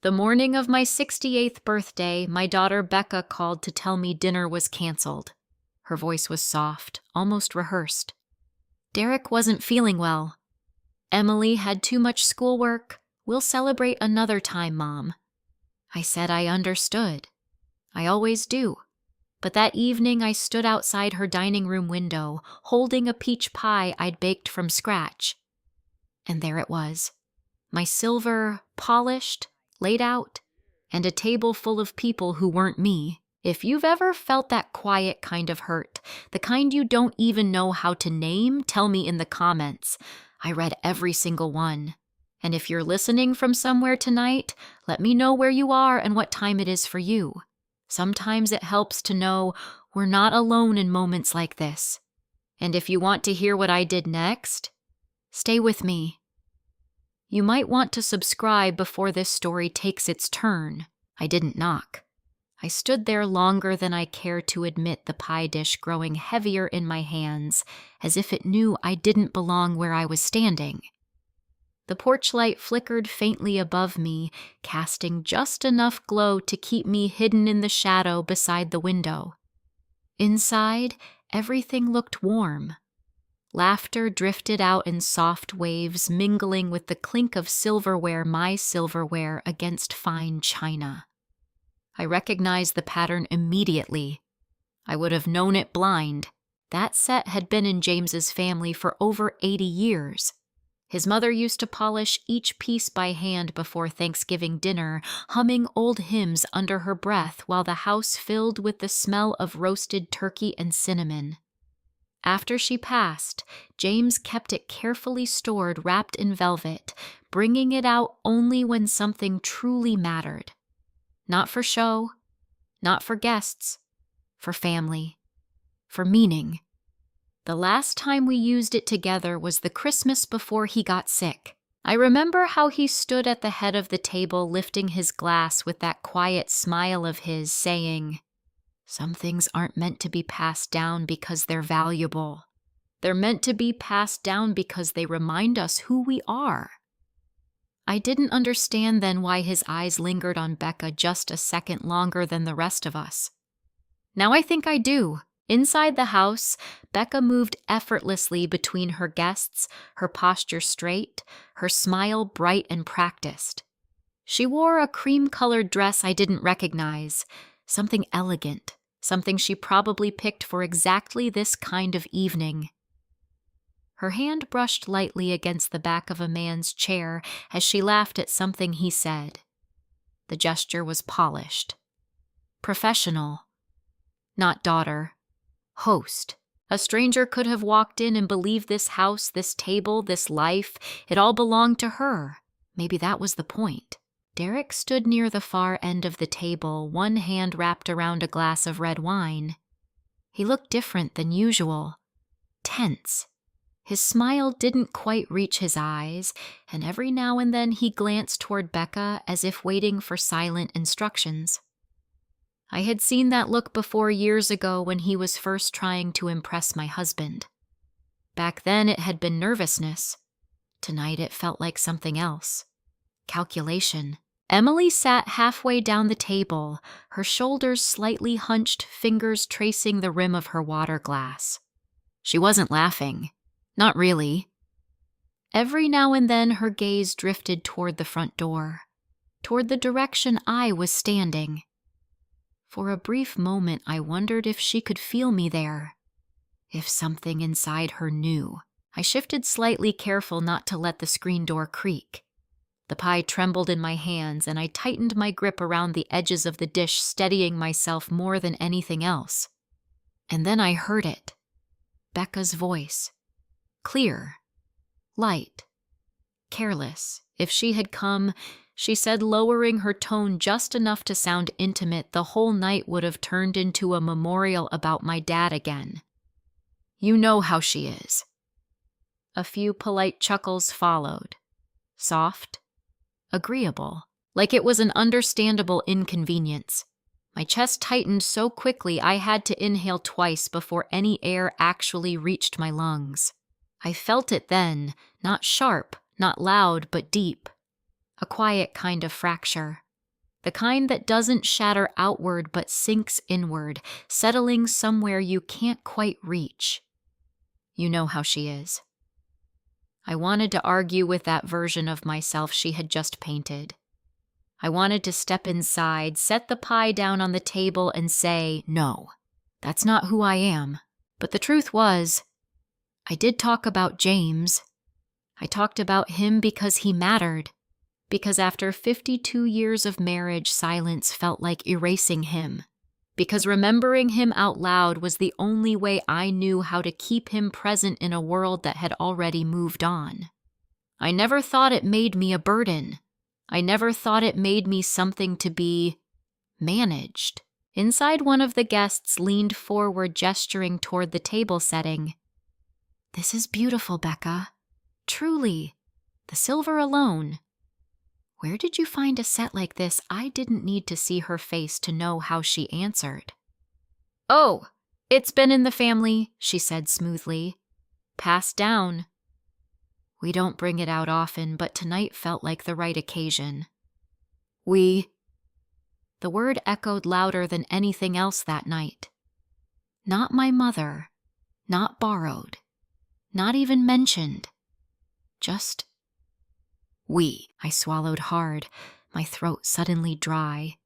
The morning of my 68th birthday, my daughter Becca called to tell me dinner was canceled. Her voice was soft, almost rehearsed. Derek wasn't feeling well. Emily had too much schoolwork. We'll celebrate another time, Mom. I said I understood. I always do. But that evening I stood outside her dining room window, holding a peach pie I'd baked from scratch. And there it was. My silver, polished, laid out, and a table full of people who weren't me. If you've ever felt that quiet kind of hurt, the kind you don't even know how to name, tell me in the comments. I read every single one. And if you're listening from somewhere tonight, let me know where you are and what time it is for you. Sometimes it helps to know we're not alone in moments like this. And if you want to hear what I did next, stay with me. You might want to subscribe before this story takes its turn. I didn't knock. I stood there longer than I care to admit, the pie dish growing heavier in my hands, as if it knew I didn't belong where I was standing. The porch light flickered faintly above me, casting just enough glow to keep me hidden in the shadow beside the window. Inside, everything looked warm. Laughter drifted out in soft waves, mingling with the clink of silverware, my silverware, against fine china. I recognized the pattern immediately. I would have known it blind. That set had been in James's family for over 80 years. His mother used to polish each piece by hand before Thanksgiving dinner, humming old hymns under her breath while the house filled with the smell of roasted turkey and cinnamon. After she passed, James kept it carefully stored, wrapped in velvet, bringing it out only when something truly mattered. Not for show, not for guests, for family, for meaning. The last time we used it together was the Christmas before he got sick. I remember how he stood at the head of the table lifting his glass with that quiet smile of his, saying, "Some things aren't meant to be passed down because they're valuable. They're meant to be passed down because they remind us who we are." I didn't understand then why his eyes lingered on Becca just a second longer than the rest of us. Now I think I do. Inside the house, Becca moved effortlessly between her guests, her posture straight, her smile bright and practiced. She wore a cream-colored dress I didn't recognize, something elegant, something she probably picked for exactly this kind of evening. Her hand brushed lightly against the back of a man's chair as she laughed at something he said. The gesture was polished. Professional. Not daughter. Host. A stranger could have walked in and believed this house, this table, this life, it all belonged to her. Maybe that was the point. Derek stood near the far end of the table, one hand wrapped around a glass of red wine. He looked different than usual. Tense. His smile didn't quite reach his eyes, and every now and then he glanced toward Becca as if waiting for silent instructions. I had seen that look before years ago when he was first trying to impress my husband. Back then it had been nervousness. Tonight it felt like something else. Calculation. Emily sat halfway down the table, her shoulders slightly hunched, fingers tracing the rim of her water glass. She wasn't laughing. Not really. Every now and then her gaze drifted toward the front door, toward the direction I was standing. For a brief moment I wondered if she could feel me there, if something inside her knew. I shifted slightly, careful not to let the screen door creak. The pie trembled in my hands, and I tightened my grip around the edges of the dish, steadying myself more than anything else. And then I heard it. Becca's voice. Clear. Light. Careless. If she had come, she said, lowering her tone just enough to sound intimate, the whole night would have turned into a memorial about my dad again. You know how she is. A few polite chuckles followed. Soft. Agreeable. Like it was an understandable inconvenience. My chest tightened so quickly I had to inhale twice before any air actually reached my lungs. I felt it then, not sharp, not loud, but deep. A quiet kind of fracture. The kind that doesn't shatter outward but sinks inward, settling somewhere you can't quite reach. You know how she is. I wanted to argue with that version of myself she had just painted. I wanted to step inside, set the pie down on the table, and say, no, that's not who I am. But the truth was, I did talk about James. I talked about him because he mattered, because after 52 years of marriage, silence felt like erasing him, because remembering him out loud was the only way I knew how to keep him present in a world that had already moved on. I never thought it made me a burden. I never thought it made me something to be managed. Inside, one of the guests leaned forward, gesturing toward the table setting. "This is beautiful, Becca. Truly. The silver alone." Where did you find a set like this? I didn't need to see her face to know how she answered. "Oh, it's been in the family," she said smoothly. "Passed down. We don't bring it out often, but tonight felt like the right occasion." "We..." The word echoed louder than anything else that night. Not my mother, not borrowed, not even mentioned. Just we. I swallowed hard, my throat suddenly dry.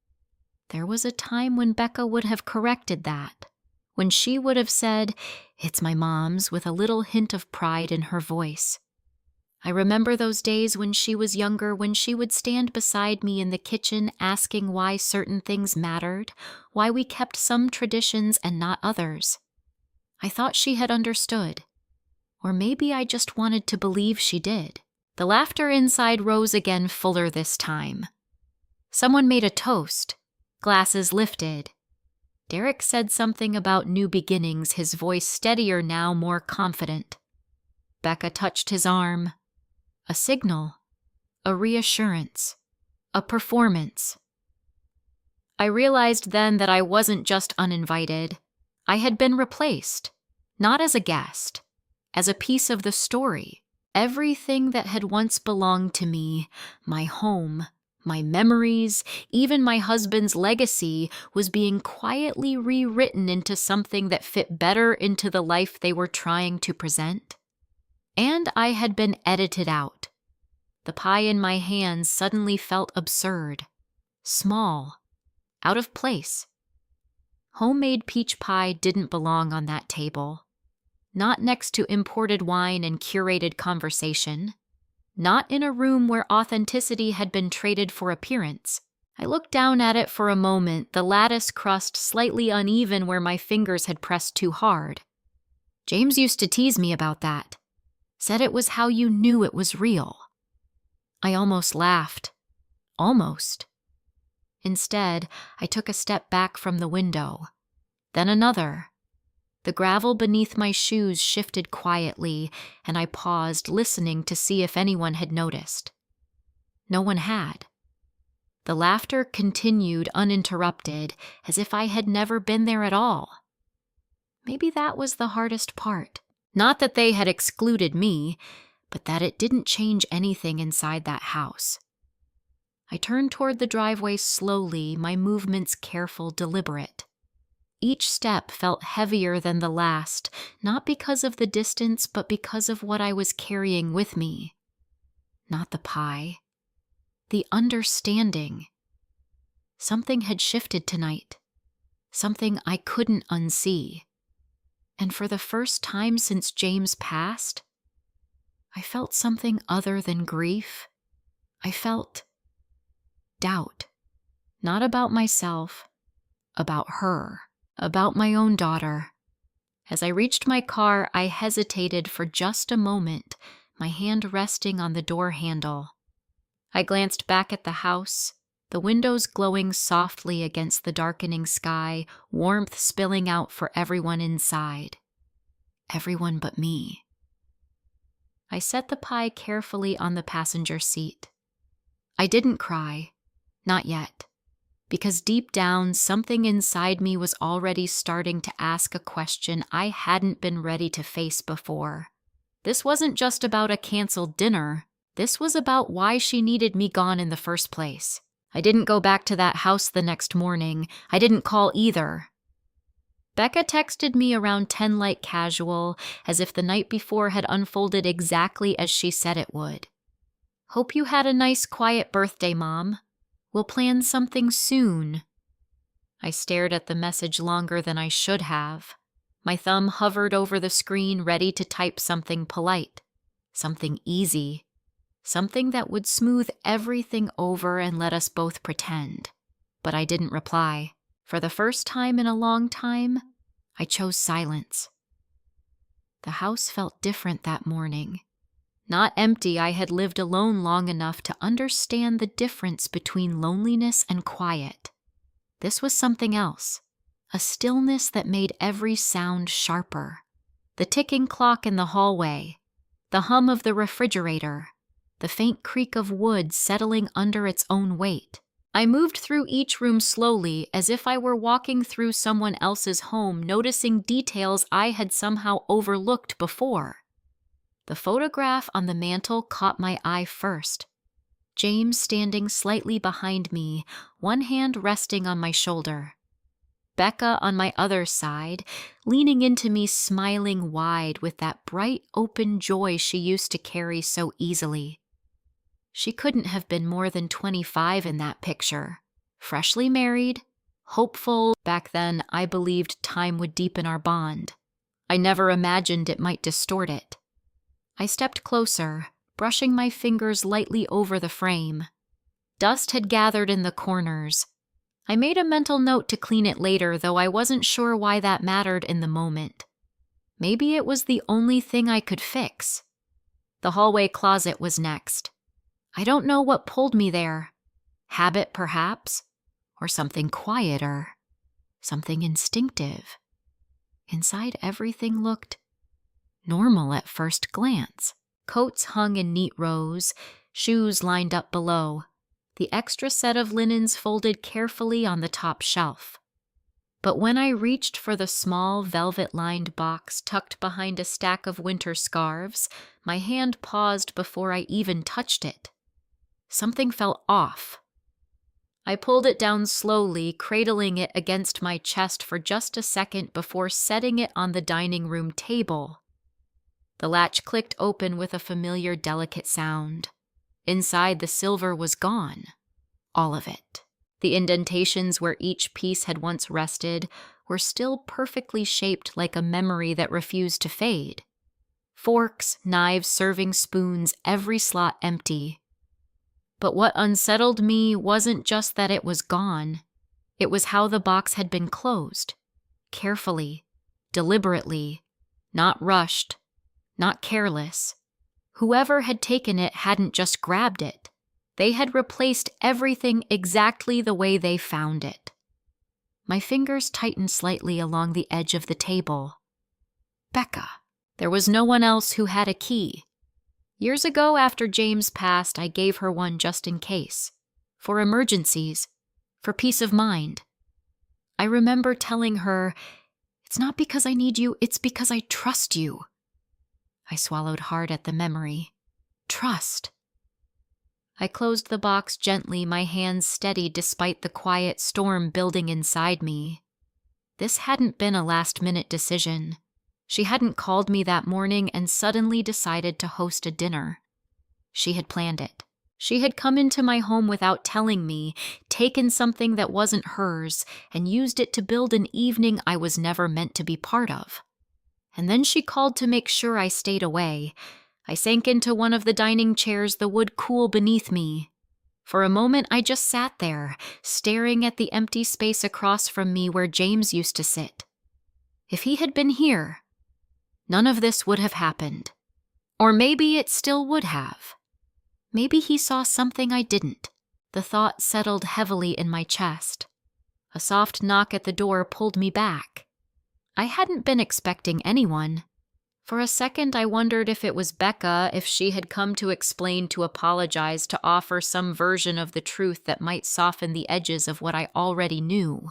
There was a time when Becca would have corrected that, when she would have said, "It's my mom's," with a little hint of pride in her voice. I remember those days when she was younger, when she would stand beside me in the kitchen asking why certain things mattered, why we kept some traditions and not others. I thought she had understood. Or maybe I just wanted to believe she did. The laughter inside rose again, fuller this time. Someone made a toast. Glasses lifted. Derek said something about new beginnings, his voice steadier now, more confident. Becca touched his arm. A signal. A reassurance. A performance. I realized then that I wasn't just uninvited. I had been replaced. Not as a guest. As a piece of the story. Everything that had once belonged to me, my home, my memories, even my husband's legacy, was being quietly rewritten into something that fit better into the life they were trying to present. And I had been edited out. The pie in my hands suddenly felt absurd, small, out of place. Homemade peach pie didn't belong on that table. Not next to imported wine and curated conversation. Not in a room where authenticity had been traded for appearance. I looked down at it for a moment, the lattice crust slightly uneven where my fingers had pressed too hard. James used to tease me about that. Said it was how you knew it was real. I almost laughed. Almost. Instead, I took a step back from the window. Then another. The gravel beneath my shoes shifted quietly, and I paused, listening to see if anyone had noticed. No one had. The laughter continued uninterrupted, as if I had never been there at all. Maybe that was the hardest part. Not that they had excluded me, but that it didn't change anything inside that house. I turned toward the driveway slowly, my movements careful, deliberate. Each step felt heavier than the last, not because of the distance, but because of what I was carrying with me. Not the pie. The understanding. Something had shifted tonight. Something I couldn't unsee. And for the first time since James passed, I felt something other than grief. I felt doubt. Not about myself, about her, about my own daughter. As I reached my car, I hesitated for just a moment, my hand resting on the door handle. I glanced back at the house, the windows glowing softly against the darkening sky, warmth spilling out for everyone inside. Everyone but me. I set the pie carefully on the passenger seat. I didn't cry, not yet, because deep down something inside me was already starting to ask a question I hadn't been ready to face before. This wasn't just about a canceled dinner. This was about why she needed me gone in the first place. I didn't go back to that house the next morning. I didn't call either. Becca texted me around 10 like casual, as if the night before had unfolded exactly as she said it would. Hope you had a nice quiet birthday, Mom. We'll plan something soon. I stared at the message longer than I should have. My thumb hovered over the screen, ready to type something polite, something easy, something that would smooth everything over and let us both pretend. But I didn't reply. For the first time in a long time, I chose silence. The house felt different that morning. Not empty, I had lived alone long enough to understand the difference between loneliness and quiet. This was something else, a stillness that made every sound sharper. The ticking clock in the hallway, the hum of the refrigerator, the faint creak of wood settling under its own weight. I moved through each room slowly, as if I were walking through someone else's home, noticing details I had somehow overlooked before. The photograph on the mantel caught my eye first. James standing slightly behind me, one hand resting on my shoulder. Becca on my other side, leaning into me, smiling wide with that bright, open joy she used to carry so easily. She couldn't have been more than 25 in that picture. Freshly married, hopeful. Back then, I believed time would deepen our bond. I never imagined it might distort it. I stepped closer, brushing my fingers lightly over the frame. Dust had gathered in the corners. I made a mental note to clean it later, though I wasn't sure why that mattered in the moment. Maybe it was the only thing I could fix. The hallway closet was next. I don't know what pulled me there. Habit, perhaps, or something quieter, something instinctive. Inside, everything looked normal at first glance. Coats hung in neat rows, shoes lined up below, the extra set of linens folded carefully on the top shelf. But when I reached for the small velvet-lined box tucked behind a stack of winter scarves, my hand paused before I even touched it. Something felt off. I pulled it down slowly, cradling it against my chest for just a second before setting it on the dining room table. The latch clicked open with a familiar, delicate sound. Inside, the silver was gone. All of it. The indentations where each piece had once rested were still perfectly shaped like a memory that refused to fade. Forks, knives, serving spoons, every slot empty. But what unsettled me wasn't just that it was gone. It was how the box had been closed. Carefully, deliberately, not rushed, not careless. Whoever had taken it hadn't just grabbed it. They had replaced everything exactly the way they found it. My fingers tightened slightly along the edge of the table. Becca. There was no one else who had a key. Years ago, after James passed, I gave her one just in case. For emergencies. For peace of mind. I remember telling her, "It's not because I need you, it's because I trust you." I swallowed hard at the memory. Trust. I closed the box gently, my hands steady despite the quiet storm building inside me. This hadn't been a last-minute decision. She hadn't called me that morning and suddenly decided to host a dinner. She had planned it. She had come into my home without telling me, taken something that wasn't hers, and used it to build an evening I was never meant to be part of. And then she called to make sure I stayed away. I sank into one of the dining chairs, the wood cool beneath me. For a moment, I just sat there, staring at the empty space across from me where James used to sit. If he had been here, none of this would have happened. Or maybe it still would have. Maybe he saw something I didn't. The thought settled heavily in my chest. A soft knock at the door pulled me back. I hadn't been expecting anyone. For a second, I wondered if it was Becca, if she had come to explain, to apologize, to offer some version of the truth that might soften the edges of what I already knew.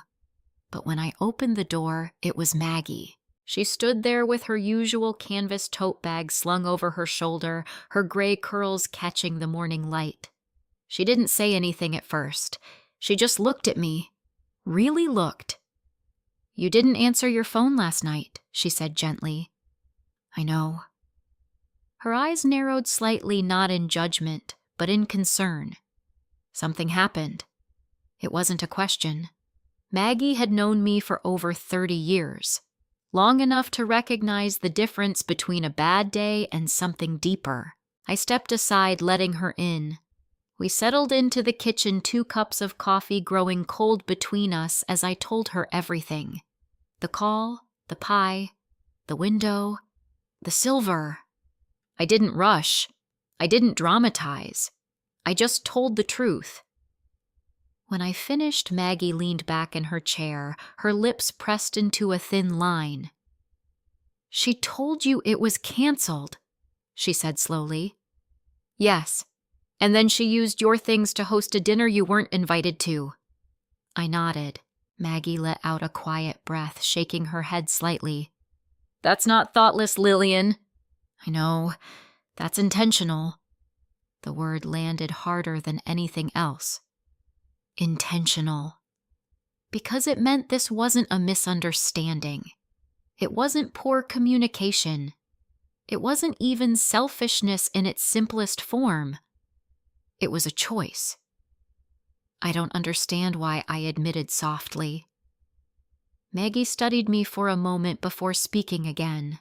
But when I opened the door, it was Maggie. She stood there with her usual canvas tote bag slung over her shoulder, her gray curls catching the morning light. She didn't say anything at first. She just looked at me. Really looked. "You didn't answer your phone last night," she said gently. "I know." Her eyes narrowed slightly, not in judgment, but in concern. Something happened. It wasn't a question. Maggie had known me for over 30 years, long enough to recognize the difference between a bad day and something deeper. I stepped aside, letting her in. We settled into the kitchen, 2 cups of coffee growing cold between us as I told her everything. The call, the pie, the window, the silver. I didn't rush. I didn't dramatize. I just told the truth. When I finished, Maggie leaned back in her chair, her lips pressed into a thin line. "She told you it was canceled," she said slowly. "Yes, and then she used your things to host a dinner you weren't invited to." I nodded. Maggie let out a quiet breath, shaking her head slightly. "That's not thoughtless, Lillian." "I know. That's intentional." The word landed harder than anything else. Intentional. Because it meant this wasn't a misunderstanding. It wasn't poor communication. It wasn't even selfishness in its simplest form. It was a choice. "I don't understand why," I admitted softly. Maggie studied me for a moment before speaking again.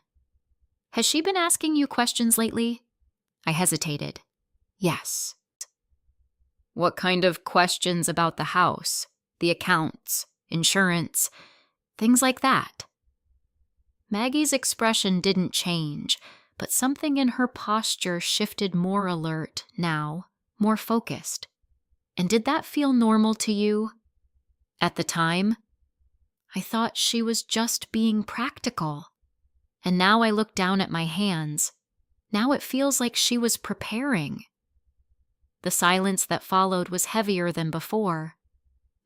"Has she been asking you questions lately?" I hesitated. "Yes." "What kind of questions about the house, the accounts, insurance, things like that?" Maggie's expression didn't change, but something in her posture shifted, more alert now, more focused. "And did that feel normal to you?" At the time, I thought she was just being practical. And now I look down at my hands. Now it feels like she was preparing. The silence that followed was heavier than before.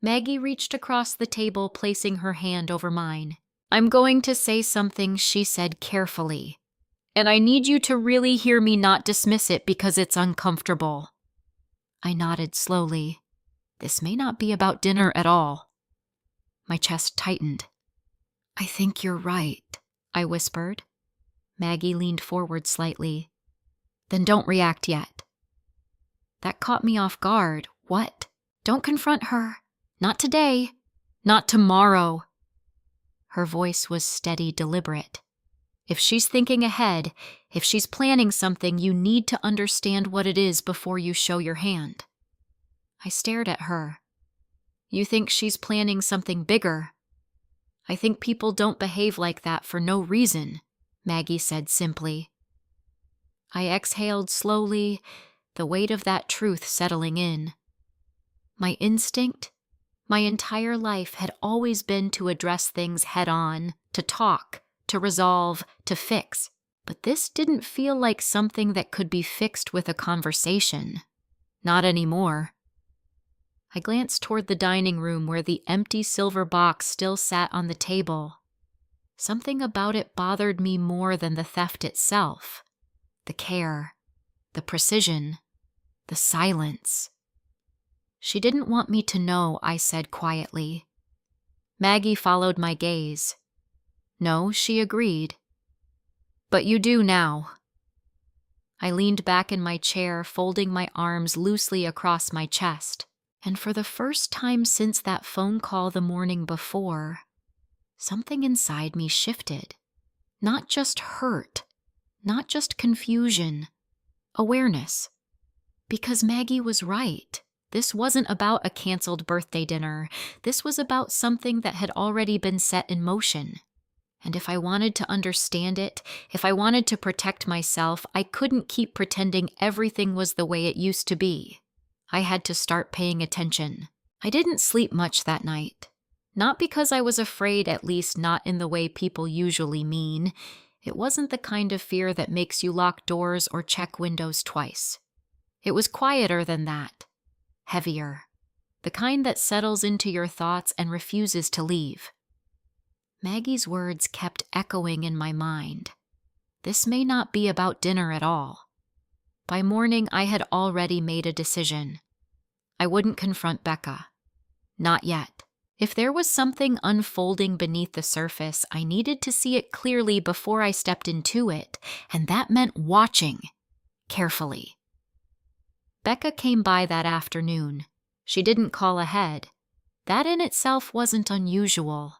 Maggie reached across the table, placing her hand over mine. "I'm going to say something," she said carefully. "And I need you to really hear me, not dismiss it because it's uncomfortable." I nodded slowly. This may not be about dinner at all. My chest tightened. "I think you're right," I whispered. Maggie leaned forward slightly. "Then don't react yet." That caught me off guard. What? Don't confront her. Not today. Not tomorrow. Her voice was steady, deliberate. "If she's thinking ahead, if she's planning something, you need to understand what it is before you show your hand." I stared at her. "You think she's planning something bigger?" "I think people don't behave like that for no reason," Maggie said simply. I exhaled slowly, the weight of that truth settling in. My instinct, my entire life, had always been to address things head on, to talk, to resolve, to fix. But this didn't feel like something that could be fixed with a conversation. Not anymore. I glanced toward the dining room where the empty silver box still sat on the table. Something about it bothered me more than the theft itself. The care, the precision, the silence. "She didn't want me to know," I said quietly. Maggie followed my gaze. "No," she agreed. "But you do now." I leaned back in my chair, folding my arms loosely across my chest. And for the first time since that phone call the morning before, something inside me shifted. Not just hurt, not just confusion, awareness. Because Maggie was right. This wasn't about a canceled birthday dinner. This was about something that had already been set in motion. And if I wanted to understand it, if I wanted to protect myself, I couldn't keep pretending everything was the way it used to be. I had to start paying attention. I didn't sleep much that night. Not because I was afraid, at least not in the way people usually mean. It wasn't the kind of fear that makes you lock doors or check windows twice. It was quieter than that. Heavier. The kind that settles into your thoughts and refuses to leave. Maggie's words kept echoing in my mind. This may not be about dinner at all. By morning, I had already made a decision. I wouldn't confront Becca. Not yet. If there was something unfolding beneath the surface, I needed to see it clearly before I stepped into it, and that meant watching carefully. Becca came by that afternoon. She didn't call ahead. That in itself wasn't unusual.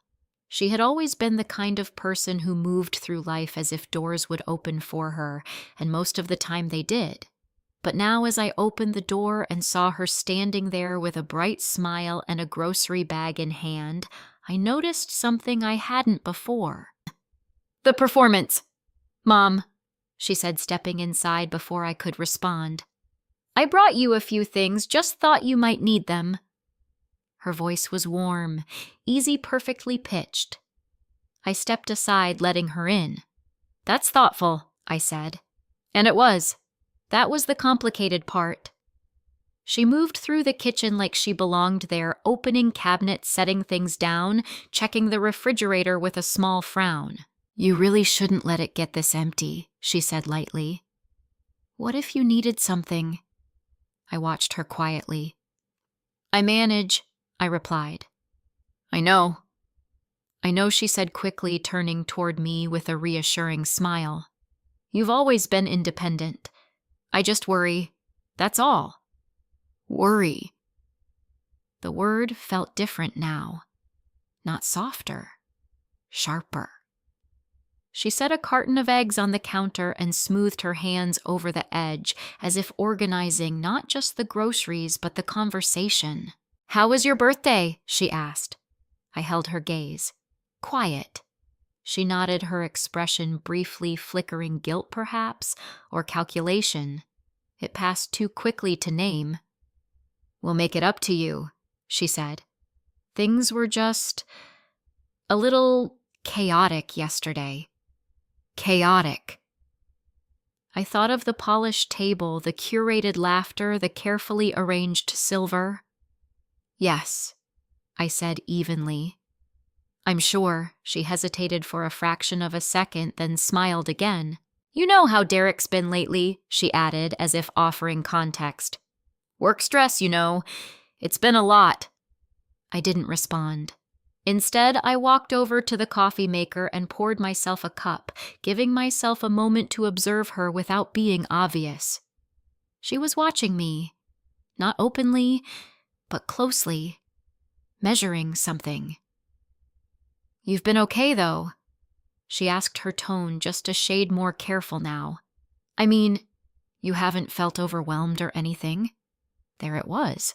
She had always been the kind of person who moved through life as if doors would open for her, and most of the time they did. But now as I opened the door and saw her standing there with a bright smile and a grocery bag in hand, I noticed something I hadn't before. "The performance, Mom," she said, stepping inside before I could respond. "I brought you a few things, just thought you might need them." Her voice was warm, easy, perfectly pitched. I stepped aside, letting her in. "That's thoughtful," I said. And it was. That was the complicated part. She moved through the kitchen like she belonged there, opening cabinets, setting things down, checking the refrigerator with a small frown. "You really shouldn't let it get this empty," she said lightly. "What if you needed something?" I watched her quietly. "I manage," I replied. I know, she said quickly, turning toward me with a reassuring smile. "You've always been independent. I just worry. That's all." Worry. The word felt different now. Not softer. Sharper. She set a carton of eggs on the counter and smoothed her hands over the edge, as if organizing not just the groceries but the conversation. "How was your birthday?" she asked. I held her gaze. Quiet. She nodded, her expression briefly flickering guilt perhaps, or calculation. It passed too quickly to name. "We'll make it up to you," she said. "Things were just a little chaotic yesterday." Chaotic. I thought of the polished table, the curated laughter, the carefully arranged silver. "Yes," I said evenly. "I'm sure." She hesitated for a fraction of a second, then smiled again. "You know how Derek's been lately," she added, as if offering context. "Work stress, you know. It's been a lot." I didn't respond. Instead, I walked over to the coffee maker and poured myself a cup, giving myself a moment to observe her without being obvious. She was watching me, not openly, but closely, measuring something. "You've been okay, though?" She asked, her tone just a shade more careful now. "I mean, you haven't felt overwhelmed or anything?" There it was.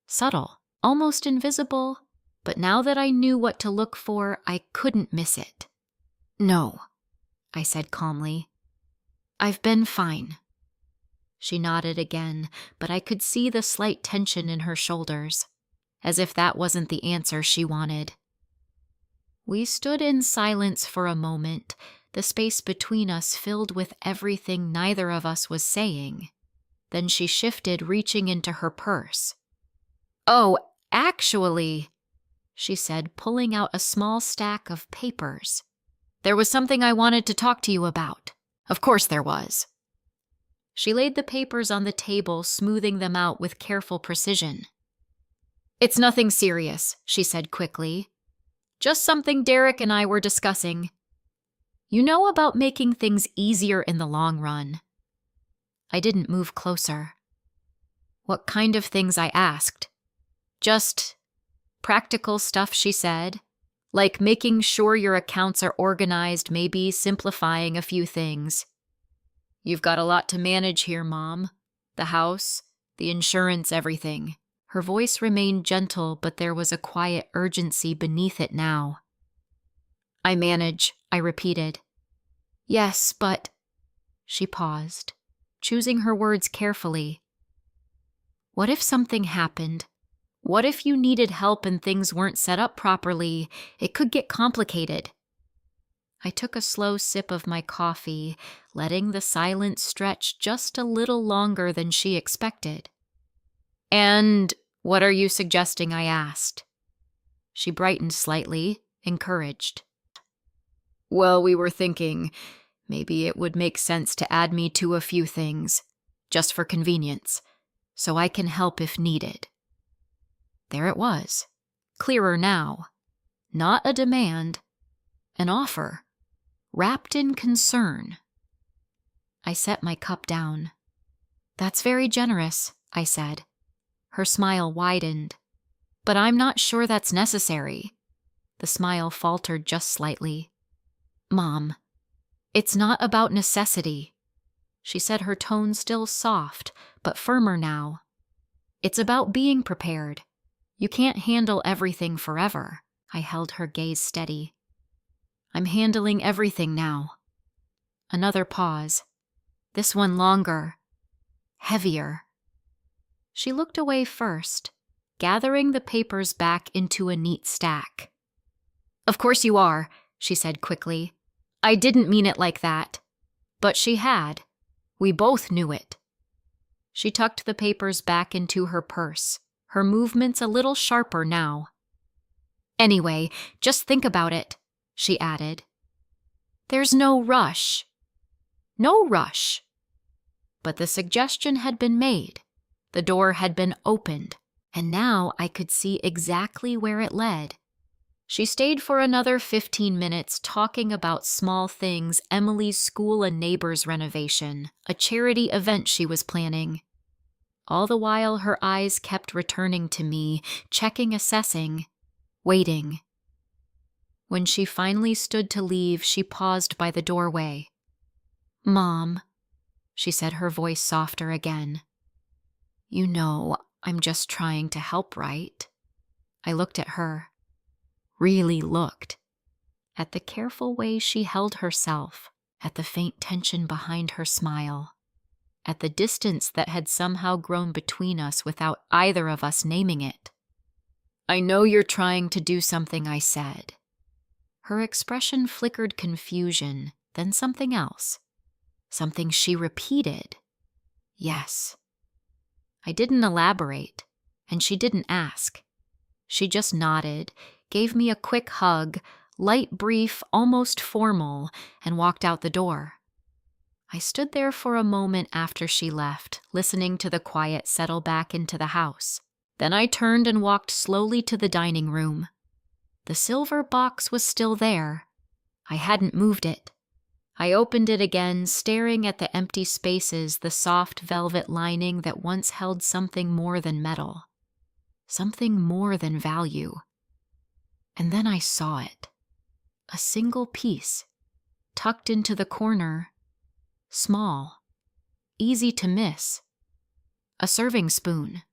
Subtle, almost invisible, but now that I knew what to look for, I couldn't miss it. "No," I said calmly. "I've been fine." She nodded again, but I could see the slight tension in her shoulders, as if that wasn't the answer she wanted. We stood in silence for a moment, the space between us filled with everything neither of us was saying. Then she shifted, reaching into her purse. "Oh, actually," she said, pulling out a small stack of papers. "There was something I wanted to talk to you about." Of course there was. She laid the papers on the table, smoothing them out with careful precision. "It's nothing serious," she said quickly. "Just something Derek and I were discussing. You know about making things easier in the long run." I didn't move closer. "What kind of things?" I asked. "Just practical stuff," she said. "Like making sure your accounts are organized, maybe simplifying a few things. You've got a lot to manage here, Mom. The house, the insurance, everything." Her voice remained gentle, but there was a quiet urgency beneath it now. "I manage," I repeated. "Yes, but..." She paused, choosing her words carefully. "What if something happened? What if you needed help and things weren't set up properly? It could get complicated." I took a slow sip of my coffee, letting the silence stretch just a little longer than she expected. "And what are you suggesting?" I asked. She brightened slightly, encouraged. "Well, we were thinking maybe it would make sense to add me to a few things, just for convenience, so I can help if needed." There it was, clearer now. Not a demand, an offer, wrapped in concern. I set my cup down. "That's very generous," I said. Her smile widened. "But I'm not sure that's necessary." The smile faltered just slightly. "Mom, it's not about necessity," she said, her tone still soft, but firmer now. "It's about being prepared. You can't handle everything forever." I held her gaze steady. "I'm handling everything now." Another pause. This one longer. Heavier. She looked away first, gathering the papers back into a neat stack. "Of course you are," she said quickly. "I didn't mean it like that." But she had. We both knew it. She tucked the papers back into her purse, her movements a little sharper now. "Anyway, just think about it," she added. "There's no rush." No rush. But the suggestion had been made. The door had been opened, and now I could see exactly where it led. She stayed for another 15 minutes talking about small things, Emily's school and neighbor's renovation, a charity event she was planning. All the while her eyes kept returning to me, checking, assessing, waiting. When she finally stood to leave, she paused by the doorway. "Mom," she said, her voice softer again. "You know, I'm just trying to help, right?" I looked at her. Really looked. At the careful way she held herself, at the faint tension behind her smile, at the distance that had somehow grown between us without either of us naming it. "I know you're trying to do something," I said. Her expression flickered confusion, then something else. Something she repeated. Yes. I didn't elaborate, and she didn't ask. She just nodded, gave me a quick hug, light, brief, almost formal, and walked out the door. I stood there for a moment after she left, listening to the quiet settle back into the house. Then I turned and walked slowly to the dining room. The silver box was still there. I hadn't moved it. I opened it again, staring at the empty spaces, the soft velvet lining that once held something more than metal, something more than value. And then I saw it. A single piece, tucked into the corner, small, easy to miss. A serving spoon.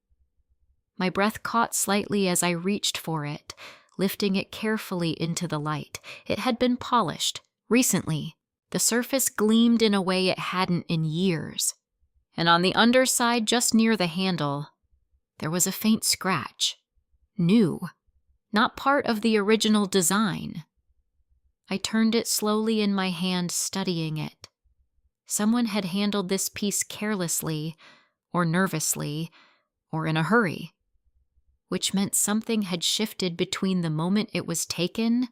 My breath caught slightly as I reached for it, lifting it carefully into the light. It had been polished, recently. The surface gleamed in a way it hadn't in years. And on the underside, just near the handle, there was a faint scratch. New. Not part of the original design. I turned it slowly in my hand, studying it. Someone had handled this piece carelessly, or nervously, or in a hurry, which meant something had shifted between the moment it was taken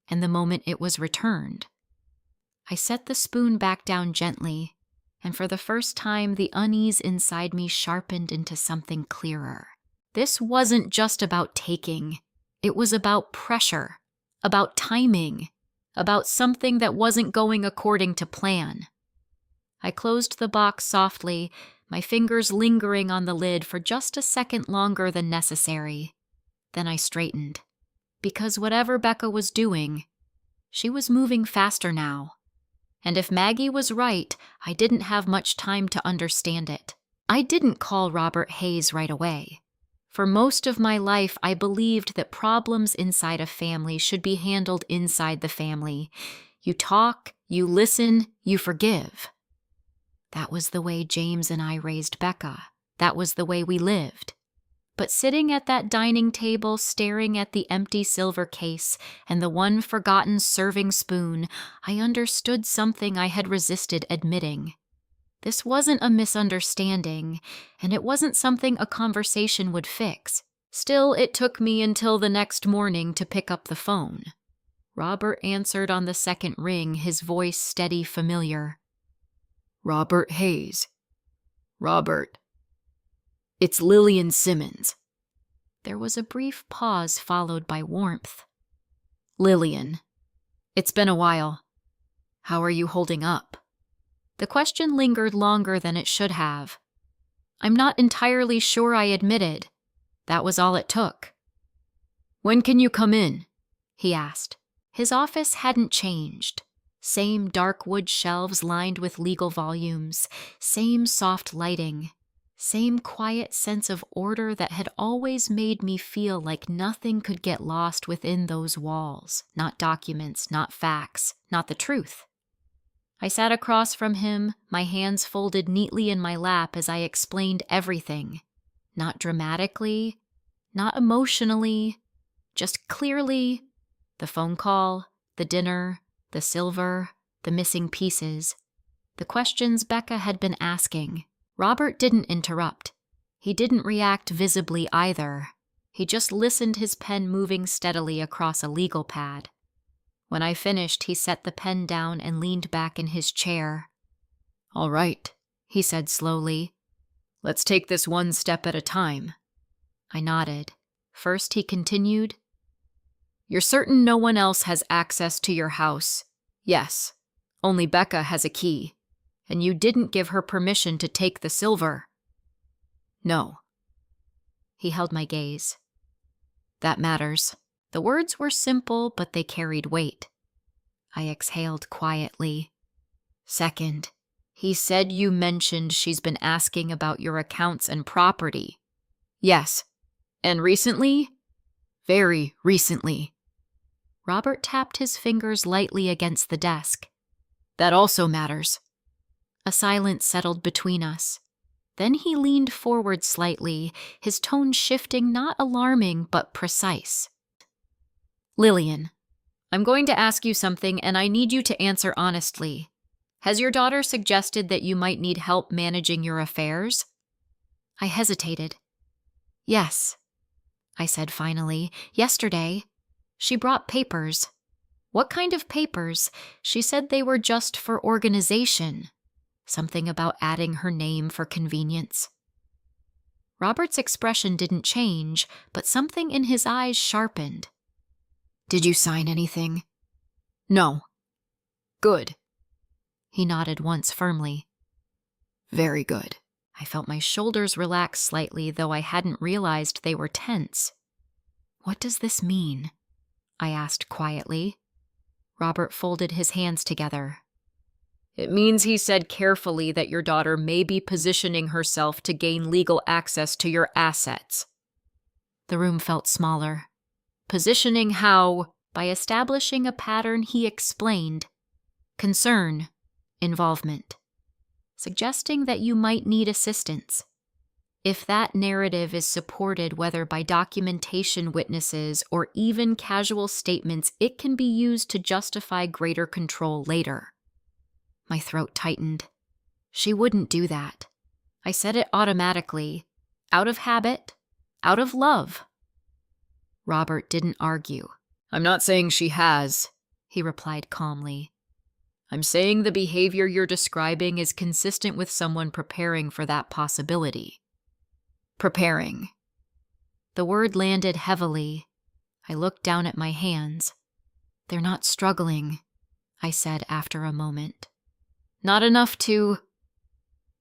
and the moment it was returned. I set the spoon back down gently, and for the first time the unease inside me sharpened into something clearer. This wasn't just about taking. It was about pressure, about timing, about something that wasn't going according to plan. I closed the box softly, my fingers lingering on the lid for just a second longer than necessary. Then I straightened. Because whatever Becca was doing, she was moving faster now. And if Maggie was right, I didn't have much time to understand it. I didn't call Robert Hayes right away. For most of my life, I believed that problems inside a family should be handled inside the family. You talk, you listen, you forgive. That was the way James and I raised Becca. That was the way we lived. But sitting at that dining table, staring at the empty silver case and the one forgotten serving spoon, I understood something I had resisted admitting. This wasn't a misunderstanding, and it wasn't something a conversation would fix. Still, it took me until the next morning to pick up the phone. Robert answered on the second ring, his voice steady, familiar. "Robert Hayes." "Robert." "It's Lillian Simmons." There was a brief pause followed by warmth. "Lillian, it's been a while. How are you holding up?" The question lingered longer than it should have. "I'm not entirely sure," I admitted. That was all it took. "When can you come in?" he asked. His office hadn't changed. Same dark wood shelves lined with legal volumes, same soft lighting, same quiet sense of order that had always made me feel like nothing could get lost within those walls. Not documents, not facts, not the truth. I sat across from him, my hands folded neatly in my lap as I explained everything. Not dramatically, not emotionally, just clearly. The phone call, the dinner, the silver, the missing pieces, the questions Becca had been asking. Robert didn't interrupt. He didn't react visibly either. He just listened, his pen moving steadily across a legal pad. When I finished, he set the pen down and leaned back in his chair. "All right," he said slowly. "Let's take this one step at a time." I nodded. First, he continued, "You're certain no one else has access to your house?" "Yes. Only Becca has a key. And you didn't give her permission to take the silver?" "No." He held my gaze. "That matters." The words were simple, but they carried weight. I exhaled quietly. "Second, he said you mentioned she's been asking about your accounts and property." "Yes. And recently?" "Very recently." Robert tapped his fingers lightly against the desk. "That also matters." A silence settled between us. Then he leaned forward slightly, his tone shifting, not alarming, but precise. "Lillian, I'm going to ask you something, and I need you to answer honestly. Has your daughter suggested that you might need help managing your affairs?" I hesitated. "Yes," I said finally. "Yesterday, she brought papers." "What kind of papers?" She said they were just for organization. Something about adding her name for convenience. Robert's expression didn't change, but something in his eyes sharpened. "Did you sign anything?" "No." "Good." He nodded once firmly. "Very good." I felt my shoulders relax slightly, though I hadn't realized they were tense. "What does this mean?" I asked quietly. Robert folded his hands together. "It means he said carefully that your daughter may be positioning herself to gain legal access to your assets." The room felt smaller. "Positioning how?" By establishing a pattern, he explained. "Concern, involvement. Suggesting that you might need assistance. If that narrative is supported, whether by documentation, witnesses, or even casual statements, it can be used to justify greater control later." My throat tightened. She wouldn't do that. I said it automatically, out of habit, out of love. Robert didn't argue. "I'm not saying she has," he replied calmly. "I'm saying the behavior you're describing is consistent with someone preparing for that possibility." "Preparing." The word landed heavily. I looked down at my hands. "They're not struggling," I said after a moment. "Not enough to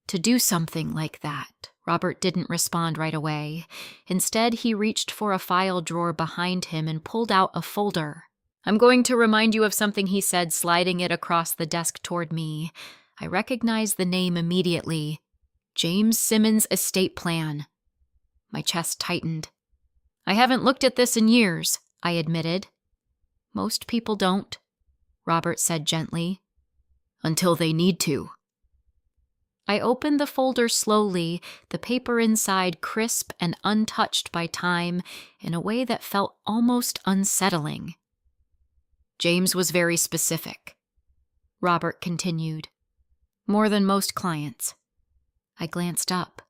do something like that." Robert didn't respond right away. Instead, he reached for a file drawer behind him and pulled out a folder. "I'm going to remind you of something," he said, sliding it across the desk toward me. I recognized the name immediately. James Simmons' estate plan. My chest tightened. "I haven't looked at this in years," I admitted. "Most people don't," Robert said gently. "Until they need to." I opened the folder slowly, the paper inside crisp and untouched by time in a way that felt almost unsettling. "James was very specific," Robert continued. "More than most clients." I glanced up.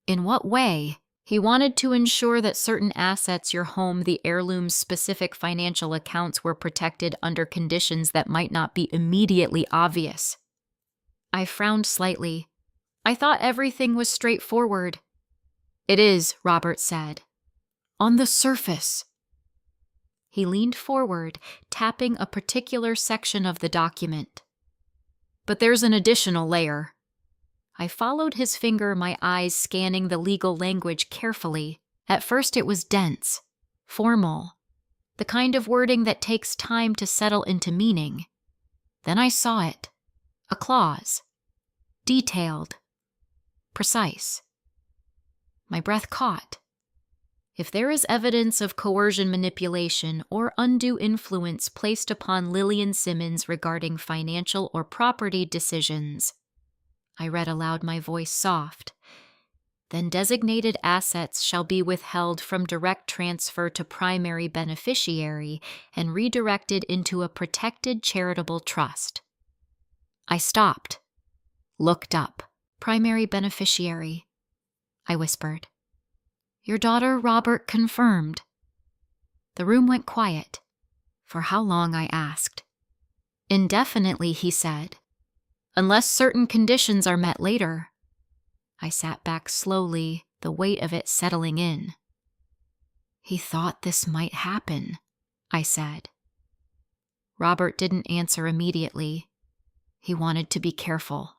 "In what way?" "He wanted to ensure that certain assets, your home, the heirloom's specific financial accounts, were protected under conditions that might not be immediately obvious." I frowned slightly. "I thought everything was straightforward." "It is," Robert said. On the surface. He leaned forward, tapping a particular section of the document. But there's an additional layer. I followed his finger, my eyes scanning the legal language carefully. At first it was dense, formal, the kind of wording that takes time to settle into meaning. Then I saw it. A clause. Detailed. Precise. My breath caught. If there is evidence of coercion, manipulation, or undue influence placed upon Lillian Simmons regarding financial or property decisions, I read aloud, my voice soft, then designated assets shall be withheld from direct transfer to primary beneficiary and redirected into a protected charitable trust. I stopped, looked up. Primary beneficiary, I whispered. Your daughter, Robert, confirmed. The room went quiet. For how long, I asked. Indefinitely, he said. Unless certain conditions are met later. I sat back slowly, the weight of it settling in. He thought this might happen, I said. Robert didn't answer immediately. He wanted to be careful,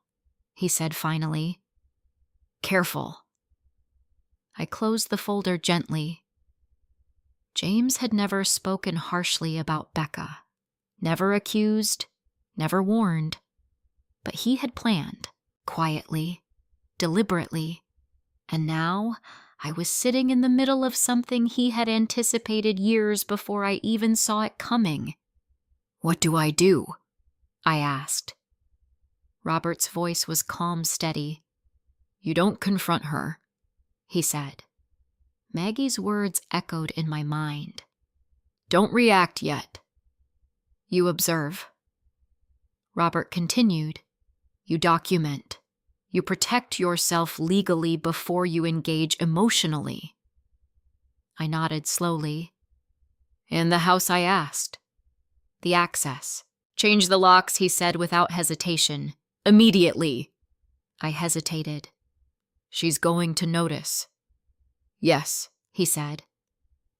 he said finally. Careful. I closed the folder gently. James had never spoken harshly about Becca, never accused, never warned. But he had planned, quietly, deliberately, and now I was sitting in the middle of something he had anticipated years before I even saw it coming. What do? I asked. Robert's voice was calm, steady. You don't confront her, he said. Maggie's words echoed in my mind. Don't react yet. You observe. Robert continued. You document. You protect yourself legally before you engage emotionally. I nodded slowly. In the house, I asked. The access. Change the locks, he said without hesitation. Immediately. I hesitated. She's going to notice. Yes, he said.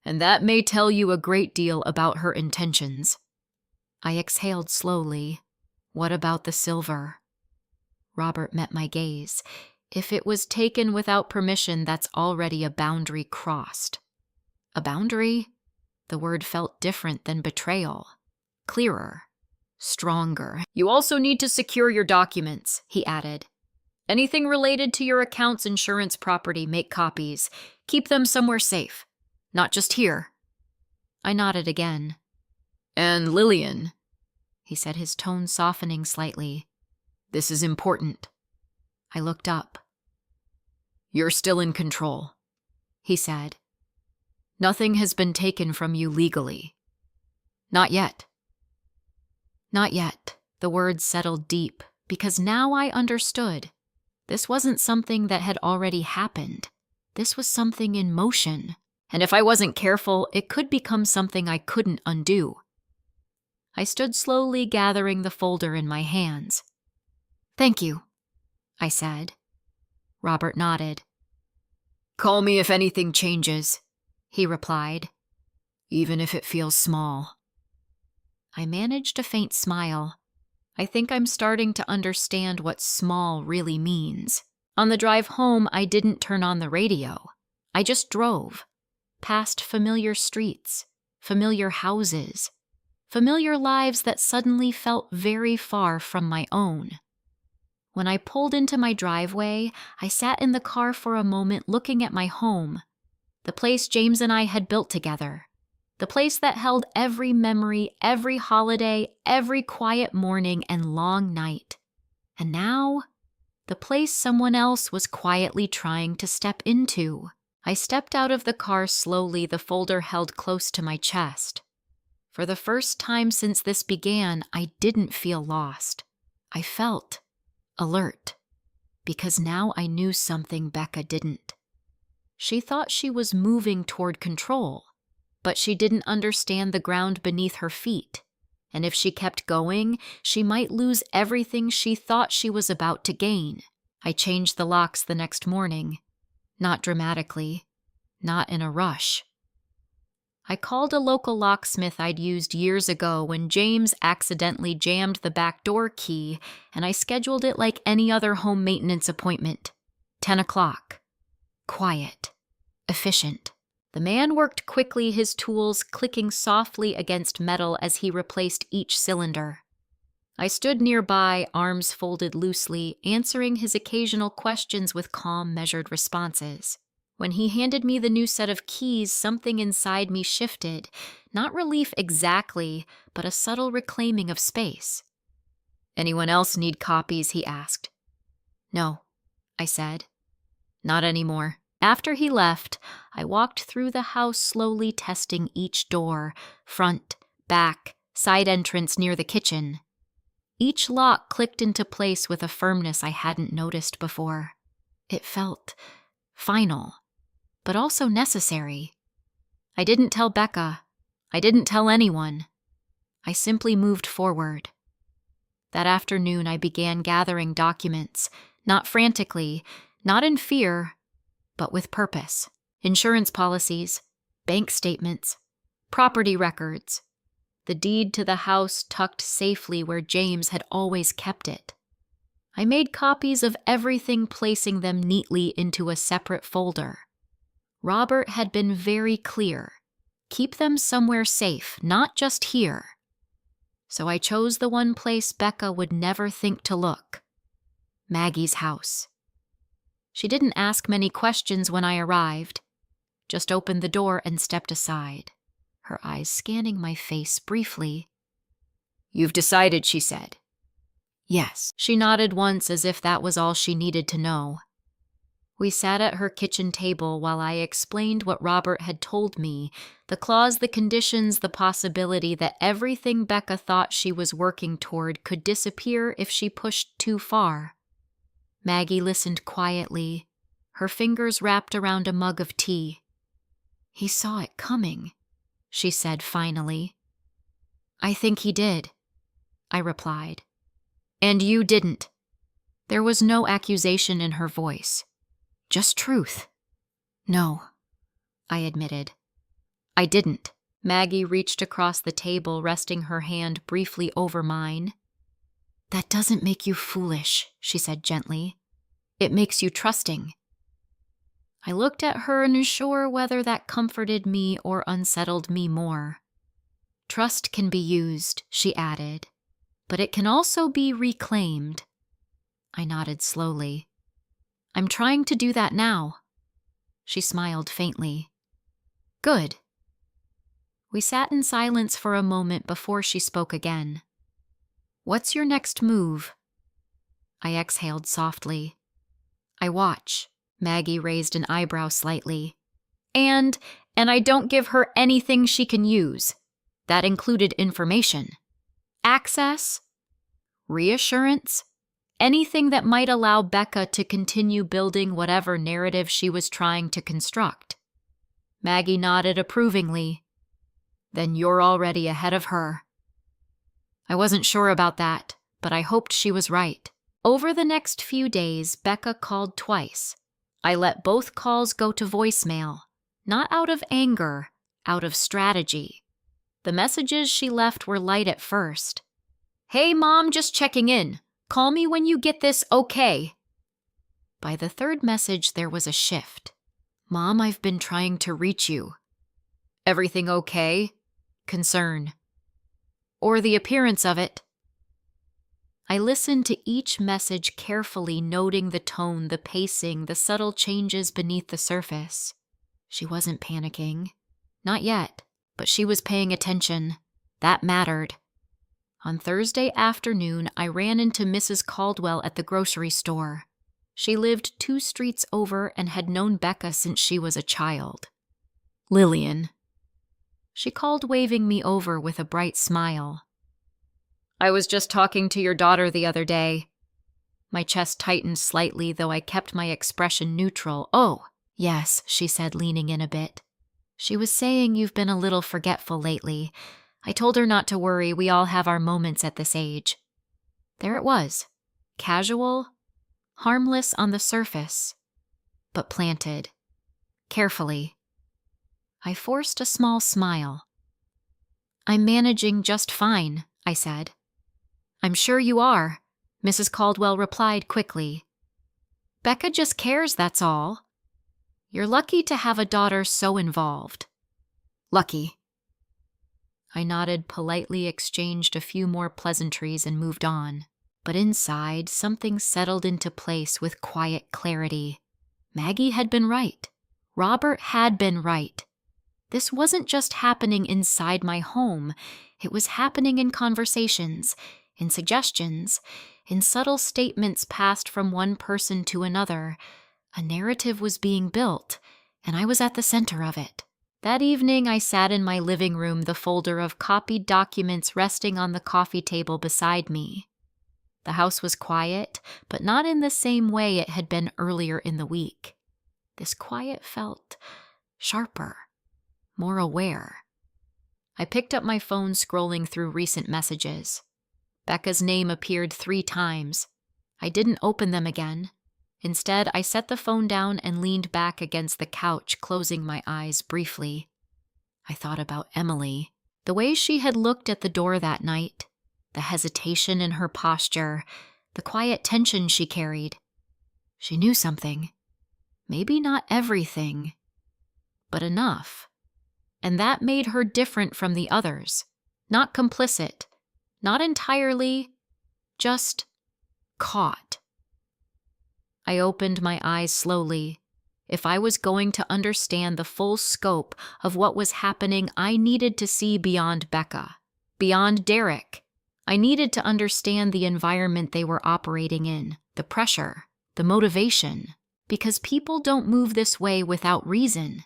And that may tell you a great deal about her intentions. I exhaled slowly. What about the silver? Robert met my gaze. If it was taken without permission, that's already a boundary crossed. A boundary? The word felt different than betrayal. Clearer. Stronger. You also need to secure your documents, he added. Anything related to your account's insurance property, make copies. Keep them somewhere safe. Not just here. I nodded again. And Lillian, he said, his tone softening slightly. This is important. I looked up. You're still in control, he said. Nothing has been taken from you legally. Not yet. Not yet. The words settled deep, because now I understood. This wasn't something that had already happened. This was something in motion, and if I wasn't careful, it could become something I couldn't undo. I stood slowly gathering the folder in my hands. Thank you, I said. Robert nodded. Call me if anything changes, he replied, even if it feels small. I managed a faint smile. I think I'm starting to understand what small really means. On the drive home, I didn't turn on the radio. I just drove, past familiar streets, familiar houses, familiar lives that suddenly felt very far from my own. When I pulled into my driveway, I sat in the car for a moment looking at my home, the place James and I had built together, the place that held every memory, every holiday, every quiet morning and long night. And now, the place someone else was quietly trying to step into. I stepped out of the car slowly, the folder held close to my chest. For the first time since this began, I didn't feel lost. I felt alert, because now I knew something Becca didn't. She thought she was moving toward control, but she didn't understand the ground beneath her feet, and if she kept going, she might lose everything she thought she was about to gain. I changed the locks the next morning, not dramatically, not in a rush. I called a local locksmith I'd used years ago when James accidentally jammed the back door key, and I scheduled it like any other home maintenance appointment. 10 o'clock. Quiet. Efficient. The man worked quickly, his tools clicking softly against metal as he replaced each cylinder. I stood nearby, arms folded loosely, answering his occasional questions with calm, measured responses. When he handed me the new set of keys, something inside me shifted. Not relief exactly, but a subtle reclaiming of space. "Anyone else need copies?" he asked. "No," I said. "Not anymore." After he left, I walked through the house slowly, testing each door, front, back, side entrance near the kitchen. Each lock clicked into place with a firmness I hadn't noticed before. It felt final, but also necessary. I didn't tell Becca. I didn't tell anyone. I simply moved forward. That afternoon, I began gathering documents, not frantically, not in fear, but with purpose. Insurance policies, bank statements, property records, the deed to the house tucked safely where James had always kept it. I made copies of everything, placing them neatly into a separate folder. Robert had been very clear. Keep them somewhere safe, not just here. So I chose the one place Becca would never think to look. Maggie's house. She didn't ask many questions when I arrived, just opened the door and stepped aside, her eyes scanning my face briefly. "You've decided," she said. "Yes." She nodded once as if that was all she needed to know. We sat at her kitchen table while I explained what Robert had told me, the clause, the conditions, the possibility that everything Becca thought she was working toward could disappear if she pushed too far. Maggie listened quietly, her fingers wrapped around a mug of tea. "He saw it coming," she said finally. "I think he did," I replied. "And you didn't." There was no accusation in her voice, just truth. "No," I admitted. "I didn't." Maggie reached across the table, resting her hand briefly over mine. "That doesn't make you foolish," she said gently. "It makes you trusting." I looked at her, unsure whether that comforted me or unsettled me more. "Trust can be used," she added, "but it can also be reclaimed." I nodded slowly. "I'm trying to do that now." She smiled faintly. "Good." We sat in silence for a moment before she spoke again. "What's your next move?" I exhaled softly. "I watch." Maggie raised an eyebrow slightly. And I don't give her anything she can use. That included information. Access. Reassurance. Anything that might allow Becca to continue building whatever narrative she was trying to construct. Maggie nodded approvingly. "Then you're already ahead of her." I wasn't sure about that, but I hoped she was right. Over the next few days, Becca called twice. I let both calls go to voicemail, not out of anger, out of strategy. The messages she left were light at first. "Hey, Mom, just checking in. Call me when you get this okay." By the third message, there was a shift. "Mom, I've been trying to reach you." "Everything okay?" Concern. "Or the appearance of it." I listened to each message carefully, noting the tone, the pacing, the subtle changes beneath the surface. She wasn't panicking. Not yet, but she was paying attention. That mattered. On Thursday afternoon, I ran into Mrs. Caldwell at the grocery store. She lived 2 streets over and had known Becca since she was a child. "Lillian." She called, waving me over with a bright smile. "I was just talking to your daughter the other day." My chest tightened slightly, though I kept my expression neutral. "Oh, yes," she said, leaning in a bit. "She was saying you've been a little forgetful lately. I told her not to worry, we all have our moments at this age." There it was. Casual, harmless on the surface, but planted. Carefully. I forced a small smile. "I'm managing just fine," I said. "I'm sure you are," Mrs. Caldwell replied quickly. "Becca just cares, that's all. You're lucky to have a daughter so involved." "Lucky." I nodded, politely exchanged a few more pleasantries, and moved on. But inside, something settled into place with quiet clarity. Maggie had been right. Robert had been right. This wasn't just happening inside my home. It was happening in conversations, in suggestions, in subtle statements passed from one person to another. A narrative was being built, and I was at the center of it. That evening, I sat in my living room, the folder of copied documents resting on the coffee table beside me. The house was quiet, but not in the same way it had been earlier in the week. This quiet felt sharper, more aware. I picked up my phone, scrolling through recent messages. Becca's name appeared 3 times. I didn't open them again. Instead, I set the phone down and leaned back against the couch, closing my eyes briefly. I thought about Emily, the way she had looked at the door that night, the hesitation in her posture, the quiet tension she carried. She knew something. Maybe not everything, but enough. And that made her different from the others. Not complicit, not entirely, just caught. I opened my eyes slowly. If I was going to understand the full scope of what was happening, I needed to see beyond Becca, beyond Derek. I needed to understand the environment they were operating in, the pressure, the motivation, because people don't move this way without reason.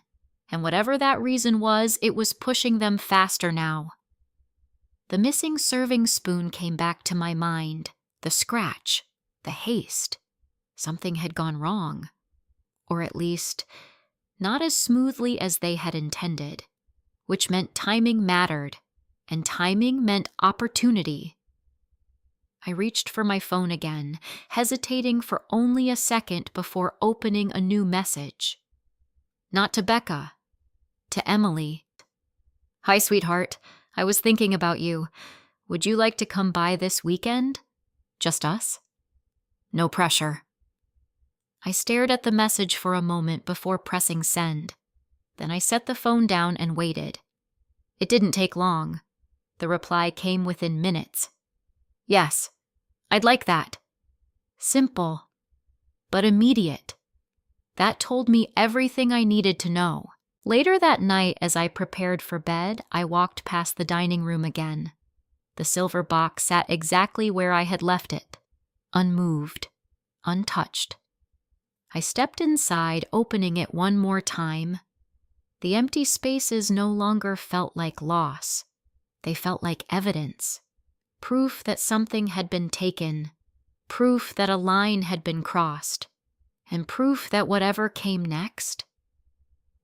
And whatever that reason was, it was pushing them faster now. The missing serving spoon came back to my mind, the scratch, the haste. Something had gone wrong, or at least not as smoothly as they had intended, which meant timing mattered, and timing meant opportunity. I reached for my phone again, hesitating for only a second before opening a new message. Not to Becca, to Emily. "Hi, sweetheart. I was thinking about you. Would you like to come by this weekend? Just us? No pressure." I stared at the message for a moment before pressing send. Then I set the phone down and waited. It didn't take long. The reply came within minutes. "Yes, I'd like that." Simple, but immediate. That told me everything I needed to know. Later that night, as I prepared for bed, I walked past the dining room again. The silver box sat exactly where I had left it, unmoved, untouched. I stepped inside, opening it one more time. The empty spaces no longer felt like loss. They felt like evidence. Proof that something had been taken. Proof that a line had been crossed. And proof that whatever came next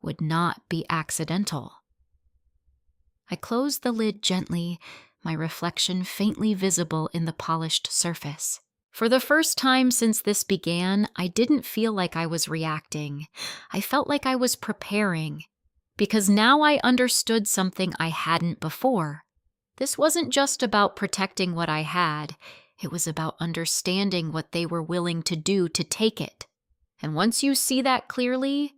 would not be accidental. I closed the lid gently, my reflection faintly visible in the polished surface. For the first time since this began, I didn't feel like I was reacting. I felt like I was preparing, because now I understood something I hadn't before. This wasn't just about protecting what I had. It was about understanding what they were willing to do to take it. And once you see that clearly,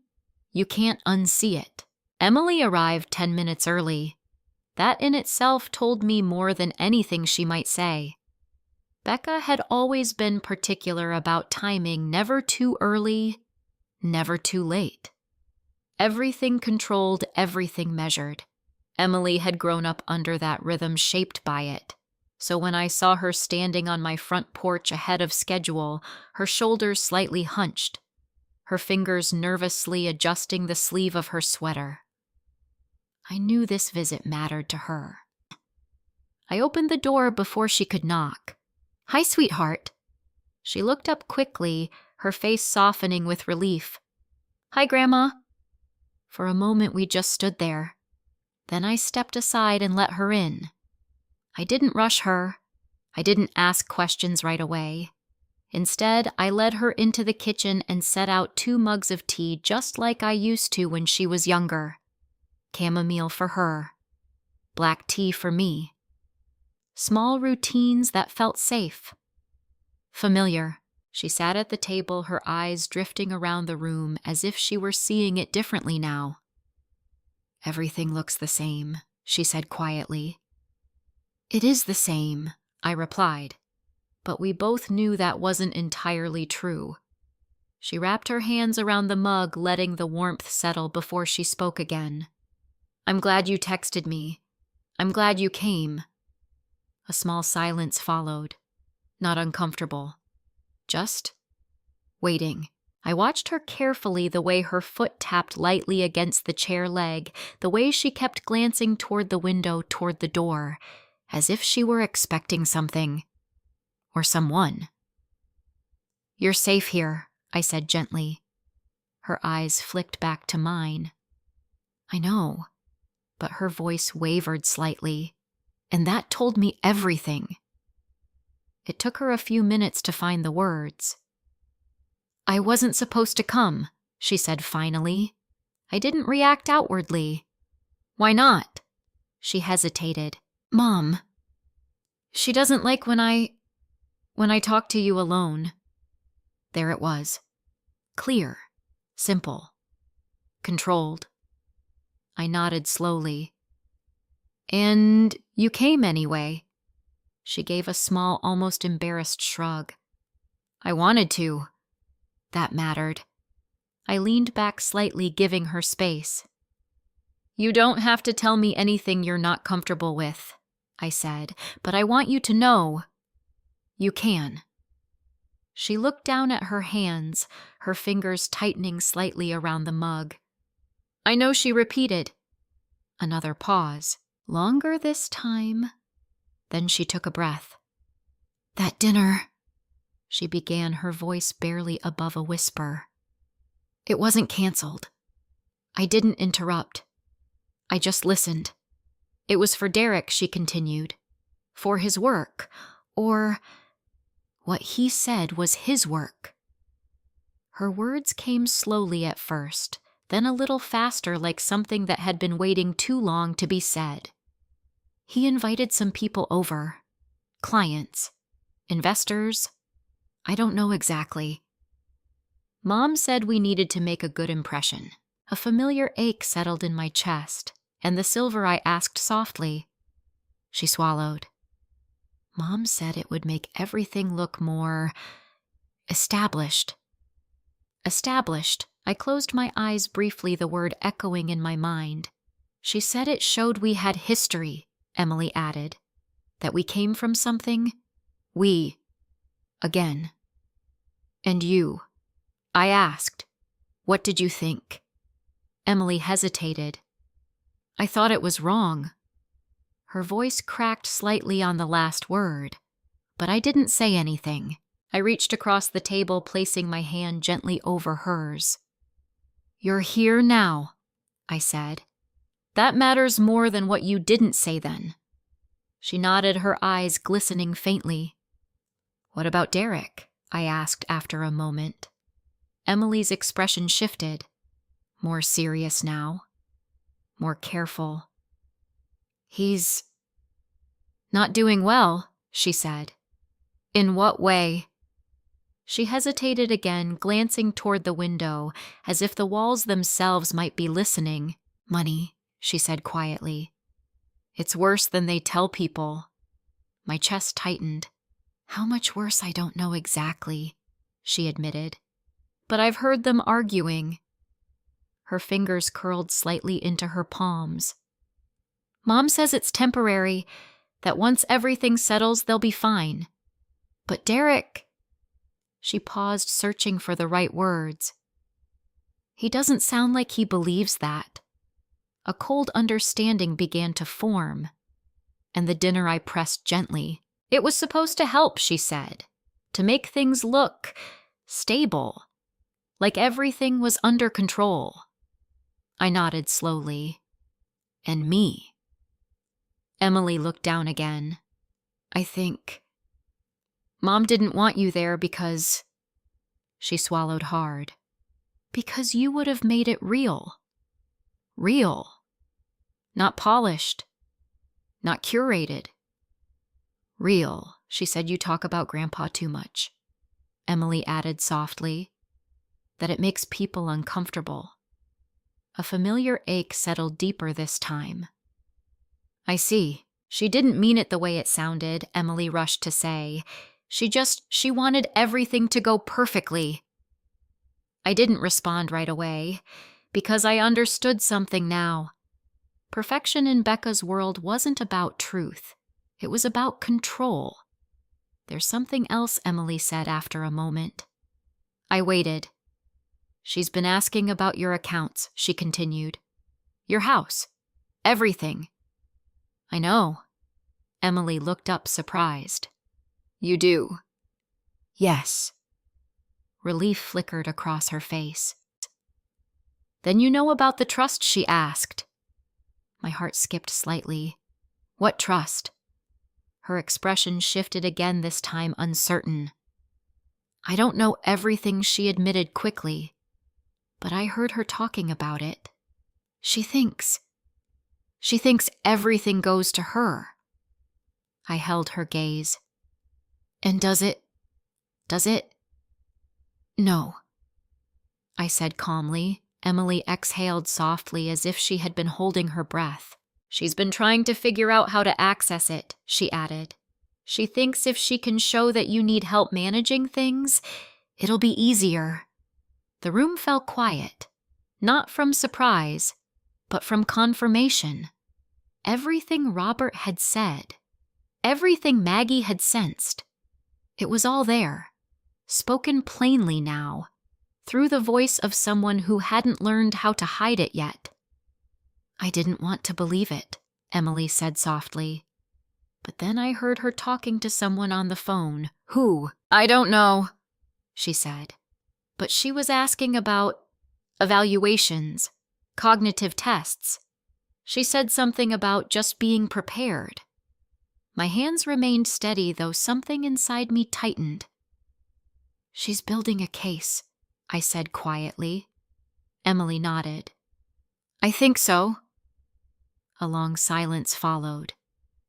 you can't unsee it. Emily arrived 10 minutes early. That in itself told me more than anything she might say. Becca had always been particular about timing, never too early, never too late. Everything controlled, everything measured. Emily had grown up under that rhythm, shaped by it. So when I saw her standing on my front porch ahead of schedule, her shoulders slightly hunched, her fingers nervously adjusting the sleeve of her sweater, I knew this visit mattered to her. I opened the door before she could knock. "Hi, sweetheart." She looked up quickly, her face softening with relief. "Hi, Grandma." For a moment we just stood there. Then I stepped aside and let her in. I didn't rush her. I didn't ask questions right away. Instead, I led her into the kitchen and set out 2 mugs of tea just like I used to when she was younger. Chamomile for her. Black tea for me. Small routines that felt safe. Familiar. She sat at the table, her eyes drifting around the room as if she were seeing it differently now. Everything looks the same, she said quietly. It is the same, I replied, but we both knew that wasn't entirely true. She wrapped her hands around the mug, letting the warmth settle before she spoke again. I'm glad you texted me. I'm glad you came. A small silence followed. Not uncomfortable. Just waiting. I watched her carefully, the way her foot tapped lightly against the chair leg, the way she kept glancing toward the window, toward the door, as if she were expecting something. Or someone. You're safe here, I said gently. Her eyes flicked back to mine. I know, but her voice wavered slightly, and that told me everything. It took her a few minutes to find the words. I wasn't supposed to come, she said finally. I didn't react outwardly. Why not? She hesitated. Mom. She doesn't like when I talk to you alone. There it was. Clear. Simple. Controlled. I nodded slowly. And you came anyway. She gave a small, almost embarrassed shrug. I wanted to. That mattered. I leaned back slightly, giving her space. You don't have to tell me anything you're not comfortable with, I said, but I want you to know. You can. She looked down at her hands, her fingers tightening slightly around the mug. I know, she repeated. Another pause. Longer this time. Then she took a breath. That dinner, she began, her voice barely above a whisper. It wasn't canceled. I didn't interrupt. I just listened. It was for Derek, she continued. For his work. Or what he said was his work. Her words came slowly at first, then a little faster, like something that had been waiting too long to be said. He invited some people over. Clients. Investors. I don't know exactly. Mom said we needed to make a good impression. A familiar ache settled in my chest, and the silver I asked softly. She swallowed. Mom said it would make everything look more established. Established. I closed my eyes briefly, the word echoing in my mind. She said it showed we had history, Emily added. That we came from something. We. Again. And you. I asked. What did you think? Emily hesitated. I thought it was wrong. Her voice cracked slightly on the last word, but I didn't say anything. I reached across the table, placing my hand gently over hers. You're here now, I said. That matters more than what you didn't say then. She nodded, her eyes glistening faintly. What about Derek? I asked after a moment. Emily's expression shifted. More serious now. More careful. He's not doing well, she said. In what way? She hesitated again, glancing toward the window, as if the walls themselves might be listening. Money, she said quietly. It's worse than they tell people. My chest tightened. How much worse I don't know exactly, she admitted. But I've heard them arguing. Her fingers curled slightly into her palms. Mom says it's temporary, that once everything settles, they'll be fine. But Derek... She paused, searching for the right words. He doesn't sound like he believes that. A cold understanding began to form, and the dinner I pressed gently. It was supposed to help, she said, to make things look stable, like everything was under control. I nodded slowly. And me. Emily looked down again. I think... Mom didn't want you there because... She swallowed hard. Because you would have made it real. Real. Not polished. Not curated. Real. She said you talk about Grandpa too much. Emily added softly. That it makes people uncomfortable. A familiar ache settled deeper this time. I see. She didn't mean it the way it sounded, Emily rushed to say. She wanted everything to go perfectly. I didn't respond right away, because I understood something now. Perfection in Becca's world wasn't about truth. It was about control. There's something else, Emily said after a moment. I waited. She's been asking about your accounts, she continued. Your house. Everything. I know. Emily looked up surprised. You do? Yes. Relief flickered across her face. Then you know about the trust, she asked. My heart skipped slightly. What trust? Her expression shifted again, this time uncertain. I don't know everything, she admitted quickly, but I heard her talking about it. She thinks everything goes to her. I held her gaze. And does it? No, I said calmly. Emily exhaled softly as if she had been holding her breath. She's been trying to figure out how to access it, she added. She thinks if she can show that you need help managing things, it'll be easier. The room fell quiet, not from surprise, but from confirmation. Everything Robert had said, everything Maggie had sensed, it was all there, spoken plainly now, through the voice of someone who hadn't learned how to hide it yet. I didn't want to believe it, Emily said softly. But then I heard her talking to someone on the phone. Who? I don't know, she said. But she was asking about evaluations, cognitive tests. She said something about just being prepared. My hands remained steady, though something inside me tightened. She's building a case, I said quietly. Emily nodded. I think so. A long silence followed.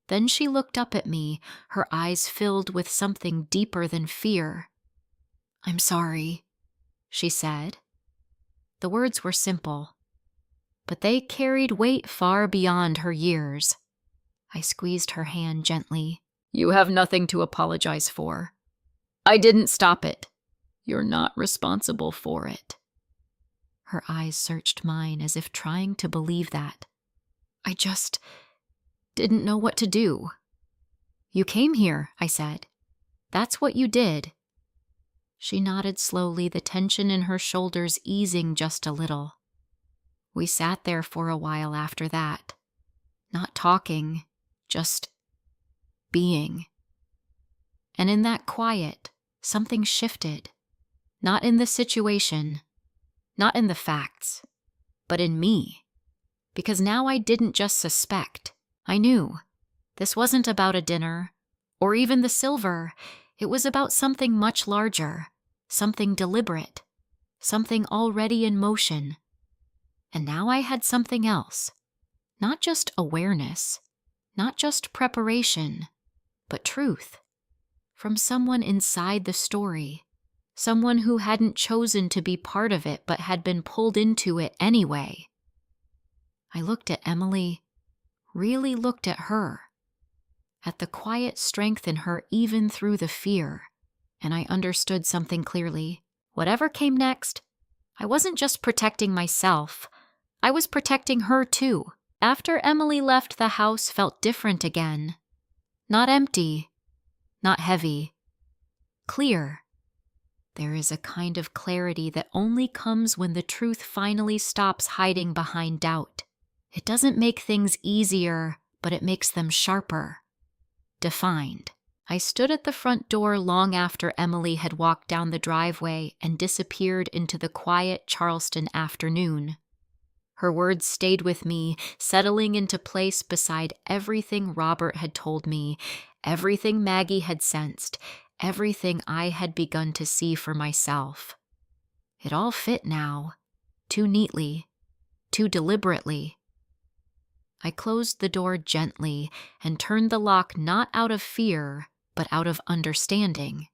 Then she looked up at me, her eyes filled with something deeper than fear. I'm sorry, she said. The words were simple, but they carried weight far beyond her years. I squeezed her hand gently. You have nothing to apologize for. I didn't stop it. You're not responsible for it. Her eyes searched mine as if trying to believe that. I just didn't know what to do. You came here, I said. That's what you did. She nodded slowly, the tension in her shoulders easing just a little. We sat there for a while after that, not talking, just being. And in that quiet, something shifted. Not in the situation, not in the facts, but in me. Because now I didn't just suspect. I knew. This wasn't about a dinner, or even the silver. It was about something much larger, something deliberate, something already in motion. And now I had something else. Not just awareness, not just preparation, but truth. From someone inside the story. Someone who hadn't chosen to be part of it but had been pulled into it anyway. I looked at Emily, really looked at her, at the quiet strength in her even through the fear, and I understood something clearly. Whatever came next, I wasn't just protecting myself, I was protecting her too. After Emily left, the house felt different again. Not empty, not heavy, clear. There is a kind of clarity that only comes when the truth finally stops hiding behind doubt. It doesn't make things easier, but it makes them sharper, defined. I stood at the front door long after Emily had walked down the driveway and disappeared into the quiet Charleston afternoon. Her words stayed with me, settling into place beside everything Robert had told me, everything Maggie had sensed, everything I had begun to see for myself. It all fit now, too neatly, too deliberately. I closed the door gently and turned the lock not out of fear, but out of understanding.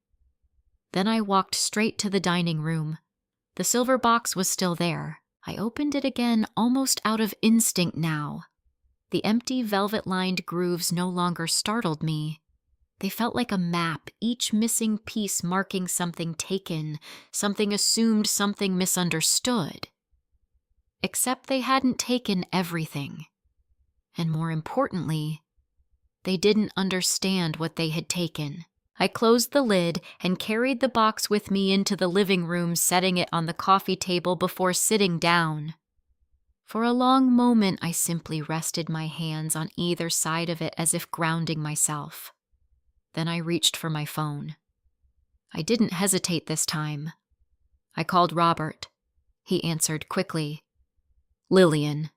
Then I walked straight to the dining room. The silver box was still there. I opened it again almost out of instinct now. The empty velvet-lined grooves no longer startled me. They felt like a map, each missing piece marking something taken, something assumed, something misunderstood. Except they hadn't taken everything. And more importantly, they didn't understand what they had taken. I closed the lid and carried the box with me into the living room, setting it on the coffee table before sitting down. For a long moment, I simply rested my hands on either side of it as if grounding myself. Then I reached for my phone. I didn't hesitate this time. I called Robert. He answered quickly. "Lillian,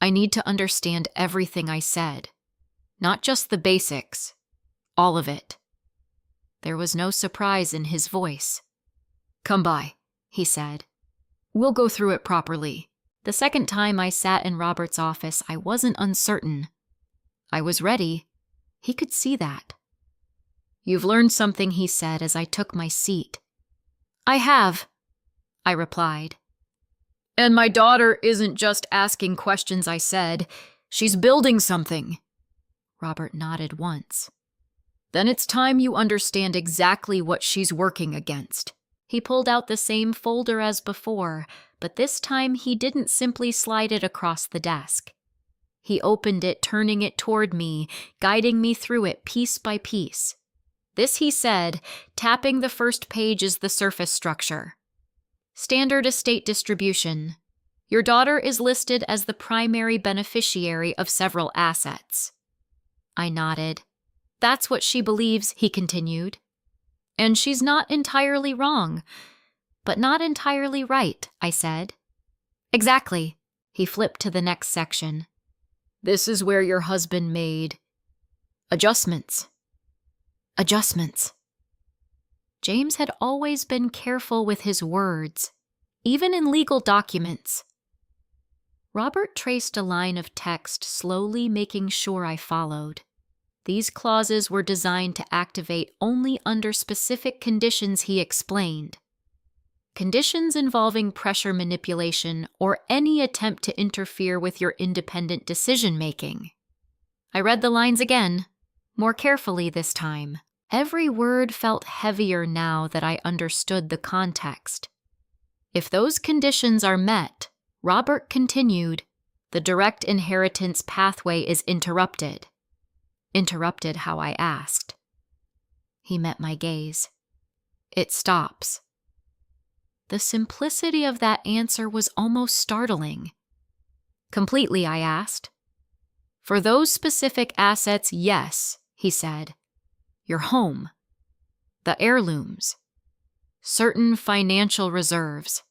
I need to understand everything I said. Not just the basics. All of it." There was no surprise in his voice. "Come by," he said. "We'll go through it properly." The second time I sat in Robert's office, I wasn't uncertain. I was ready. He could see that. "You've learned something," he said as I took my seat. "I have," I replied. "And my daughter isn't just asking questions," I said. "She's building something." Robert nodded once. "Then it's time you understand exactly what she's working against." He pulled out the same folder as before, but this time he didn't simply slide it across the desk. He opened it, turning it toward me, guiding me through it piece by piece. This, he said, tapping the first page is the surface structure. Standard estate distribution. Your daughter is listed as the primary beneficiary of several assets. I nodded. "That's what she believes," he continued. "And she's not entirely wrong, but not entirely right," I said. "Exactly." He flipped to the next section. "This is where your husband made adjustments." Adjustments. James had always been careful with his words, even in legal documents. Robert traced a line of text, slowly making sure I followed. These clauses were designed to activate only under specific conditions, he explained. Conditions involving pressure manipulation or any attempt to interfere with your independent decision-making. I read the lines again, more carefully this time. Every word felt heavier now that I understood the context. If those conditions are met, Robert continued, the direct inheritance pathway is interrupted. Interrupted how I asked. He met my gaze. It stops. The simplicity of that answer was almost startling. Completely, I asked. For those specific assets, yes, he said. Your home, the heirlooms, certain financial reserves.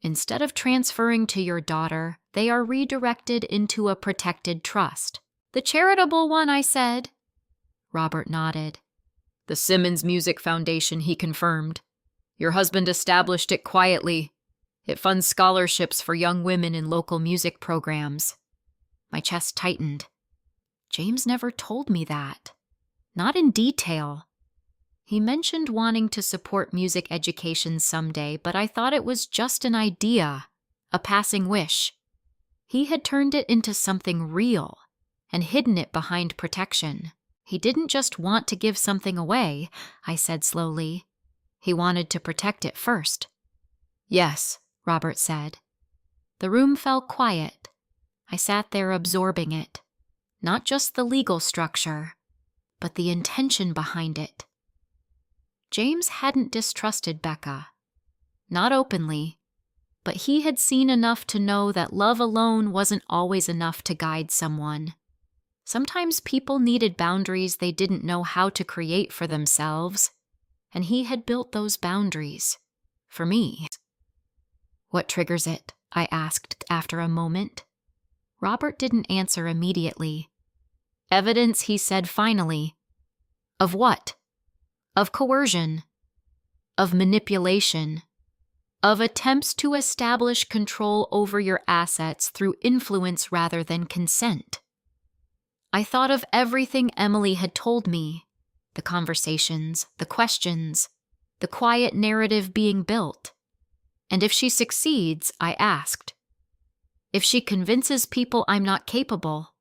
Instead of transferring to your daughter, they are redirected into a protected trust. The charitable one, I said. Robert nodded. The Simmons Music Foundation, he confirmed. Your husband established it quietly. It funds scholarships for young women in local music programs. My chest tightened. James never told me that. Not in detail. He mentioned wanting to support music education someday, but I thought it was just an idea, a passing wish. He had turned it into something real and hidden it behind protection. He didn't just want to give something away, I said slowly. He wanted to protect it first. Yes, Robert said. The room fell quiet. I sat there absorbing it. Not just the legal structure, but the intention behind it. James hadn't distrusted Becca. Not openly, but he had seen enough to know that love alone wasn't always enough to guide someone. Sometimes people needed boundaries they didn't know how to create for themselves, and he had built those boundaries for me. What triggers it? I asked after a moment. Robert didn't answer immediately. Evidence, he said finally. Of what? Of coercion. Of manipulation. of attempts to establish control over your assets through influence rather than consent. I thought of everything Emily had told me, the conversations, the questions, the quiet narrative being built. And if she succeeds, I asked, if she convinces people I'm not capable.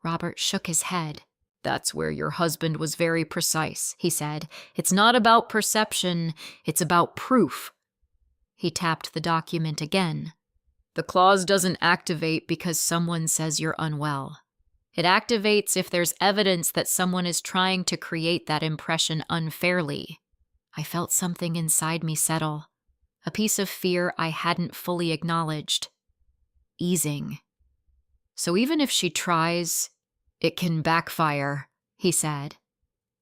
Robert shook his head. That's where your husband was very precise, he said. It's not about perception, it's about proof. He tapped the document again. The clause doesn't activate because someone says you're unwell. It activates if there's evidence that someone is trying to create that impression unfairly. I felt something inside me settle, a piece of fear I hadn't fully acknowledged. Easing. So even if she tries, it can backfire, he said.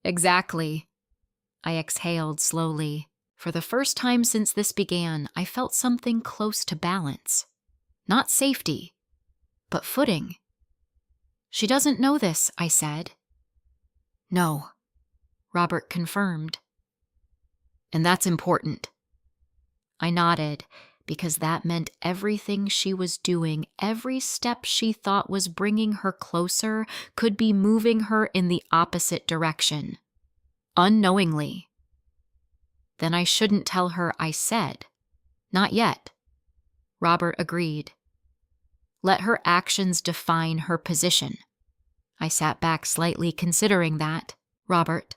Exactly. I exhaled slowly. For the first time since this began, I felt something close to balance. Not safety, but footing. She doesn't know this, I said. No, Robert confirmed. And that's important. I nodded, because that meant everything she was doing, every step she thought was bringing her closer, could be moving her in the opposite direction. Unknowingly. Then I shouldn't tell her I said. Not yet. Robert agreed. Let her actions define her position. I sat back slightly, considering that. Robert,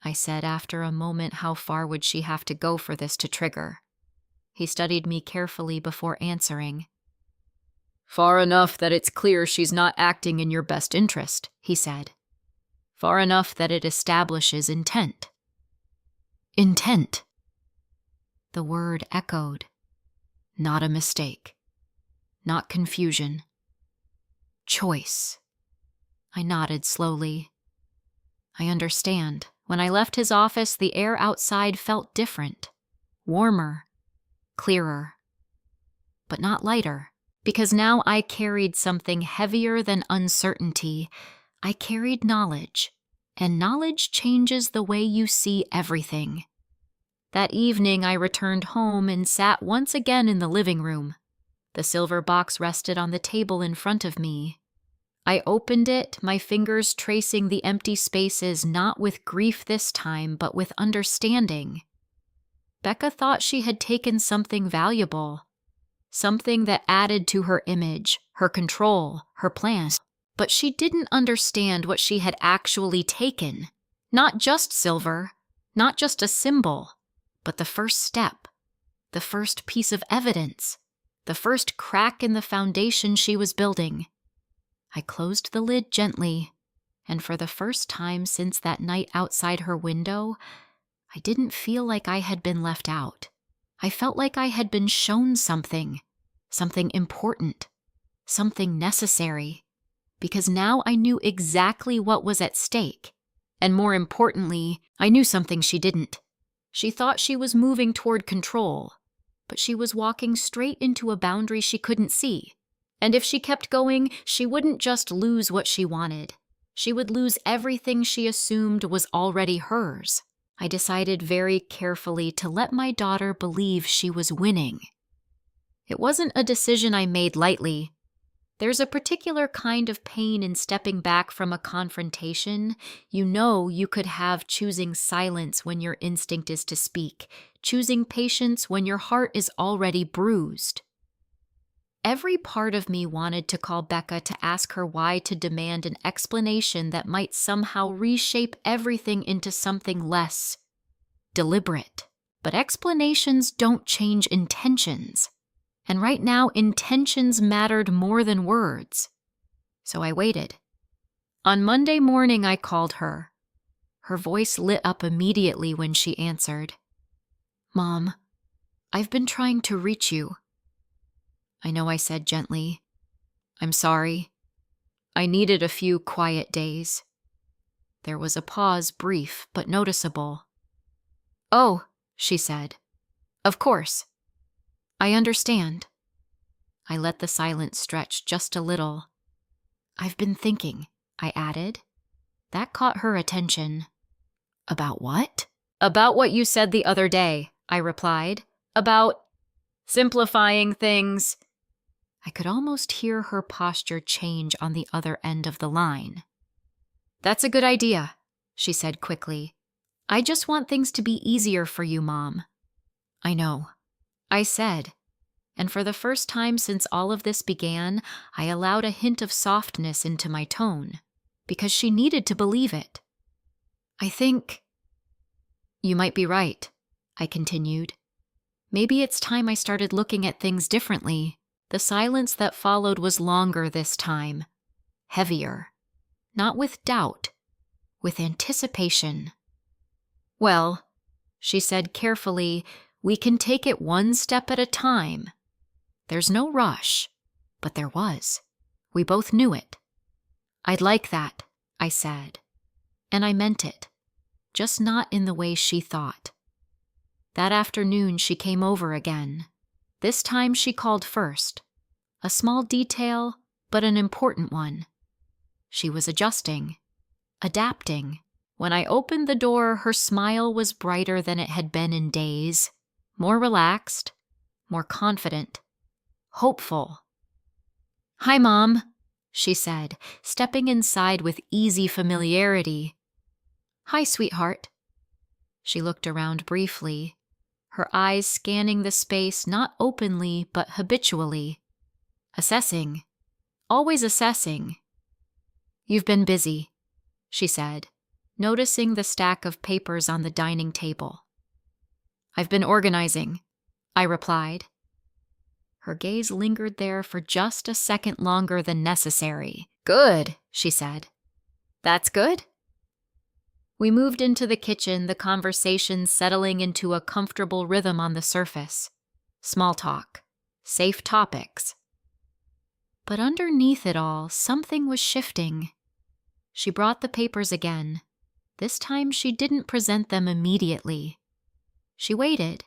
I said after a moment, how far would she have to go for this to trigger? He studied me carefully before answering. Far enough that it's clear she's not acting in your best interest, he said. Far enough that it establishes intent. Intent. The word echoed. Not a mistake. Not confusion. Choice. I nodded slowly. I understand. When I left his office, the air outside felt different. Warmer. Clearer. But not lighter. Because now I carried something heavier than uncertainty. I carried knowledge. And knowledge changes the way you see everything. That evening I returned home and sat once again in the living room. The silver box rested on the table in front of me. I opened it, my fingers tracing the empty spaces, not with grief this time, but with understanding. Becca thought she had taken something valuable, something that added to her image, her control, her plans. But she didn't understand what she had actually taken. Not just silver, not just a symbol, but the first step, the first piece of evidence, the first crack in the foundation she was building. I closed the lid gently, and for the first time since that night outside her window, I didn't feel like I had been left out. I felt like I had been shown something important, something necessary, because now I knew exactly what was at stake, and more importantly, I knew something she didn't. She thought she was moving toward control, but she was walking straight into a boundary she couldn't see. And if she kept going, she wouldn't just lose what she wanted. She would lose everything she assumed was already hers. I decided very carefully to let my daughter believe she was winning. It wasn't a decision I made lightly. There's a particular kind of pain in stepping back from a confrontation. You know you could have choosing silence when your instinct is to speak, choosing patience when your heart is already bruised. Every part of me wanted to call Becca to ask her why, to demand an explanation that might somehow reshape everything into something less deliberate. But explanations don't change intentions. And right now, intentions mattered more than words. So I waited. On Monday morning, I called her. Her voice lit up immediately when she answered. Mom, I've been trying to reach you. I know, I said gently. I'm sorry. I needed a few quiet days. There was a pause, brief but noticeable. Oh, she said. Of course. I understand. I let the silence stretch just a little. I've been thinking, I added. That caught her attention. About what? About what you said the other day, I replied. About simplifying things. I could almost hear her posture change on the other end of the line. That's a good idea, she said quickly. I just want things to be easier for you, Mom. I know, I said, and for the first time since all of this began, I allowed a hint of softness into my tone, because she needed to believe it. I think you might be right, I continued. Maybe it's time I started looking at things differently. The silence that followed was longer this time, heavier, not with doubt, with anticipation. Well, she said carefully, we can take it one step at a time. There's no rush, but there was. We both knew it. I'd like that, I said, and I meant it, just not in the way she thought. That afternoon she came over again. This time she called first. A small detail, but an important one. She was adjusting, adapting. When I opened the door, her smile was brighter than it had been in days, more relaxed, more confident, hopeful. Hi, Mom, she said, stepping inside with easy familiarity. Hi, sweetheart. She looked around briefly, her eyes scanning the space not openly but habitually. Assessing. Always assessing. You've been busy, she said, noticing the stack of papers on the dining table. I've been organizing, I replied. Her gaze lingered there for just a second longer than necessary. Good, she said. That's good? We moved into the kitchen, the conversation settling into a comfortable rhythm on the surface. Small talk. Safe topics. But underneath it all, something was shifting. She brought the papers again. This time she didn't present them immediately. She waited.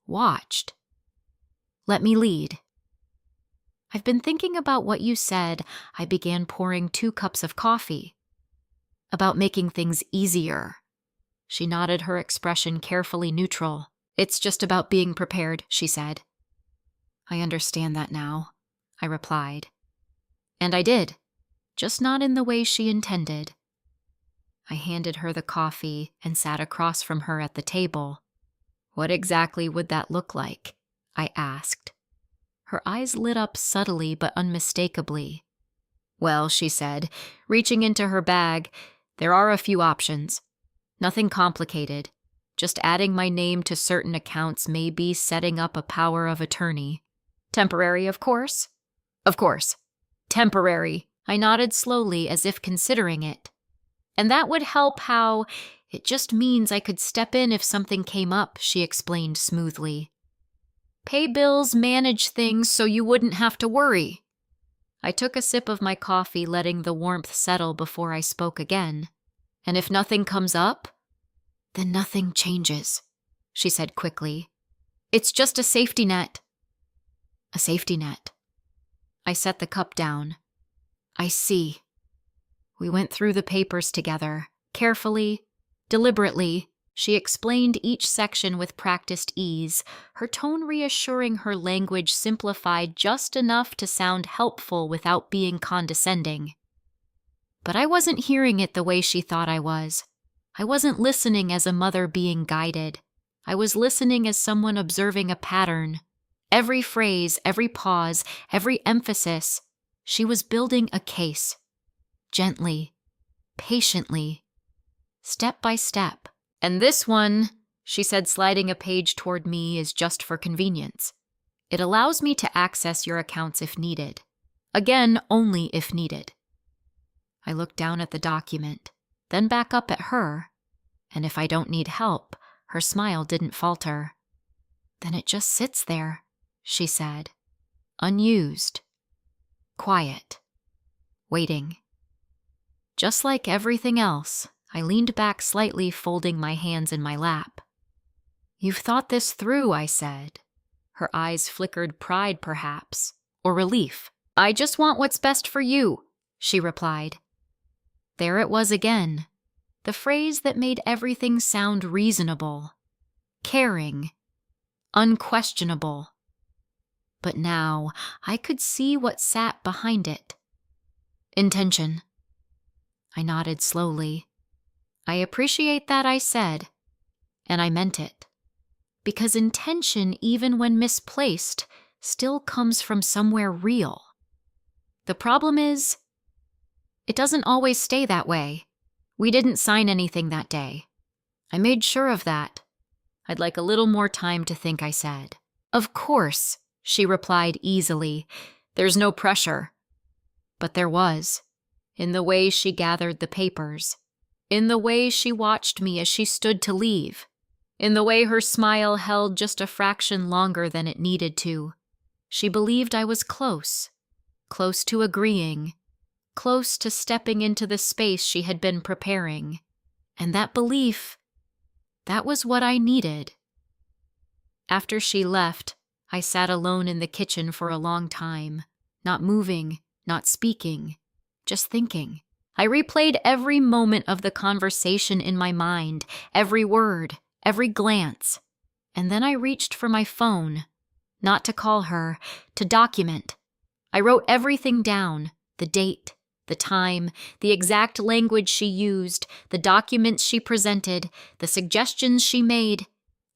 Watched. Let me lead. I've been thinking about what you said. I began pouring 2 cups of coffee. About making things easier. She nodded, her expression carefully neutral. It's just about being prepared, she said. I understand that now, I replied. And I did, just not in the way she intended. I handed her the coffee and sat across from her at the table. What exactly would that look like? I asked. Her eyes lit up subtly but unmistakably. Well, she said, reaching into her bag, there are a few options. Nothing complicated. Just adding my name to certain accounts, maybe setting up a power of attorney. Temporary, of course. Of course. Temporary. I nodded slowly as if considering it. And that would help how it just means I could step in if something came up, she explained smoothly. Pay bills, manage things so you wouldn't have to worry. I took a sip of my coffee, letting the warmth settle before I spoke again. And if nothing comes up, then nothing changes, she said quickly. It's just a safety net. A safety net. I set the cup down. I see. We went through the papers together, carefully, deliberately. She explained each section with practiced ease, her tone reassuring, her language simplified just enough to sound helpful without being condescending. But I wasn't hearing it the way she thought I was. I wasn't listening as a mother being guided. I was listening as someone observing a pattern. Every phrase, every pause, every emphasis, she was building a case. Gently, patiently, step by step. And this one, she said, sliding a page toward me, is just for convenience. It allows me to access your accounts if needed. Again, only if needed. I looked down at the document, then back up at her, and if I don't need help, her smile didn't falter. Then it just sits there, she said, unused, quiet, waiting. Just like everything else, I leaned back slightly, folding my hands in my lap. You've thought this through, I said. Her eyes flickered, pride perhaps, or relief. I just want what's best for you, she replied. There it was again, the phrase that made everything sound reasonable, caring, unquestionable. But now I could see what sat behind it. Intention. I nodded slowly. I appreciate that, I said, and I meant it. Because intention, even when misplaced, still comes from somewhere real. The problem is, it doesn't always stay that way. We didn't sign anything that day. I made sure of that. I'd like a little more time to think, I said. Of course, she replied easily. There's no pressure. But there was, in the way she gathered the papers, in the way she watched me as she stood to leave, in the way her smile held just a fraction longer than it needed to. She believed I was close to agreeing, close to stepping into the space she had been preparing. And that belief, that was what I needed. After she left, I sat alone in the kitchen for a long time, not moving, not speaking, just thinking. I replayed every moment of the conversation in my mind, every word, every glance. And then I reached for my phone, not to call her, to document. I wrote everything down, the date, the time, the exact language she used, the documents she presented, the suggestions she made.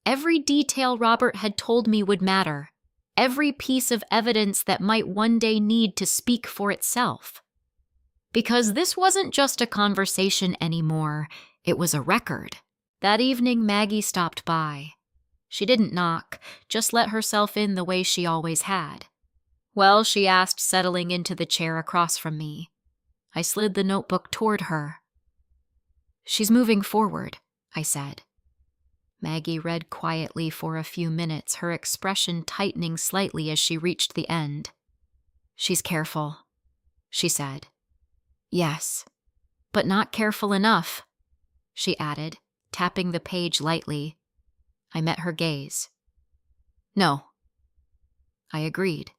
Every detail Robert had told me would matter. Every piece of evidence that might one day need to speak for itself. Because this wasn't just a conversation anymore, it was a record. That evening, Maggie stopped by. She didn't knock, just let herself in the way she always had. Well, she asked, settling into the chair across from me. I slid the notebook toward her. She's moving forward, I said. Maggie read quietly for a few minutes, her expression tightening slightly as she reached the end. She's careful, she said. Yes, but not careful enough, she added, tapping the page lightly. I met her gaze. No, I agreed.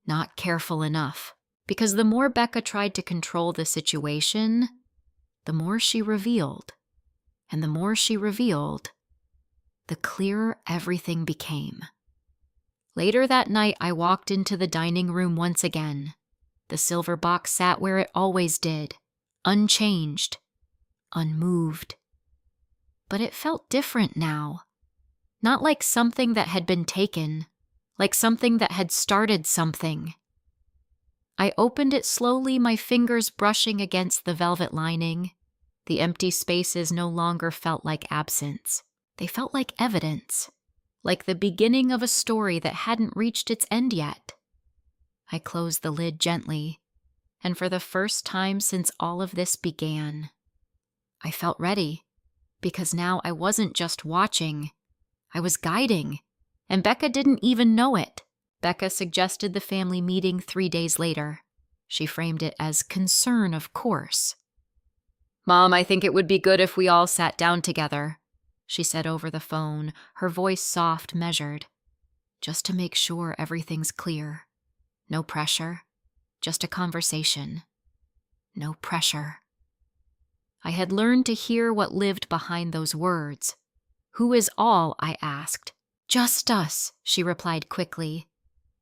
Not careful enough, because the more Becca tried to control the situation, the more she revealed. And the more she revealed, the clearer everything became. Later that night, I walked into the dining room once again. The silver box sat where it always did, unchanged, unmoved. But it felt different now. Not like something that had been taken, like something that had started something. I opened it slowly, my fingers brushing against the velvet lining. The empty spaces no longer felt like absence. They felt like evidence, like the beginning of a story that hadn't reached its end yet. I closed the lid gently, and for the first time since all of this began, I felt ready, because now I wasn't just watching, I was guiding, and Becca didn't even know it. Becca suggested the family meeting 3 days later. She framed it as concern, of course. Mom, I think it would be good if we all sat down together, she said over the phone, her voice soft, measured. Just to make sure everything's clear. No pressure, just a conversation. No pressure. I had learned to hear what lived behind those words. Who is all? I asked. Just us, she replied quickly.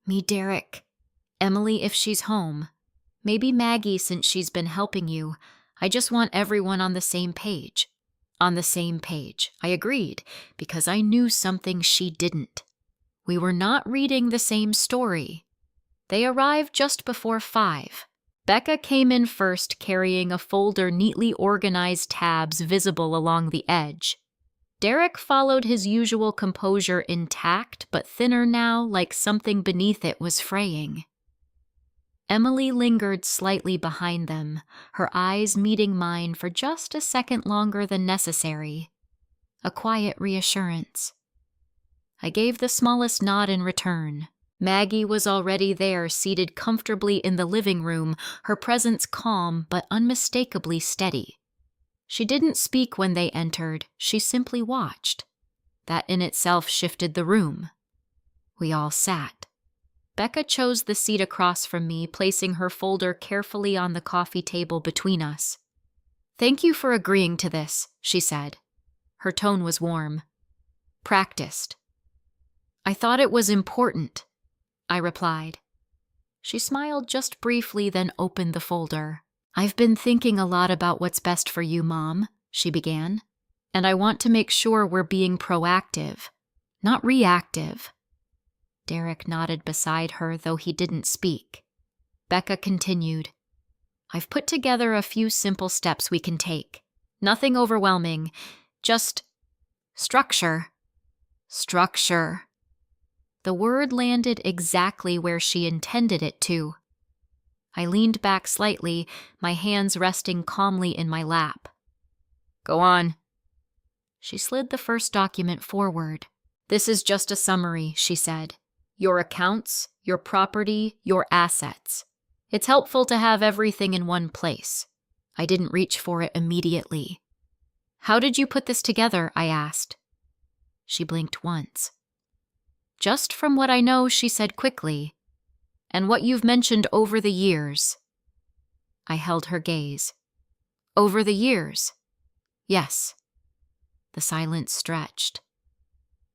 Me, Derek. Emily, if she's home. Maybe Maggie, since she's been helping you. I just want everyone on the same page. On the same page, I agreed, because I knew something she didn't. We were not reading the same story. They arrived just before 5. Becca came in first, carrying a folder neatly organized tabs visible along the edge. Derek followed his usual composure, intact but thinner now, like something beneath it was fraying. Emily lingered slightly behind them, her eyes meeting mine for just a second longer than necessary. A quiet reassurance. I gave the smallest nod in return. Maggie was already there, seated comfortably in the living room, her presence calm but unmistakably steady. She didn't speak when they entered, she simply watched. That in itself shifted the room. We all sat. Becca chose the seat across from me, placing her folder carefully on the coffee table between us. Thank you for agreeing to this, she said. Her tone was warm. Practiced. I thought it was important, I replied. She smiled just briefly, then opened the folder. I've been thinking a lot about what's best for you, Mom, she began, and I want to make sure we're being proactive, not reactive. Derek nodded beside her, though he didn't speak. Becca continued, I've put together a few simple steps we can take. Nothing overwhelming, just structure. Structure. The word landed exactly where she intended it to. I leaned back slightly, my hands resting calmly in my lap. Go on. She slid the first document forward. This is just a summary, she said. Your accounts, your property, your assets. It's helpful to have everything in one place. I didn't reach for it immediately. How did you put this together? I asked. She blinked once. Just from what I know, she said quickly, and what you've mentioned over the years. I held her gaze. Over the years? Yes. The silence stretched.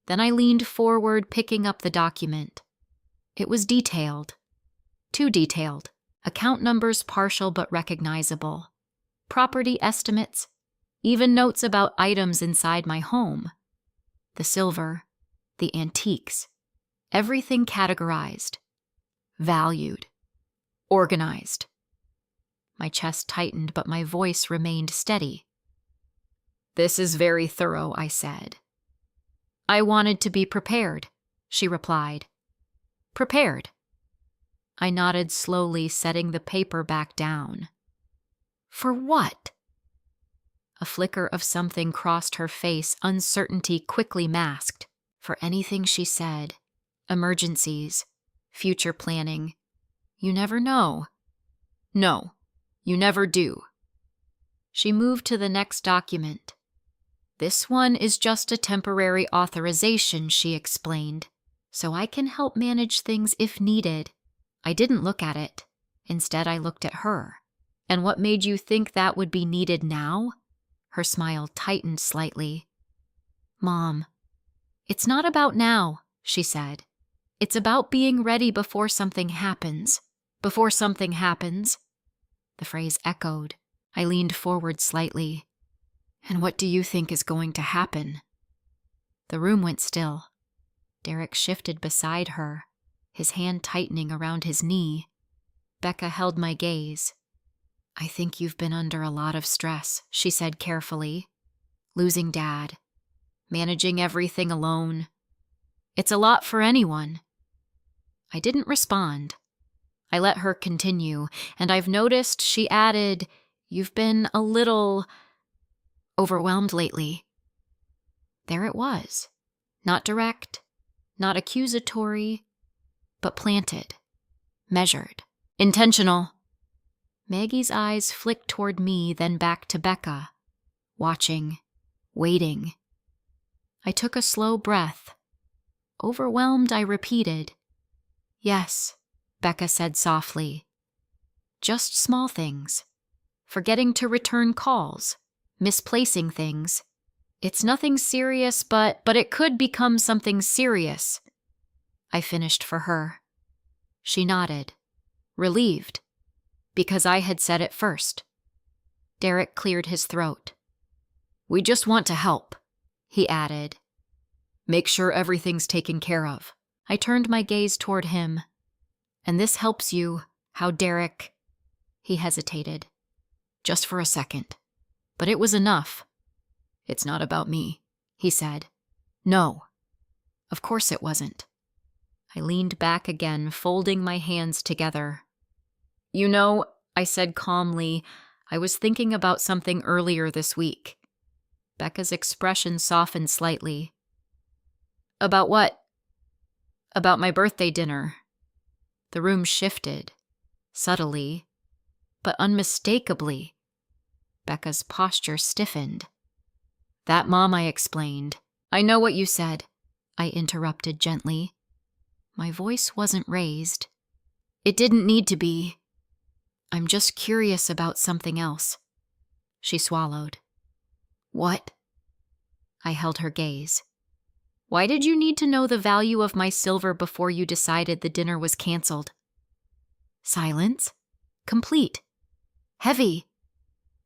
Then I leaned forward, picking up the document. It was detailed. Too detailed. Account numbers partial but recognizable. Property estimates. Even notes about items inside my home. The silver. The antiques. Everything categorized. Valued. Organized. My chest tightened, but my voice remained steady. This is very thorough, I said. I wanted to be prepared, she replied. Prepared. I nodded slowly, setting the paper back down. For what? A flicker of something crossed her face, uncertainty quickly masked. For anything she said. Emergencies. Future planning. You never know. No, you never do. She moved to the next document. This one is just a temporary authorization, she explained, so I can help manage things if needed. I didn't look at it. Instead, I looked at her. And what made you think that would be needed now? Her smile tightened slightly. Mom, it's not about now, she said. It's about being ready before something happens. Before something happens. The phrase echoed. I leaned forward slightly. And what do you think is going to happen? The room went still. Derek shifted beside her, his hand tightening around his knee. Becca held my gaze. I think you've been under a lot of stress, she said carefully. Losing Dad. Managing everything alone. It's a lot for anyone. I didn't respond. I let her continue, and I've noticed, she added, you've been a little overwhelmed lately. There it was. Not direct, not accusatory, but planted, measured, intentional. Maggie's eyes flicked toward me, then back to Becca, watching, waiting. I took a slow breath. Overwhelmed, I repeated. Yes, Becca said softly. Just small things. Forgetting to return calls. Misplacing things. It's nothing serious, but it could become something serious. I finished for her. She nodded, relieved, because I had said it first. Derek cleared his throat. We just want to help, he added. Make sure everything's taken care of. I turned my gaze toward him. And this helps you, how Derek... He hesitated. Just for a second. But it was enough. It's not about me, he said. No. Of course it wasn't. I leaned back again, folding my hands together. You know, I said calmly, I was thinking about something earlier this week. Becca's expression softened slightly. About what? About my birthday dinner. The room shifted, subtly, but unmistakably. Becca's posture stiffened. That, Mom, I explained. I know what you said, I interrupted gently. My voice wasn't raised. It didn't need to be. I'm just curious about something else. She swallowed. What? I held her gaze. Why did you need to know the value of my silver before you decided the dinner was canceled? Silence. Complete. Heavy.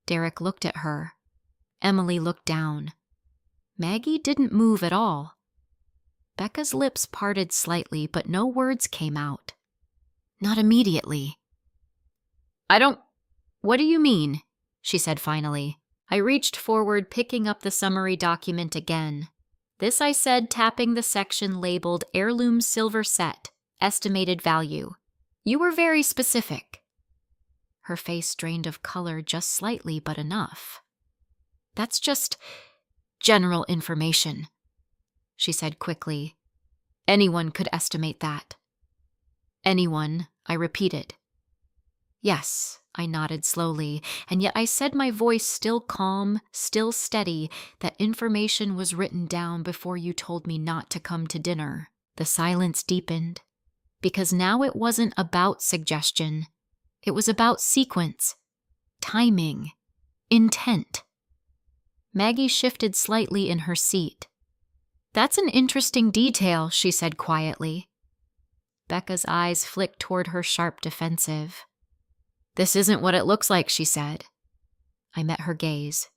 Derek looked at her. Emily looked down. Maggie didn't move at all. Becca's lips parted slightly, but no words came out. Not immediately. What do you mean? She said finally. I reached forward, picking up the summary document again. This I said, tapping the section labeled Heirloom Silver Set, Estimated Value. You were very specific. Her face drained of color just slightly, but enough. That's just general information, she said quickly. Anyone could estimate that. Anyone, I repeated. Yes, I nodded slowly, and yet I said, my voice still calm, still steady, that information was written down before you told me not to come to dinner. The silence deepened, because now it wasn't about suggestion. It was about sequence, timing, intent. Maggie shifted slightly in her seat. That's an interesting detail, she said quietly. Becca's eyes flicked toward her, sharp, defensive. This isn't what it looks like, she said. I met her gaze.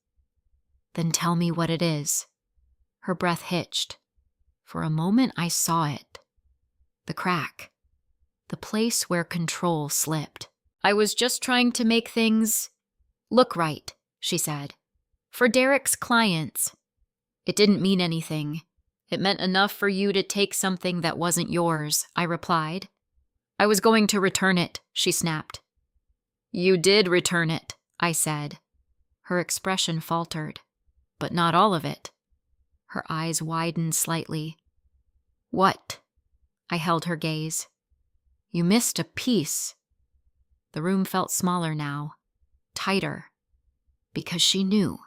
Then tell me what it is. Her breath hitched. For a moment I saw it. The crack. The place where control slipped. I was just trying to make things look right, she said. For Derek's clients. It didn't mean anything. It meant enough for you to take something that wasn't yours, I replied. I was going to return it, she snapped. You did return it, I said. Her expression faltered, but not all of it. Her eyes widened slightly. What? I held her gaze. You missed a piece. The room felt smaller now, tighter, because she knew.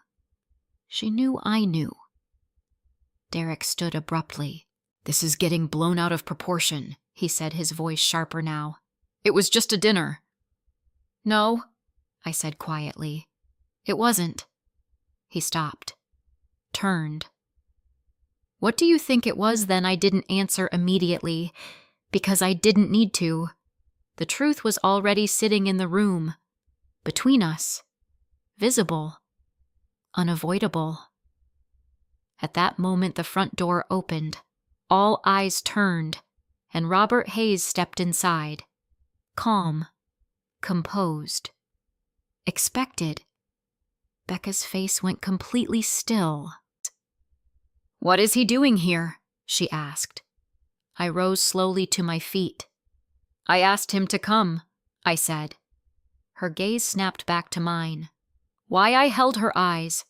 She knew I knew. Derek stood abruptly. This is getting blown out of proportion, he said, his voice sharper now. It was just a dinner. No, I said quietly. It wasn't. He stopped, turned. What do you think it was then? I didn't answer immediately, because I didn't need to. The truth was already sitting in the room, between us, visible, unavoidable. At that moment, the front door opened. All eyes turned, and Robert Hayes stepped inside. Calm, composed, expected. Becca's face went completely still. What is he doing here? She asked. I rose slowly to my feet. I asked him to come, I said. Her gaze snapped back to mine. Why I held her eyes?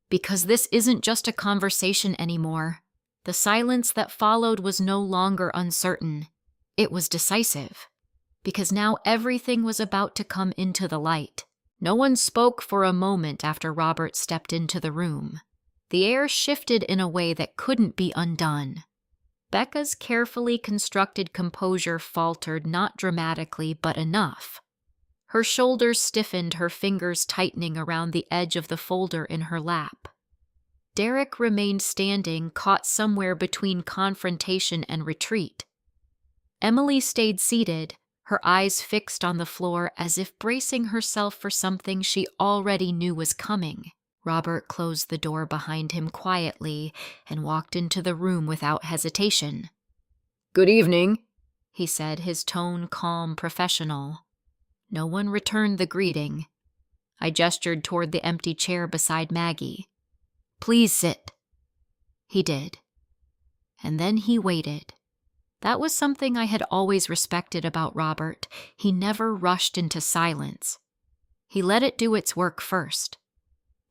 Because this isn't just a conversation anymore. The silence that followed was no longer uncertain. It was decisive. Because now everything was about to come into the light. No one spoke for a moment after Robert stepped into the room. The air shifted in a way that couldn't be undone. Becca's carefully constructed composure faltered, not dramatically, but enough. Her shoulders stiffened, her fingers tightening around the edge of the folder in her lap. Derek remained standing, caught somewhere between confrontation and retreat. Emily stayed seated, her eyes fixed on the floor as if bracing herself for something she already knew was coming. Robert closed the door behind him quietly and walked into the room without hesitation. "Good evening," he said, his tone calm, professional. No one returned the greeting. I gestured toward the empty chair beside Maggie. "Please sit." He did. And then he waited. That was something I had always respected about Robert. He never rushed into silence. He let it do its work first.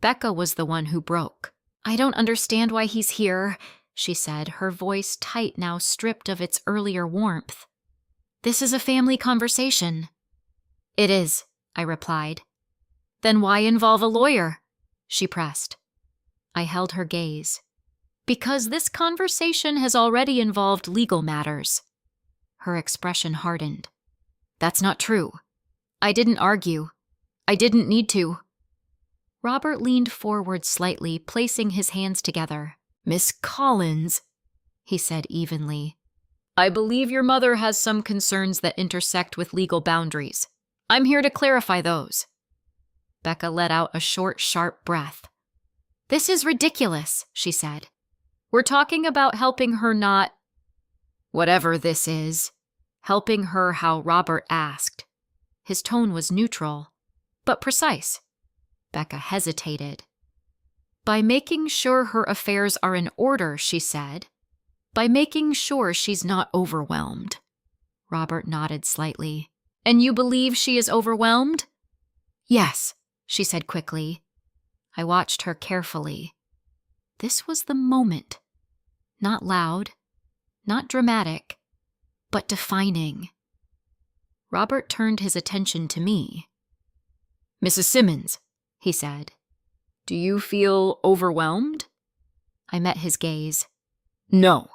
Becca was the one who broke. "I don't understand why he's here," she said, her voice tight now, stripped of its earlier warmth. "This is a family conversation." "It is," I replied. "Then why involve a lawyer?" she pressed. I held her gaze. "Because this conversation has already involved legal matters." Her expression hardened. "That's not true. I didn't argue. I didn't need to." Robert leaned forward slightly, placing his hands together. "Miss Collins." he said evenly. I believe your mother has some concerns that intersect with legal boundaries. I'm here to clarify those. Becca let out a short, sharp breath. This is ridiculous, she said. We're talking about helping her not... whatever this is. Helping her how Robert asked. His tone was neutral, but precise. Becca hesitated. By making sure her affairs are in order, she said. By making sure she's not overwhelmed. Robert nodded slightly. And you believe she is overwhelmed? Yes, she said quickly. I watched her carefully. This was the moment. Not loud, not dramatic, but defining. Robert turned his attention to me. Mrs. Simmons, he said, do you feel overwhelmed? I met his gaze. No.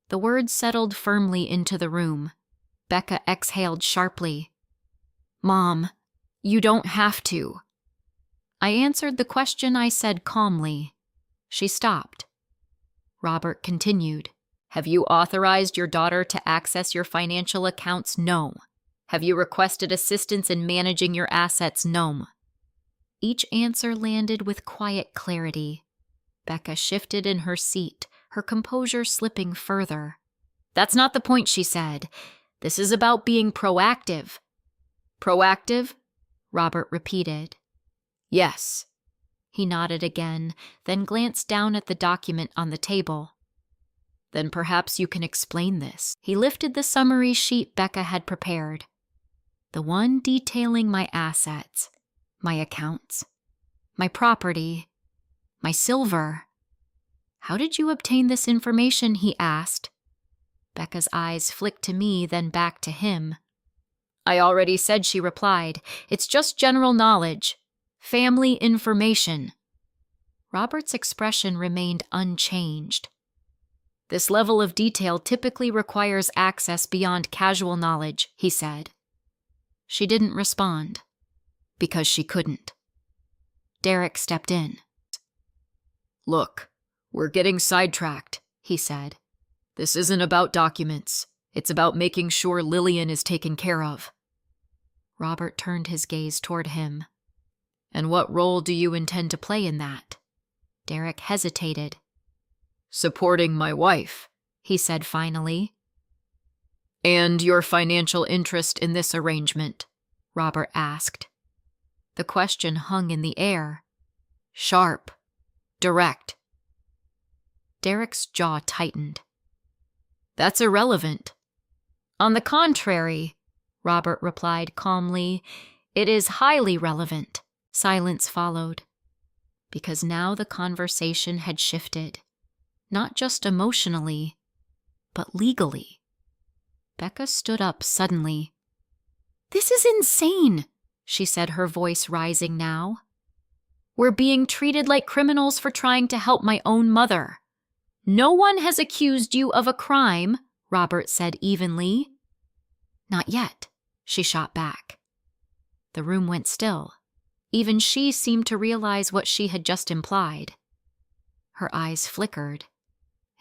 The words settled firmly into the room. Becca exhaled sharply. Mom, you don't have to. I answered the question I said calmly. She stopped. Robert continued. Have you authorized your daughter to access your financial accounts? No. Have you requested assistance in managing your assets? No. Each answer landed with quiet clarity. Becca shifted in her seat, her composure slipping further. That's not the point, she said. This is about being proactive. Proactive? Robert repeated. Yes. He nodded again, then glanced down at the document on the table. Then perhaps you can explain this. He lifted the summary sheet Becca had prepared. The one detailing my assets, my accounts, my property, my silver. How did you obtain this information? He asked. Becca's eyes flicked to me, then back to him. I already said, she replied. It's just general knowledge. Family information. Robert's expression remained unchanged. This level of detail typically requires access beyond casual knowledge, he said. She didn't respond, because she couldn't. Derek stepped in. Look, we're getting sidetracked, he said. This isn't about documents. It's about making sure Lillian is taken care of. Robert turned his gaze toward him. And what role do you intend to play in that? Derek hesitated. Supporting my wife, he said finally. And your financial interest in this arrangement? Robert asked. The question hung in the air. Sharp. Direct. Derek's jaw tightened. That's irrelevant. On the contrary, Robert replied calmly, it is highly relevant. Silence followed. Because now the conversation had shifted. Not just emotionally, but legally. Becca stood up suddenly. This is insane, she said, her voice rising now. We're being treated like criminals for trying to help my own mother. No one has accused you of a crime, Robert said evenly. Not yet, she shot back. The room went still. Even she seemed to realize what she had just implied. Her eyes flickered,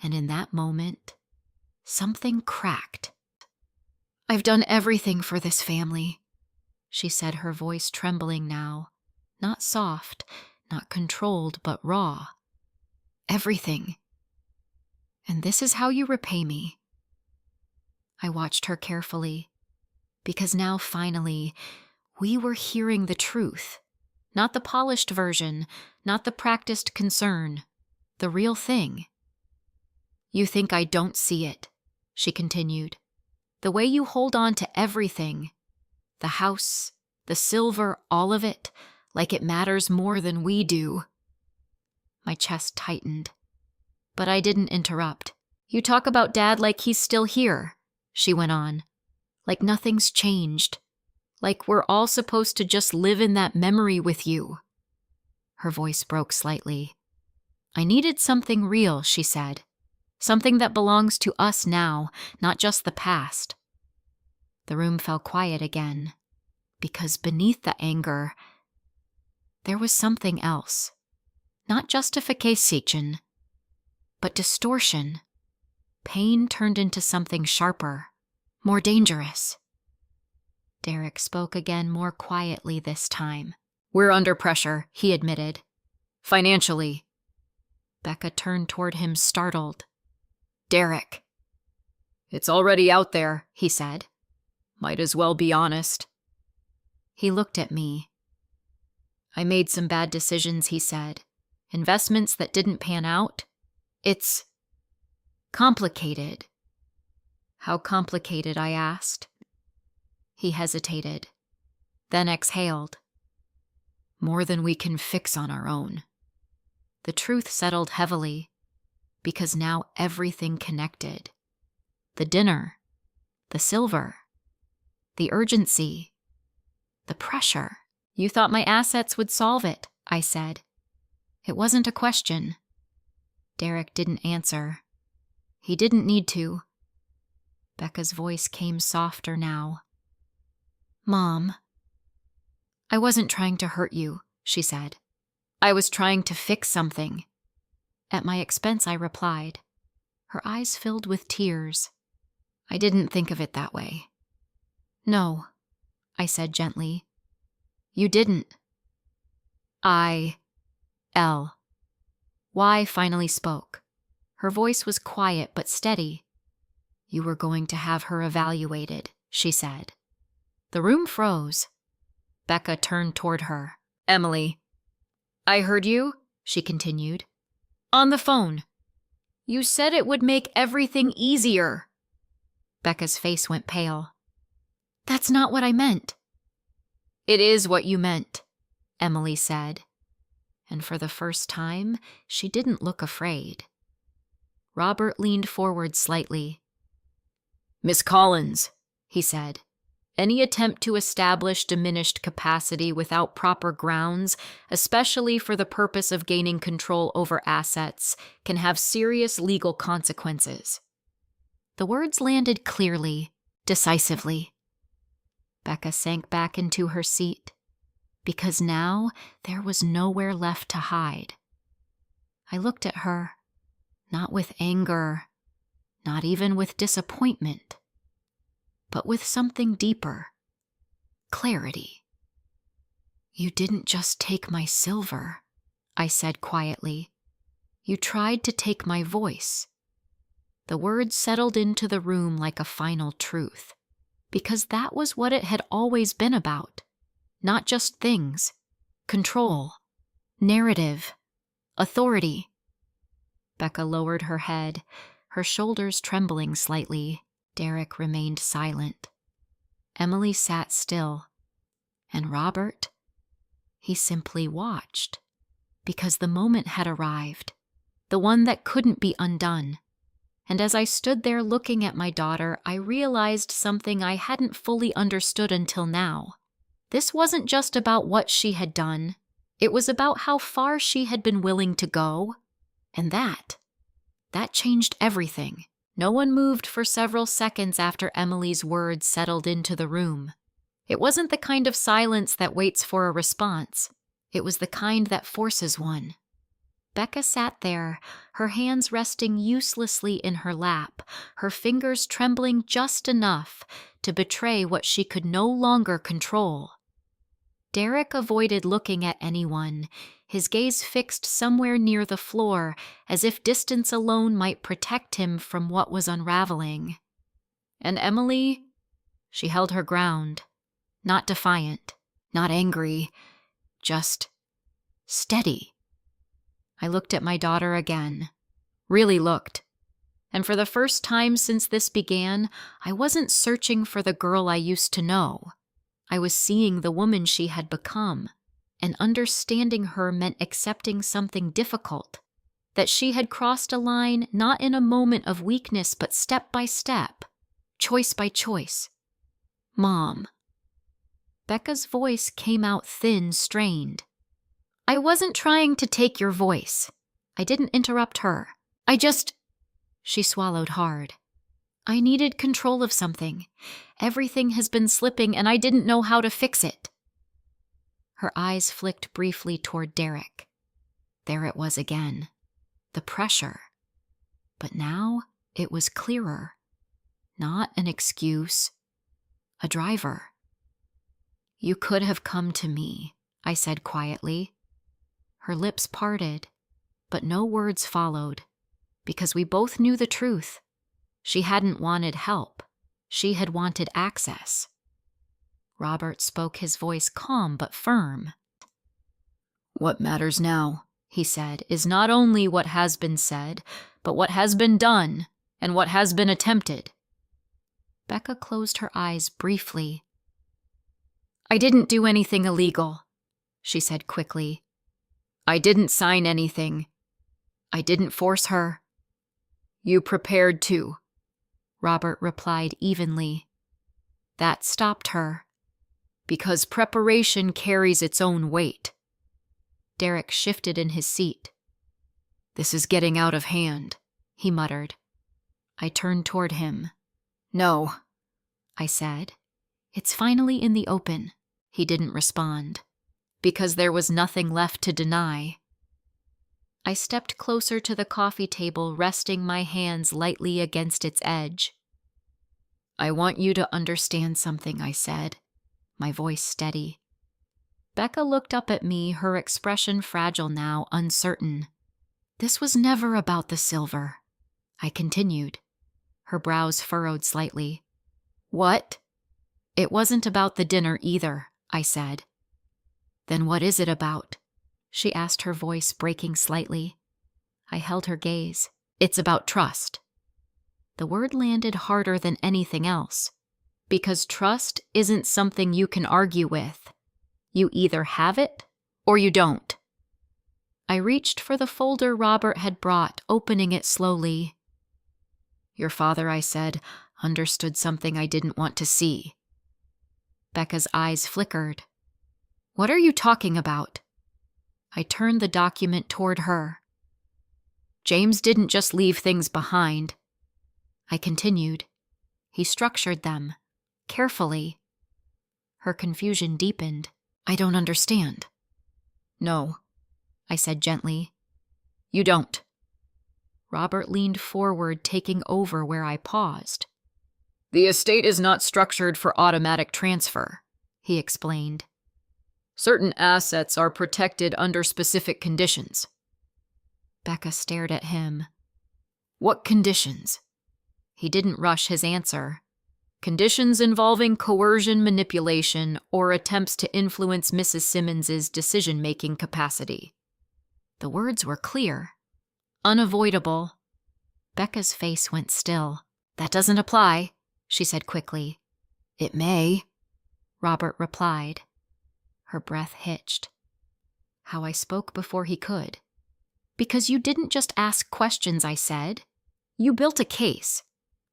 and in that moment, something cracked. I've done everything for this family, she said, her voice trembling now. Not soft, not controlled, but raw. Everything. And this is how you repay me. I watched her carefully, because now finally, we were hearing the truth. Not the polished version, not the practiced concern, the real thing. You think I don't see it, she continued. The way you hold on to everything, the house, the silver, all of it, like it matters more than we do. My chest tightened, but I didn't interrupt. You talk about Dad like he's still here, she went on, like nothing's changed. Like we're all supposed to just live in that memory with you. Her voice broke slightly. I needed something real, she said. Something that belongs to us now, not just the past. The room fell quiet again, because beneath the anger, there was something else. Not justification, but distortion. Pain turned into something sharper, more dangerous. Derek spoke again more quietly this time. "We're under pressure," he admitted. "Financially." Becca turned toward him, startled. "Derek." "It's already out there," he said. "Might as well be honest." He looked at me. "I made some bad decisions," he said. "Investments that didn't pan out. It's complicated." "How complicated?" I asked. He hesitated, then exhaled. "More than we can fix on our own." The truth settled heavily, because now everything connected. The dinner, the silver, the urgency, the pressure. "You thought my assets would solve it," I said. It wasn't a question. Derek didn't answer. He didn't need to. Becca's voice came softer now. "Mom, I wasn't trying to hurt you," she said. "I was trying to fix something." At my expense, I replied. Her eyes filled with tears. "I didn't think of it that way." "No," I said gently. "You didn't." Y finally spoke. Her voice was quiet but steady. "You were going to have her evaluated," she said. The room froze. Becca turned toward her. "Emily." "I heard you," she continued. "On the phone. You said it would make everything easier." Becca's face went pale. "That's not what I meant." "It is what you meant," Emily said. And for the first time, she didn't look afraid. Robert leaned forward slightly. "Miss Collins," he said, "any attempt to establish diminished capacity without proper grounds, especially for the purpose of gaining control over assets, can have serious legal consequences." The words landed clearly, decisively. Becca sank back into her seat, because now there was nowhere left to hide. I looked at her, not with anger, not even with disappointment, but with something deeper. Clarity. "You didn't just take my silver," I said quietly. "You tried to take my voice." The words settled into the room like a final truth, because that was what it had always been about. Not just things. Control. Narrative. Authority. Becca lowered her head, her shoulders trembling slightly. Derek remained silent. Emily sat still. And Robert? He simply watched. Because the moment had arrived. The one that couldn't be undone. And as I stood there looking at my daughter, I realized something I hadn't fully understood until now. This wasn't just about what she had done. It was about how far she had been willing to go. And that changed everything. No one moved for several seconds after Emily's words settled into the room. It wasn't the kind of silence that waits for a response. It was the kind that forces one. Becca sat there, her hands resting uselessly in her lap, her fingers trembling just enough to betray what she could no longer control. Derek avoided looking at anyone, his gaze fixed somewhere near the floor, as if distance alone might protect him from what was unraveling. And Emily, she held her ground, not defiant, not angry, just steady. I looked at my daughter again, really looked. And for the first time since this began, I wasn't searching for the girl I used to know. I was seeing the woman she had become, and understanding her meant accepting something difficult, that she had crossed a line not in a moment of weakness but step by step, choice by choice. "Mom." Becca's voice came out thin, strained. "I wasn't trying to take your voice." I didn't interrupt her. She swallowed hard. "I needed control of something. Everything has been slipping and I didn't know how to fix it." Her eyes flicked briefly toward Derek. There it was again. The pressure. But now it was clearer. Not an excuse. A driver. "You could have come to me," I said quietly. Her lips parted, but no words followed, because we both knew the truth. She hadn't wanted help. She had wanted access. Robert spoke, his voice calm but firm. "What matters now," he said, "is not only what has been said, but what has been done and what has been attempted." Becca closed her eyes briefly. "I didn't do anything illegal," she said quickly. "I didn't sign anything. I didn't force her." "You prepared to," Robert replied evenly. That stopped her. "Because preparation carries its own weight." Derek shifted in his seat. "This is getting out of hand," he muttered. I turned toward him. "No," I said. "It's finally in the open." He didn't respond, because there was nothing left to deny. I stepped closer to the coffee table, resting my hands lightly against its edge. "I want you to understand something," I said, my voice steady. Becca looked up at me, her expression fragile now, uncertain. "This was never about the silver," I continued. Her brows furrowed slightly. "What?" "It wasn't about the dinner either," I said. "Then what is it about?" she asked, her voice breaking slightly. I held her gaze. "It's about trust." The word landed harder than anything else, because trust isn't something you can argue with. You either have it or you don't. I reached for the folder Robert had brought, opening it slowly. "Your father," I said, "understood something I didn't want to see." Becca's eyes flickered. "What are you talking about?" I turned the document toward her. "James didn't just leave things behind," I continued. "He structured them, carefully." Her confusion deepened. "I don't understand." "No," I said gently. "You don't." Robert leaned forward, taking over where I paused. "The estate is not structured for automatic transfer," he explained. "Certain assets are protected under specific conditions." Becca stared at him. "What conditions?" He didn't rush his answer. "Conditions involving coercion, manipulation, or attempts to influence Mrs. Simmons's decision-making capacity." The words were clear. Unavoidable. Becca's face went still. "That doesn't apply," she said quickly. "It may," Robert replied. Her breath hitched. How I spoke before he could. "Because you didn't just ask questions," I said. "You built a case."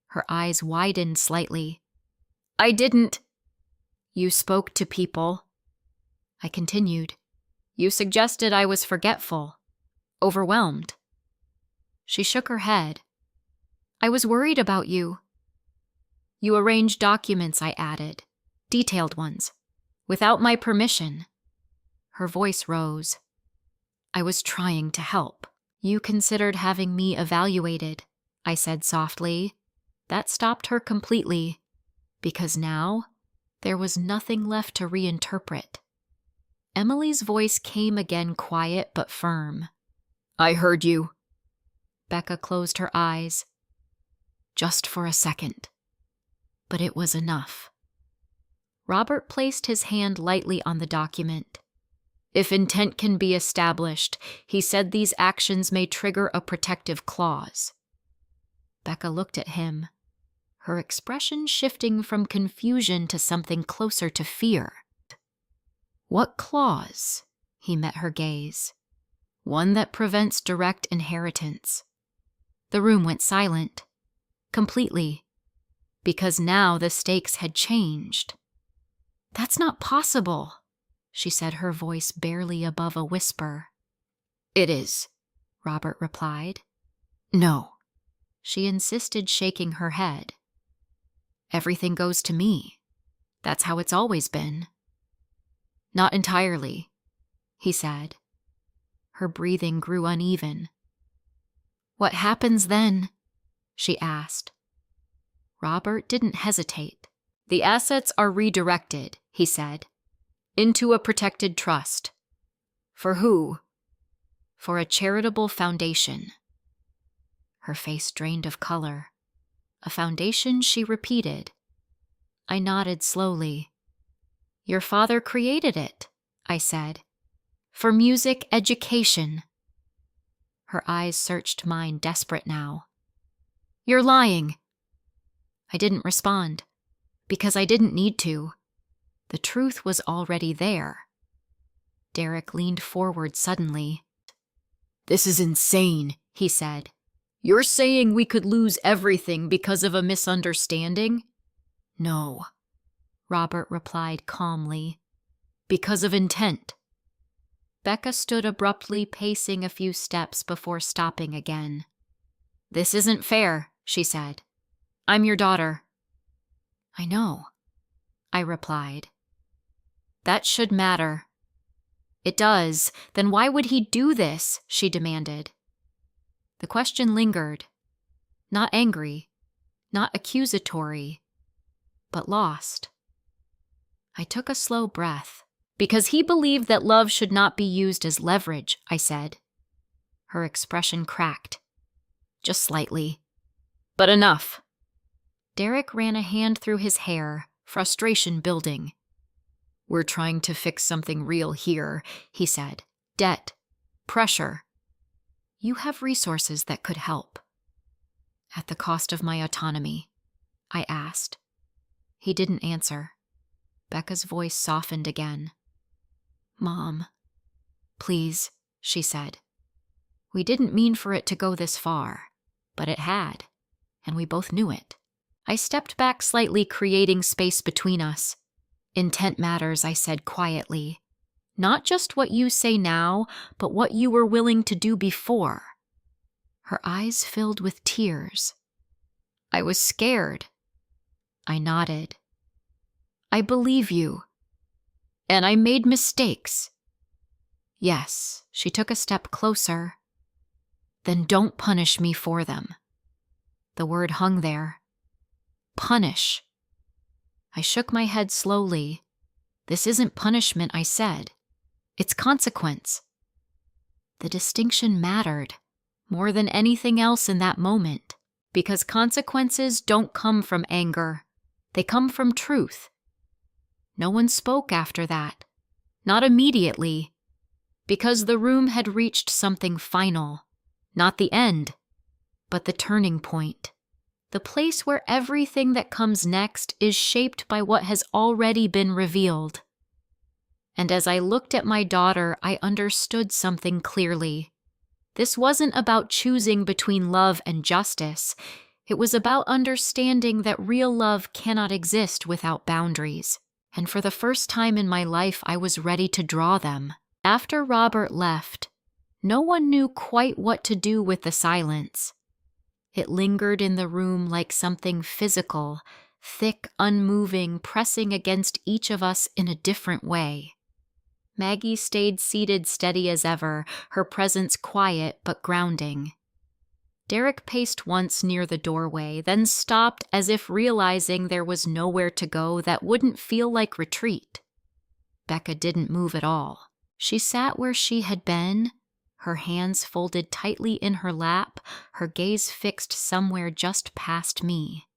Her eyes widened slightly. "I didn't." "You spoke to people," I continued. "You suggested I was forgetful, overwhelmed." She shook her head. "I was worried about you." "You arranged documents," I added, "detailed ones, without my permission." Her voice rose. "I was trying to help." "You considered having me evaluated," I said softly. That stopped her completely, because now there was nothing left to reinterpret. Emily's voice came again, quiet but firm. "I heard you." Becca closed her eyes. "Just for a second." But it was enough. Robert placed his hand lightly on the document. "If intent can be established," he said, "these actions may trigger a protective clause." Becca looked at him, her expression shifting from confusion to something closer to fear. "What clause?" He met her gaze. "One that prevents direct inheritance." The room went silent. Completely. Because now the stakes had changed. "That's not possible," she said, her voice barely above a whisper. "It is," Robert replied. "No," she insisted, shaking her head. "Everything goes to me. That's how it's always been." "Not entirely," he said. Her breathing grew uneven. "What happens then?" she asked. Robert didn't hesitate. The assets are redirected, he said, into a protected trust. For who? For a charitable foundation. Her face drained of color. A foundation, she repeated. I nodded slowly. Your father created it, I said. For music education. Her eyes searched mine, desperate now. You're lying. I didn't respond, because I didn't need to. The truth was already there. Derek leaned forward suddenly. This is insane, he said. You're saying we could lose everything because of a misunderstanding? No, Robert replied calmly. Because of intent. Becca stood abruptly, pacing a few steps before stopping again. This isn't fair, she said. I'm your daughter. I know, I replied. That should matter. It does. Then why would he do this? She demanded. The question lingered. Not angry, not accusatory, but lost. I took a slow breath. Because he believed that love should not be used as leverage, I said. Her expression cracked. Just slightly. But enough. Derek ran a hand through his hair, frustration building. We're trying to fix something real here, he said. Debt. Pressure. You have resources that could help. At the cost of my autonomy, I asked. He didn't answer. Becca's voice softened again. Mom, please, she said. We didn't mean for it to go this far, but it had, and we both knew it. I stepped back slightly, creating space between us. Intent matters, I said quietly. Not just what you say now, but what you were willing to do before. Her eyes filled with tears. I was scared. I nodded. I believe you. And I made mistakes. Yes, she took a step closer. Then don't punish me for them. The word hung there. Punish. I shook my head slowly. This isn't punishment, I said. It's consequence. The distinction mattered more than anything else in that moment, because consequences don't come from anger. They come from truth. No one spoke after that. Not immediately. Because the room had reached something final. Not the end, but the turning point. The place where everything that comes next is shaped by what has already been revealed. And as I looked at my daughter, I understood something clearly. This wasn't about choosing between love and justice. It was about understanding that real love cannot exist without boundaries. And for the first time in my life, I was ready to draw them. After Robert left, no one knew quite what to do with the silence. It lingered in the room like something physical, thick, unmoving, pressing against each of us in a different way. Maggie stayed seated steady as ever, her presence quiet but grounding. Derek paced once near the doorway, then stopped as if realizing there was nowhere to go that wouldn't feel like retreat. Becca didn't move at all. She sat where she had been, her hands folded tightly in her lap, her gaze fixed somewhere just past me.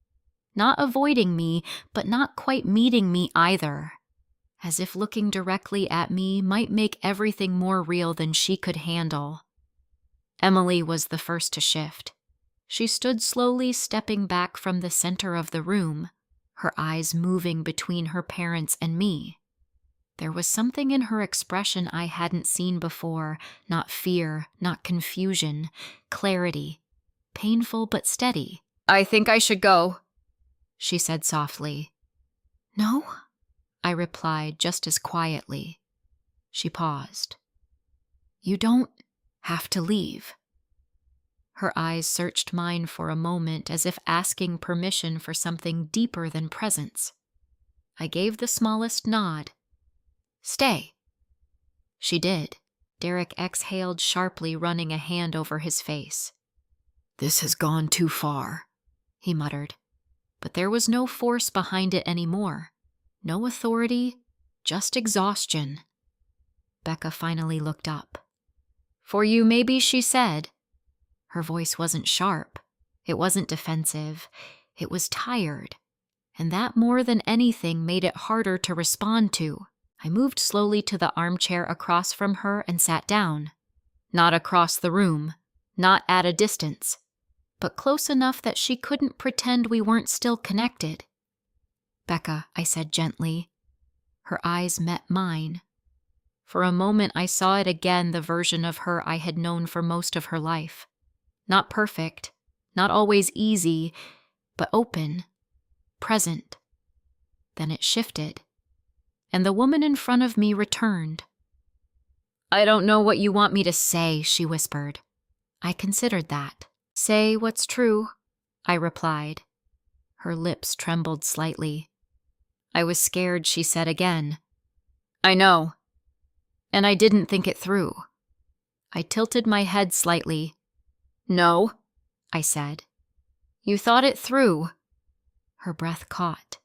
Not avoiding me, but not quite meeting me either. As if looking directly at me might make everything more real than she could handle. Emily was the first to shift. She stood slowly, stepping back from the center of the room, her eyes moving between her parents and me. There was something in her expression I hadn't seen before, not fear, not confusion, clarity, painful but steady. I think I should go, she said softly. No, I replied just as quietly. She paused. You don't have to leave. Her eyes searched mine for a moment as if asking permission for something deeper than presence. I gave the smallest nod. Stay. She did. Derek exhaled sharply, running a hand over his face. "This has gone too far," he muttered. But there was no force behind it anymore. No authority, just exhaustion. Becca finally looked up. "For you, maybe," she said. Her voice wasn't sharp. It wasn't defensive. It was tired. And that more than anything made it harder to respond to. I moved slowly to the armchair across from her and sat down. Not across the room, not at a distance, but close enough that she couldn't pretend we weren't still connected. "Becca," I said gently. Her eyes met mine. For a moment I saw it again, the version of her I had known for most of her life. Not perfect, not always easy, but open, present. Then it shifted, and the woman in front of me returned. "I don't know what you want me to say," she whispered. I considered that. "Say what's true," I replied. Her lips trembled slightly. "I was scared," she said again. "I know. And I didn't think it through." I tilted my head slightly. "No," I said. "You thought it through." Her breath caught.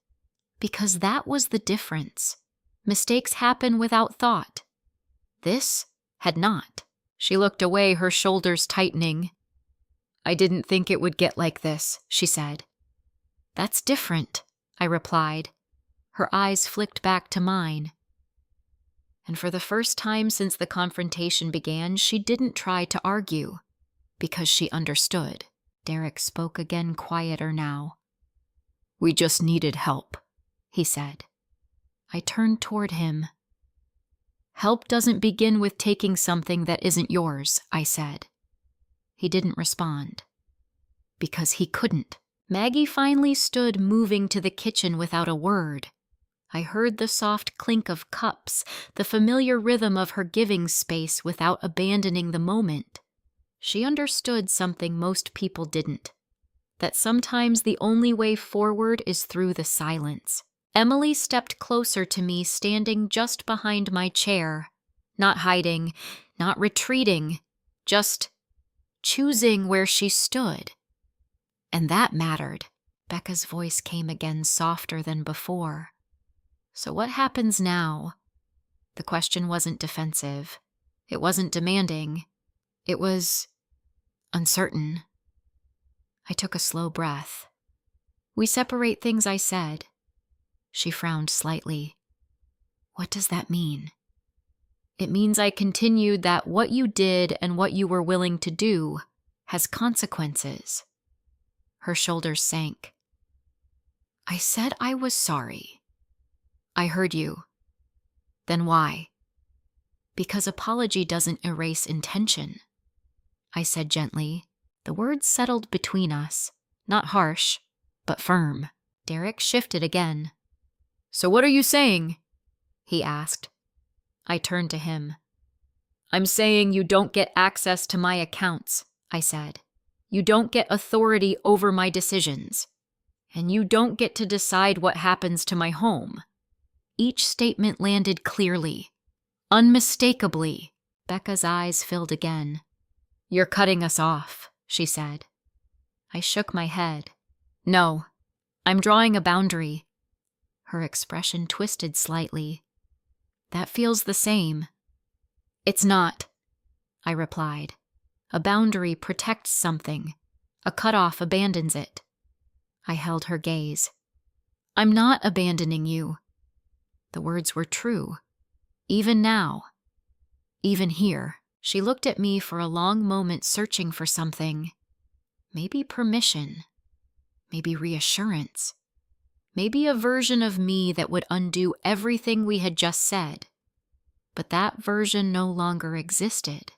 Because that was the difference. Mistakes happen without thought. This had not. She looked away, her shoulders tightening. "I didn't think it would get like this," she said. "That's different," I replied. Her eyes flicked back to mine. And for the first time since the confrontation began, she didn't try to argue, because she understood. Derek spoke again, quieter now. "We just needed help," he said. I turned toward him. "Help doesn't begin with taking something that isn't yours," I said. He didn't respond. Because he couldn't. Maggie finally stood, moving to the kitchen without a word. I heard the soft clink of cups, the familiar rhythm of her giving space without abandoning the moment. She understood something most people didn't. That sometimes the only way forward is through the silence. Emily stepped closer to me, standing just behind my chair. Not hiding, not retreating, just choosing where she stood. And that mattered. Becca's voice came again, softer than before. "So what happens now?" The question wasn't defensive. It wasn't demanding. It was uncertain. I took a slow breath. "We separate things," I said. She frowned slightly. "What does that mean?" "It means I continued that what you did and what you were willing to do has consequences." Her shoulders sank. "I said I was sorry." "I heard you." "Then why?" "Because apology doesn't erase intention," I said gently. The words settled between us, not harsh, but firm. Derek shifted again. "So what are you saying?" he asked. I turned to him. "I'm saying you don't get access to my accounts," I said. "You don't get authority over my decisions. And you don't get to decide what happens to my home." Each statement landed clearly, unmistakably. Becca's eyes filled again. "You're cutting us off," she said. I shook my head. "No, I'm drawing a boundary." Her expression twisted slightly. "That feels the same." "It's not," I replied. "A boundary protects something. A cutoff abandons it." I held her gaze. "I'm not abandoning you." The words were true. Even now. Even here. She looked at me for a long moment, searching for something. Maybe permission. Maybe reassurance. Maybe a version of me that would undo everything we had just said. But that version no longer existed.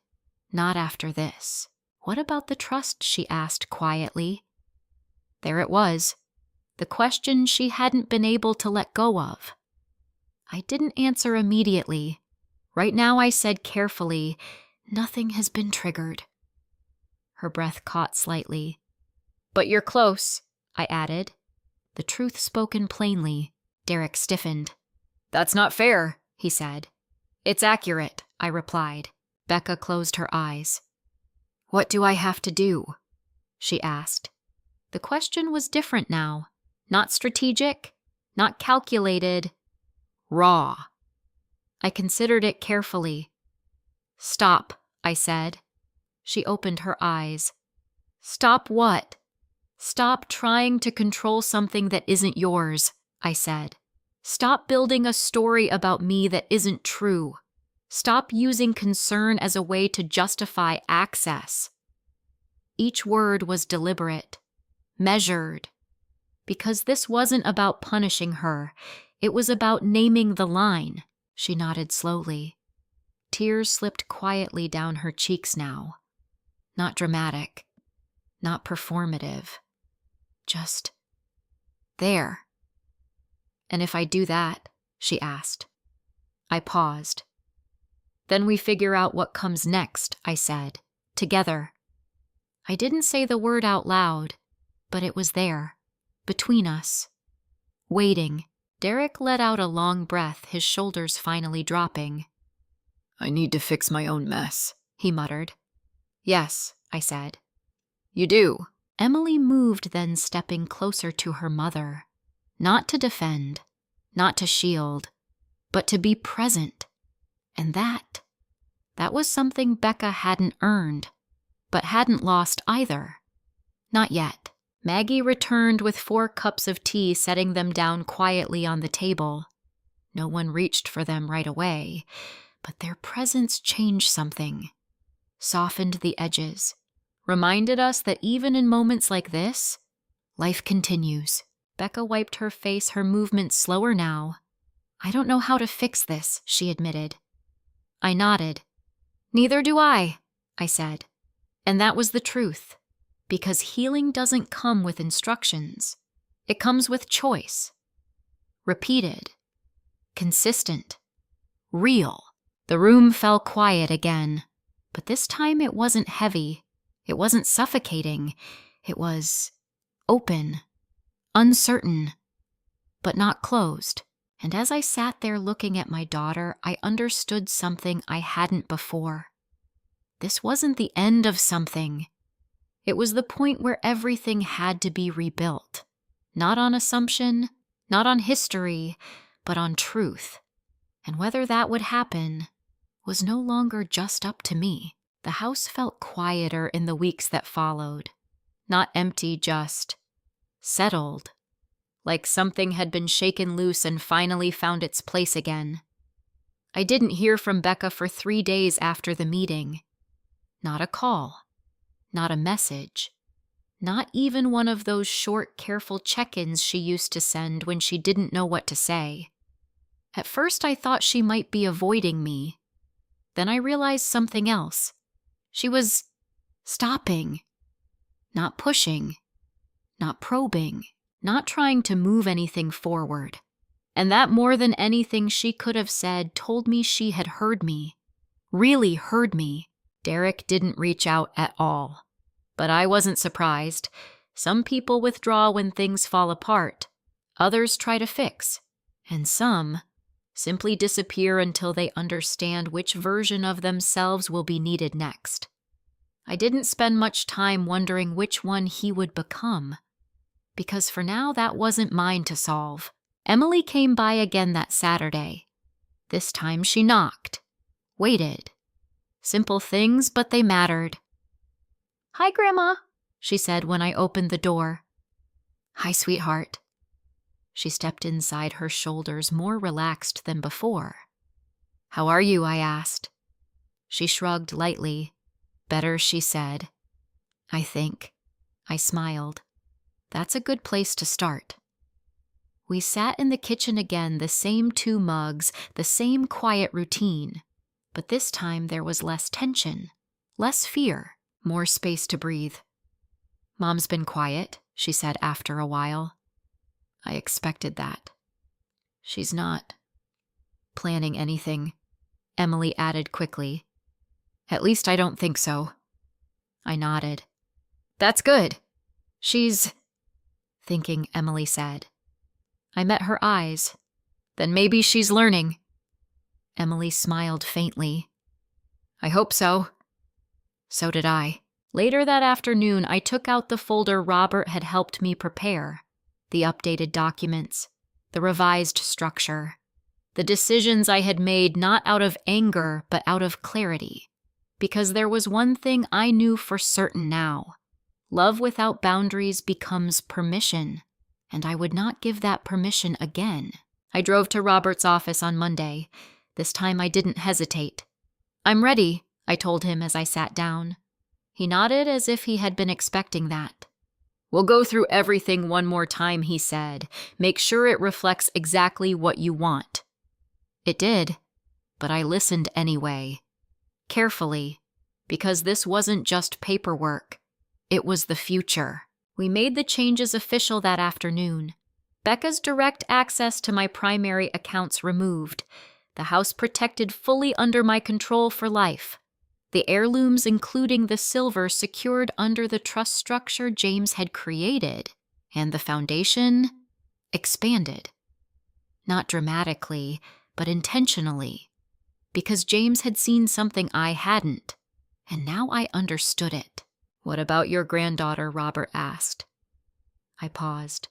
Not after this. "What about the trust?" she asked quietly. There it was. The question she hadn't been able to let go of. I didn't answer immediately. Right now, I said carefully, "Nothing has been triggered." Her breath caught slightly. "But you're close," I added. The truth spoken plainly. Derek stiffened. "That's not fair," he said. "It's accurate," I replied. Becca closed her eyes. "What do I have to do?" she asked. The question was different now. Not strategic, not calculated, raw. I considered it carefully. Stop, I said. She opened her eyes. Stop what? Stop trying to control something that isn't yours, I said. Stop building a story about me that isn't true. Stop using concern as a way to justify access. Each word was deliberate, measured, because this wasn't about punishing her. It was about naming the line. She nodded slowly. Tears slipped quietly down her cheeks now. Not dramatic, not performative, just there. And if I do that, she asked. I paused. Then we figure out what comes next, I said, together. I didn't say the word out loud, but it was there, between us, waiting. Derek let out a long breath, his shoulders finally dropping. I need to fix my own mess, he muttered. Yes, I said. You do. Emily moved, then stepping closer to her mother. Not to defend, not to shield, but to be present. And that was something Becca hadn't earned, but hadn't lost either. Not yet. Maggie returned with 4 cups of tea, setting them down quietly on the table. No one reached for them right away, but their presence changed something, softened the edges, reminded us that even in moments like this, life continues. Becca wiped her face, her movements slower now. I don't know how to fix this, she admitted. I nodded. Neither do I said. And that was the truth, because healing doesn't come with instructions. It comes with choice. Repeated, consistent, real. The room fell quiet again, but this time it wasn't heavy. It wasn't suffocating. It was open, uncertain, but not closed. And as I sat there looking at my daughter, I understood something I hadn't before. This wasn't the end of something. It was the point where everything had to be rebuilt. Not on assumption, not on history, but on truth. And whether that would happen was no longer just up to me. The house felt quieter in the weeks that followed. Not empty, just settled. Like something had been shaken loose and finally found its place again. I didn't hear from Becca for 3 days after the meeting. Not a call. Not a message. Not even one of those short, careful check-ins she used to send when she didn't know what to say. At first I thought she might be avoiding me. Then I realized something else. She was stopping. Not pushing. Not probing. Not trying to move anything forward. And that more than anything she could have said told me she had heard me. Really heard me. Derek didn't reach out at all. But I wasn't surprised. Some people withdraw when things fall apart. Others try to fix. And some simply disappear until they understand which version of themselves will be needed next. I didn't spend much time wondering which one he would become, because for now that wasn't mine to solve. Emily came by again that Saturday. This time she knocked, waited. Simple things, but they mattered. "Hi, Grandma," she said when I opened the door. "Hi, sweetheart." She stepped inside, her shoulders more relaxed than before. "How are you?" I asked. She shrugged lightly. "Better," she said. "I think." I smiled. "That's a good place to start." We sat in the kitchen again, the same 2 mugs, the same quiet routine. But this time there was less tension, less fear, more space to breathe. "Mom's been quiet," she said after a while. "I expected that." "She's not planning anything," Emily added quickly. "At least I don't think so." I nodded. "That's good. She's thinking," Emily said. I met her eyes. "Then maybe she's learning." Emily smiled faintly. "I hope so." So did I. Later that afternoon, I took out the folder Robert had helped me prepare. The updated documents, the revised structure, the decisions I had made not out of anger but out of clarity. Because there was one thing I knew for certain now. Love without boundaries becomes permission, and I would not give that permission again. I drove to Robert's office on Monday. This time I didn't hesitate. "I'm ready," I told him as I sat down. He nodded as if he had been expecting that. "We'll go through everything one more time," he said. "Make sure it reflects exactly what you want." It did, but I listened anyway. Carefully, because this wasn't just paperwork. It was the future. We made the changes official that afternoon. Becca's direct access to my primary accounts removed. The house protected fully under my control for life. The heirlooms, including the silver, secured under the trust structure James had created. And the foundation expanded. Not dramatically, but intentionally. Because James had seen something I hadn't. And now I understood it. "What about your granddaughter?" Robert asked. I paused.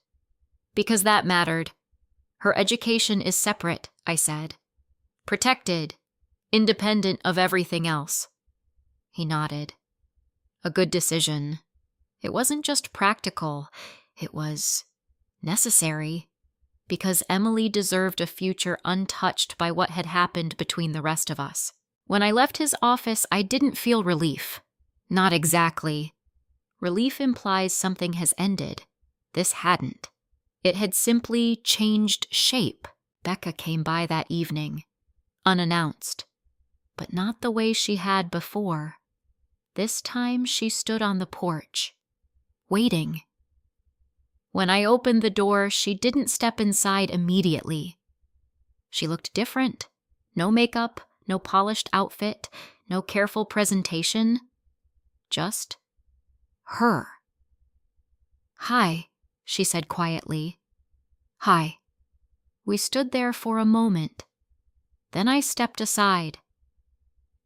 "Because that mattered. Her education is separate," I said. "Protected, independent of everything else." He nodded. A good decision. It wasn't just practical, it was necessary. Because Emily deserved a future untouched by what had happened between the rest of us. When I left his office, I didn't feel relief. Not exactly. Relief implies something has ended. This hadn't. It had simply changed shape. Becca came by that evening, unannounced, but not the way she had before. This time she stood on the porch, waiting. When I opened the door, she didn't step inside immediately. She looked different. No makeup, no polished outfit, no careful presentation. Just her. "Hi," she said quietly. "Hi." We stood there for a moment. Then I stepped aside.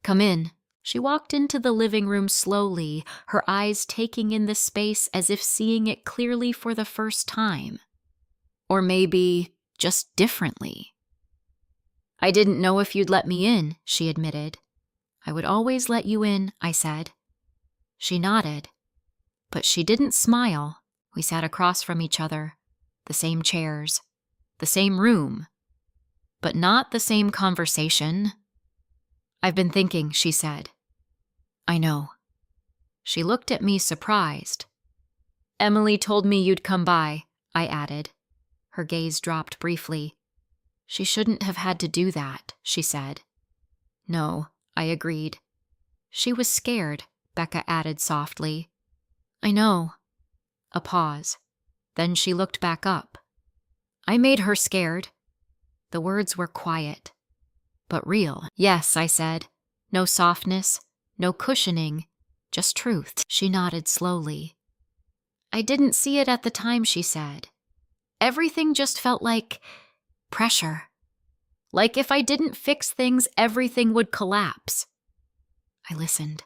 "Come in." She walked into the living room slowly, her eyes taking in the space as if seeing it clearly for the first time. Or maybe just differently. "I didn't know if you'd let me in," she admitted. "I would always let you in," I said. She nodded, but she didn't smile. We sat across from each other, the same chairs, the same room, but not the same conversation. "I've been thinking," she said. "I know." She looked at me surprised. "Emily told me you'd come by," I added. Her gaze dropped briefly. "She shouldn't have had to do that," she said. "No," I agreed. "She was scared," Becca added softly. "I know." A pause. Then she looked back up. "I made her scared." The words were quiet, but real. "Yes," I said. "No softness, no cushioning, just truth." She nodded slowly. "I didn't see it at the time," she said. "Everything just felt like pressure. Like if I didn't fix things, everything would collapse." I listened.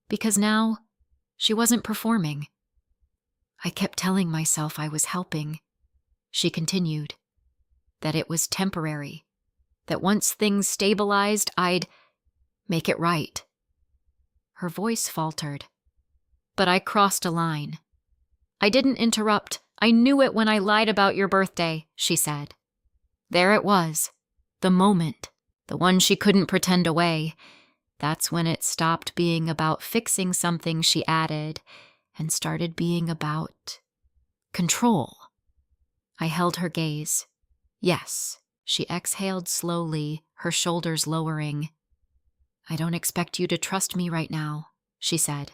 Because now, she wasn't performing. I kept telling myself I was helping. She continued. That it was temporary. That once things stabilized, I'd make it right. Her voice faltered. But I crossed a line. "I didn't interrupt. I knew it when I lied about your birthday," she said. There it was. The moment. The one she couldn't pretend away. That's when it stopped being about fixing something, she added, and started being about control. I held her gaze. "Yes," she exhaled slowly, her shoulders lowering. "I don't expect you to trust me right now," she said.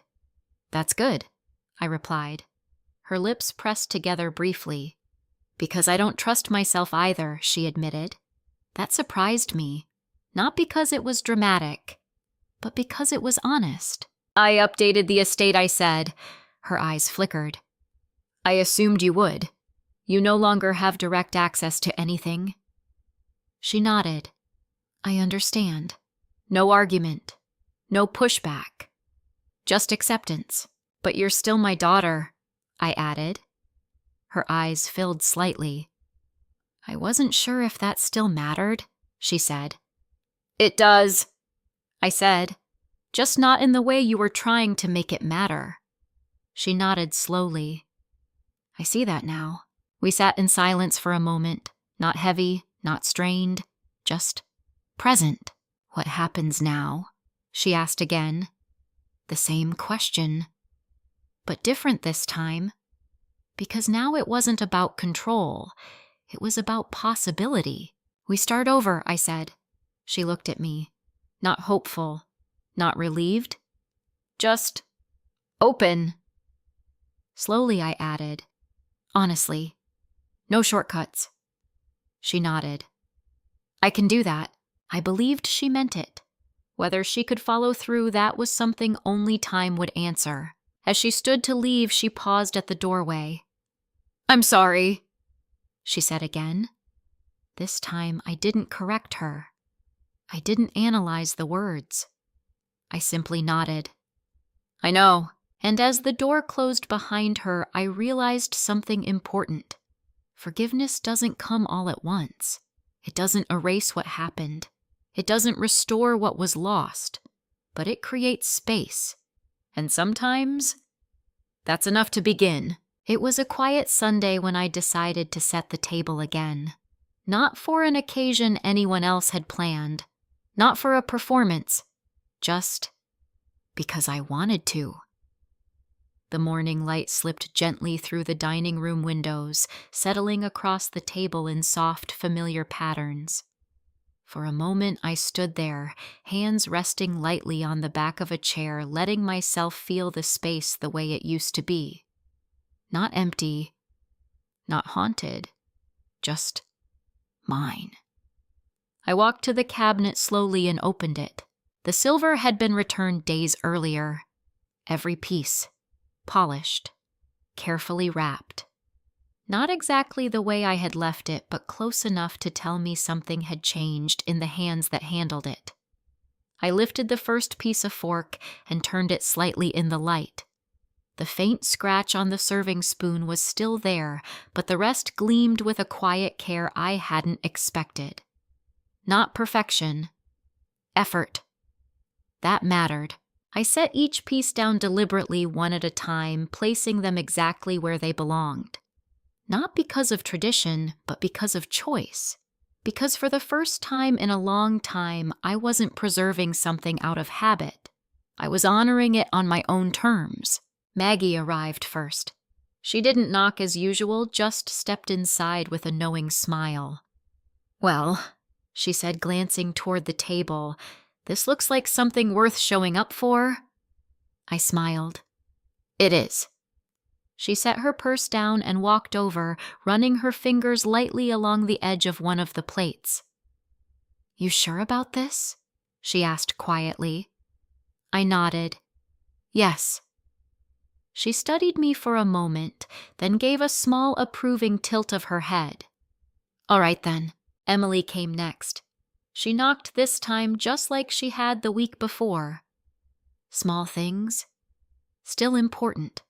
"That's good," I replied. Her lips pressed together briefly. "Because I don't trust myself either," she admitted. That surprised me, not because it was dramatic, but because it was honest. "I updated the estate," I said. Her eyes flickered. "I assumed you would. You no longer have direct access to anything." She nodded. "I understand." No argument. No pushback. Just acceptance. But you're still my daughter, I added. Her eyes filled slightly. I wasn't sure if that still mattered, she said. It does, I said, just not in the way you were trying to make it matter. She nodded slowly. I see that now. We sat in silence for a moment, not heavy, not strained, just present. What happens now? She asked again. The same question, but different this time, because now it wasn't about control. It was about possibility. We start over, I said. She looked at me, not hopeful, not relieved, just open. Slowly I added, honestly, no shortcuts. She nodded. I can do that. I believed she meant it. Whether she could follow through, that was something only time would answer. As she stood to leave, she paused at the doorway. I'm sorry, she said again. This time I didn't correct her. I didn't analyze the words. I simply nodded. I know. And as the door closed behind her, I realized something important. Forgiveness doesn't come all at once. It doesn't erase what happened. It doesn't restore what was lost. But it creates space. And sometimes, that's enough to begin. It was a quiet Sunday when I decided to set the table again. Not for an occasion anyone else had planned. Not for a performance. Just because I wanted to. The morning light slipped gently through the dining room windows, settling across the table in soft, familiar patterns. For a moment I stood there, hands resting lightly on the back of a chair, letting myself feel the space the way it used to be. Not empty, not haunted, just mine. I walked to the cabinet slowly and opened it. The silver had been returned days earlier. Every piece, polished, carefully wrapped. Not exactly the way I had left it, but close enough to tell me something had changed in the hands that handled it. I lifted the first piece of fork and turned it slightly in the light. The faint scratch on the serving spoon was still there, but the rest gleamed with a quiet care I hadn't expected. Not perfection. Effort. That mattered. I set each piece down deliberately one at a time, placing them exactly where they belonged. Not because of tradition, but because of choice. Because for the first time in a long time, I wasn't preserving something out of habit. I was honoring it on my own terms. Maggie arrived first. She didn't knock as usual, just stepped inside with a knowing smile. Well, she said, glancing toward the table, this looks like something worth showing up for. I smiled. It is. She set her purse down and walked over, running her fingers lightly along the edge of one of the plates. You sure about this? She asked quietly. I nodded. Yes. She studied me for a moment, then gave a small approving tilt of her head. All right then. Emily came next. She knocked this time just like she had the week before. Small things, still important.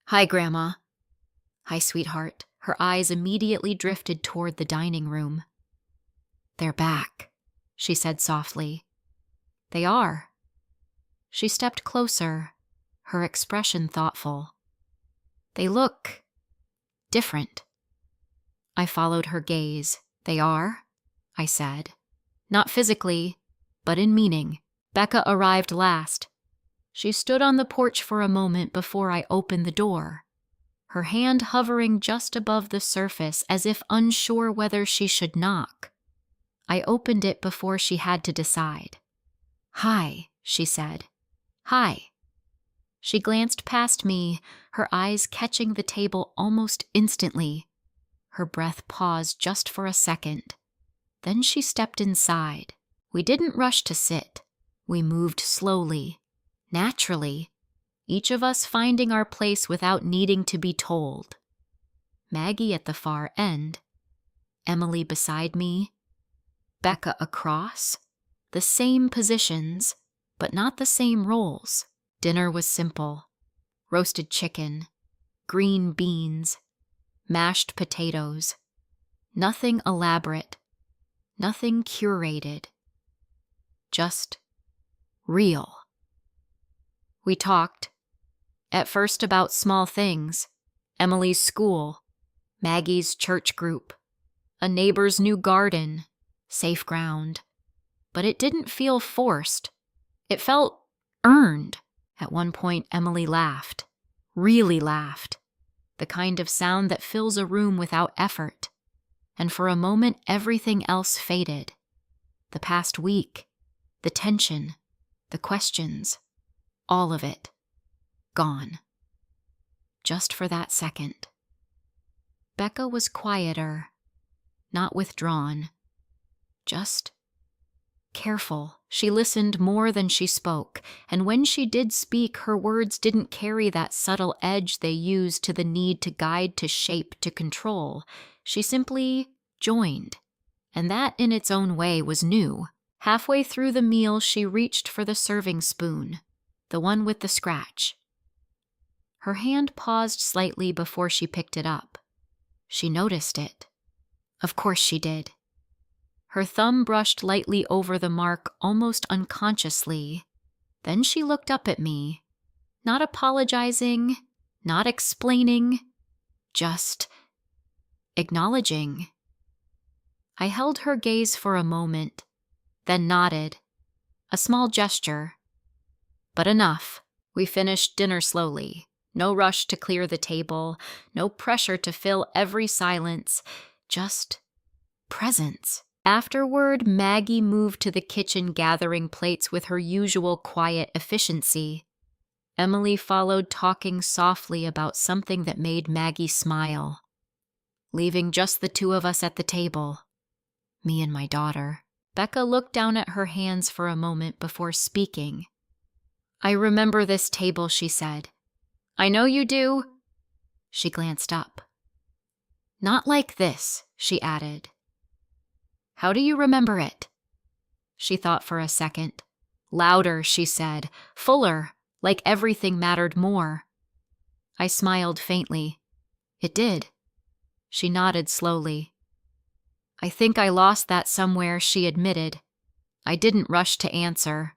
Hi, Grandma. Hi, sweetheart. Her eyes immediately drifted toward the dining room. They're back, she said softly. They are. She stepped closer, her expression thoughtful. They look different. I followed her gaze. They are? I said. Not physically, but in meaning. Becca arrived last. She stood on the porch for a moment before I opened the door, her hand hovering just above the surface as if unsure whether she should knock. I opened it before she had to decide. Hi, she said. Hi. She glanced past me, her eyes catching the table almost instantly. Her breath paused just for a second. Then she stepped inside. We didn't rush to sit. We moved slowly, naturally, each of us finding our place without needing to be told. Maggie at the far end, Emily beside me, Becca across, the same positions, but not the same roles. Dinner was simple: roasted chicken, green beans, mashed potatoes. Nothing elaborate, nothing curated. Just real. We talked, at first about small things: Emily's school, Maggie's church group, a neighbor's new garden, safe ground. But it didn't feel forced. It felt earned. At one point, Emily laughed. Really laughed. The kind of sound that fills a room without effort. And for a moment, everything else faded. The past week, the tension, the questions, all of it, gone. Just for that second. Becca was quieter, not withdrawn, just careful. She listened more than she spoke, and when she did speak, her words didn't carry that subtle edge they use to the need to guide, to shape, to control. She simply joined, and that in its own way was new. Halfway through the meal, she reached for the serving spoon, the one with the scratch. Her hand paused slightly before she picked it up. She noticed it. Of course she did. Her thumb brushed lightly over the mark almost unconsciously. Then she looked up at me, not apologizing, not explaining, just acknowledging. I held her gaze for a moment, then nodded. A small gesture. But enough. We finished dinner slowly. No rush to clear the table, no pressure to fill every silence, just presence. Afterward, Maggie moved to the kitchen gathering plates with her usual quiet efficiency. Emily followed, talking softly about something that made Maggie smile, leaving just the two of us at the table, me and my daughter. Becca looked down at her hands for a moment before speaking. "I remember this table," she said. "I know you do." She glanced up. "Not like this," she added. "How do you remember it?" She thought for a second. "Louder," she said. "Fuller, like everything mattered more." I smiled faintly. "It did." She nodded slowly. "I think I lost that somewhere," she admitted. I didn't rush to answer.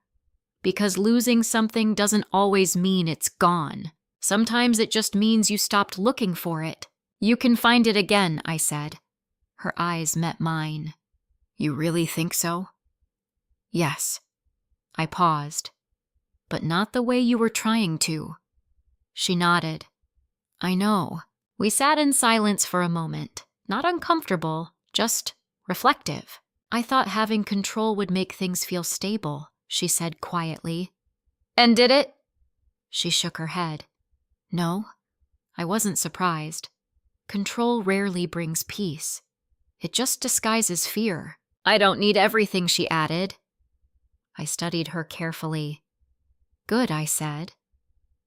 Because losing something doesn't always mean it's gone. Sometimes it just means you stopped looking for it. "You can find it again," I said. Her eyes met mine. "You really think so?" "Yes." I paused. "But not the way you were trying to." She nodded. "I know." We sat in silence for a moment, not uncomfortable, just reflective. "I thought having control would make things feel stable," she said quietly. "And did it?" She shook her head. "No." I wasn't surprised. Control rarely brings peace. It just disguises fear. "I don't need everything," she added. I studied her carefully. "Good," I said.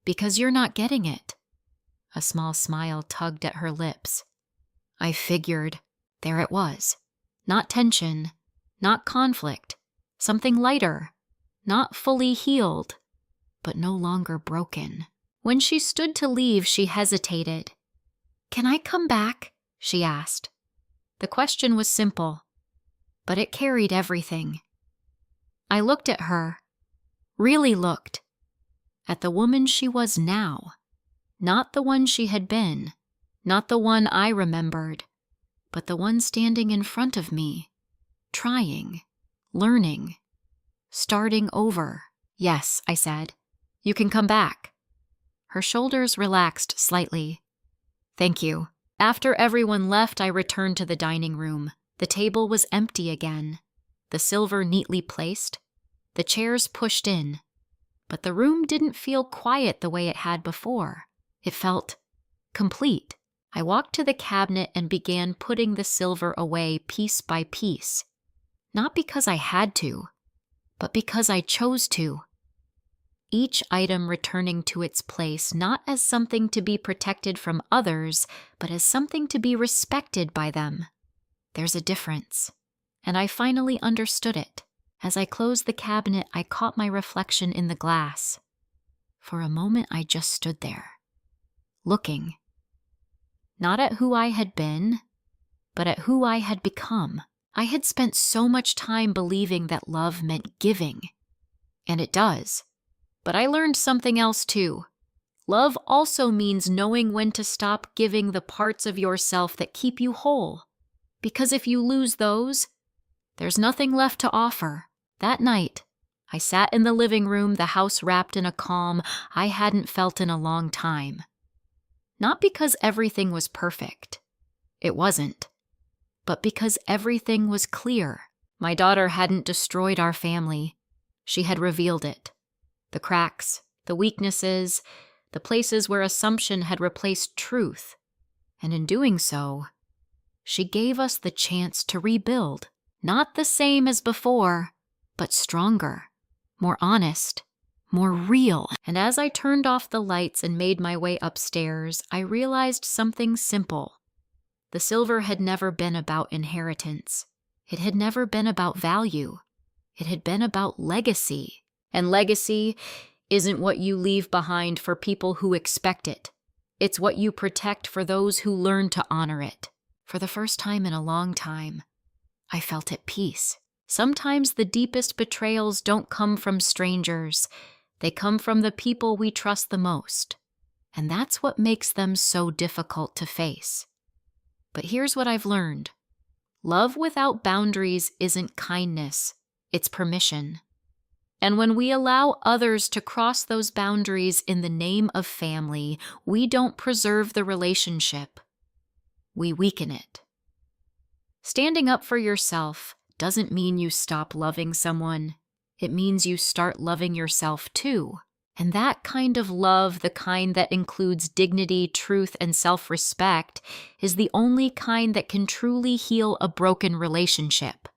"Because you're not getting it." A small smile tugged at her lips. I figured. There it was. Not tension, not conflict, something lighter, not fully healed, but no longer broken. When she stood to leave, she hesitated. "Can I come back?" she asked. The question was simple, but it carried everything. I looked at her, really looked, at the woman she was now, not the one she had been, not the one I remembered, but the one standing in front of me, trying, learning, starting over. "Yes," I said. "You can come back." Her shoulders relaxed slightly. "Thank you." After everyone left, I returned to the dining room. The table was empty again, the silver neatly placed, the chairs pushed in. But the room didn't feel quiet the way it had before. It felt complete. I walked to the cabinet and began putting the silver away piece by piece. Not because I had to, but because I chose to. Each item returning to its place not as something to be protected from others, but as something to be respected by them. There's a difference. And I finally understood it. As I closed the cabinet, I caught my reflection in the glass. For a moment, I just stood there, looking, not at who I had been, but at who I had become. I had spent so much time believing that love meant giving, and it does. But I learned something else too. Love also means knowing when to stop giving the parts of yourself that keep you whole. Because if you lose those, there's nothing left to offer. That night, I sat in the living room, the house wrapped in a calm I hadn't felt in a long time. Not because everything was perfect. It wasn't. But because everything was clear. My daughter hadn't destroyed our family. She had revealed it. The cracks, the weaknesses, the places where assumption had replaced truth. And in doing so, she gave us the chance to rebuild. Not the same as before, but stronger, more honest, more real. And as I turned off the lights and made my way upstairs, I realized something simple. The silver had never been about inheritance. It had never been about value. It had been about legacy. And legacy isn't what you leave behind for people who expect it. It's what you protect for those who learn to honor it. For the first time in a long time, I felt at peace. Sometimes the deepest betrayals don't come from strangers. They come from the people we trust the most. And that's what makes them so difficult to face. But here's what I've learned. Love without boundaries isn't kindness, it's permission. And when we allow others to cross those boundaries in the name of family, we don't preserve the relationship. We weaken it. Standing up for yourself doesn't mean you stop loving someone. It means you start loving yourself too. And that kind of love, the kind that includes dignity, truth, and self-respect, is the only kind that can truly heal a broken relationship.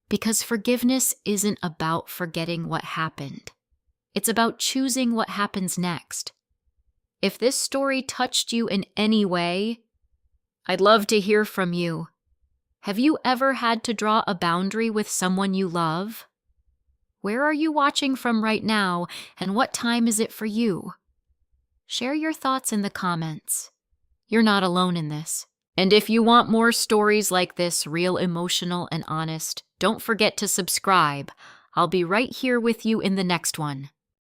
Because forgiveness isn't about forgetting what happened. It's about choosing what happens next. If this story touched you in any way, I'd love to hear from you. Have you ever had to draw a boundary with someone you love? Where are you watching from right now, and what time is it for you? Share your thoughts in the comments. You're not alone in this. And if you want more stories like this, real, emotional, and honest, don't forget to subscribe. I'll be right here with you in the next one.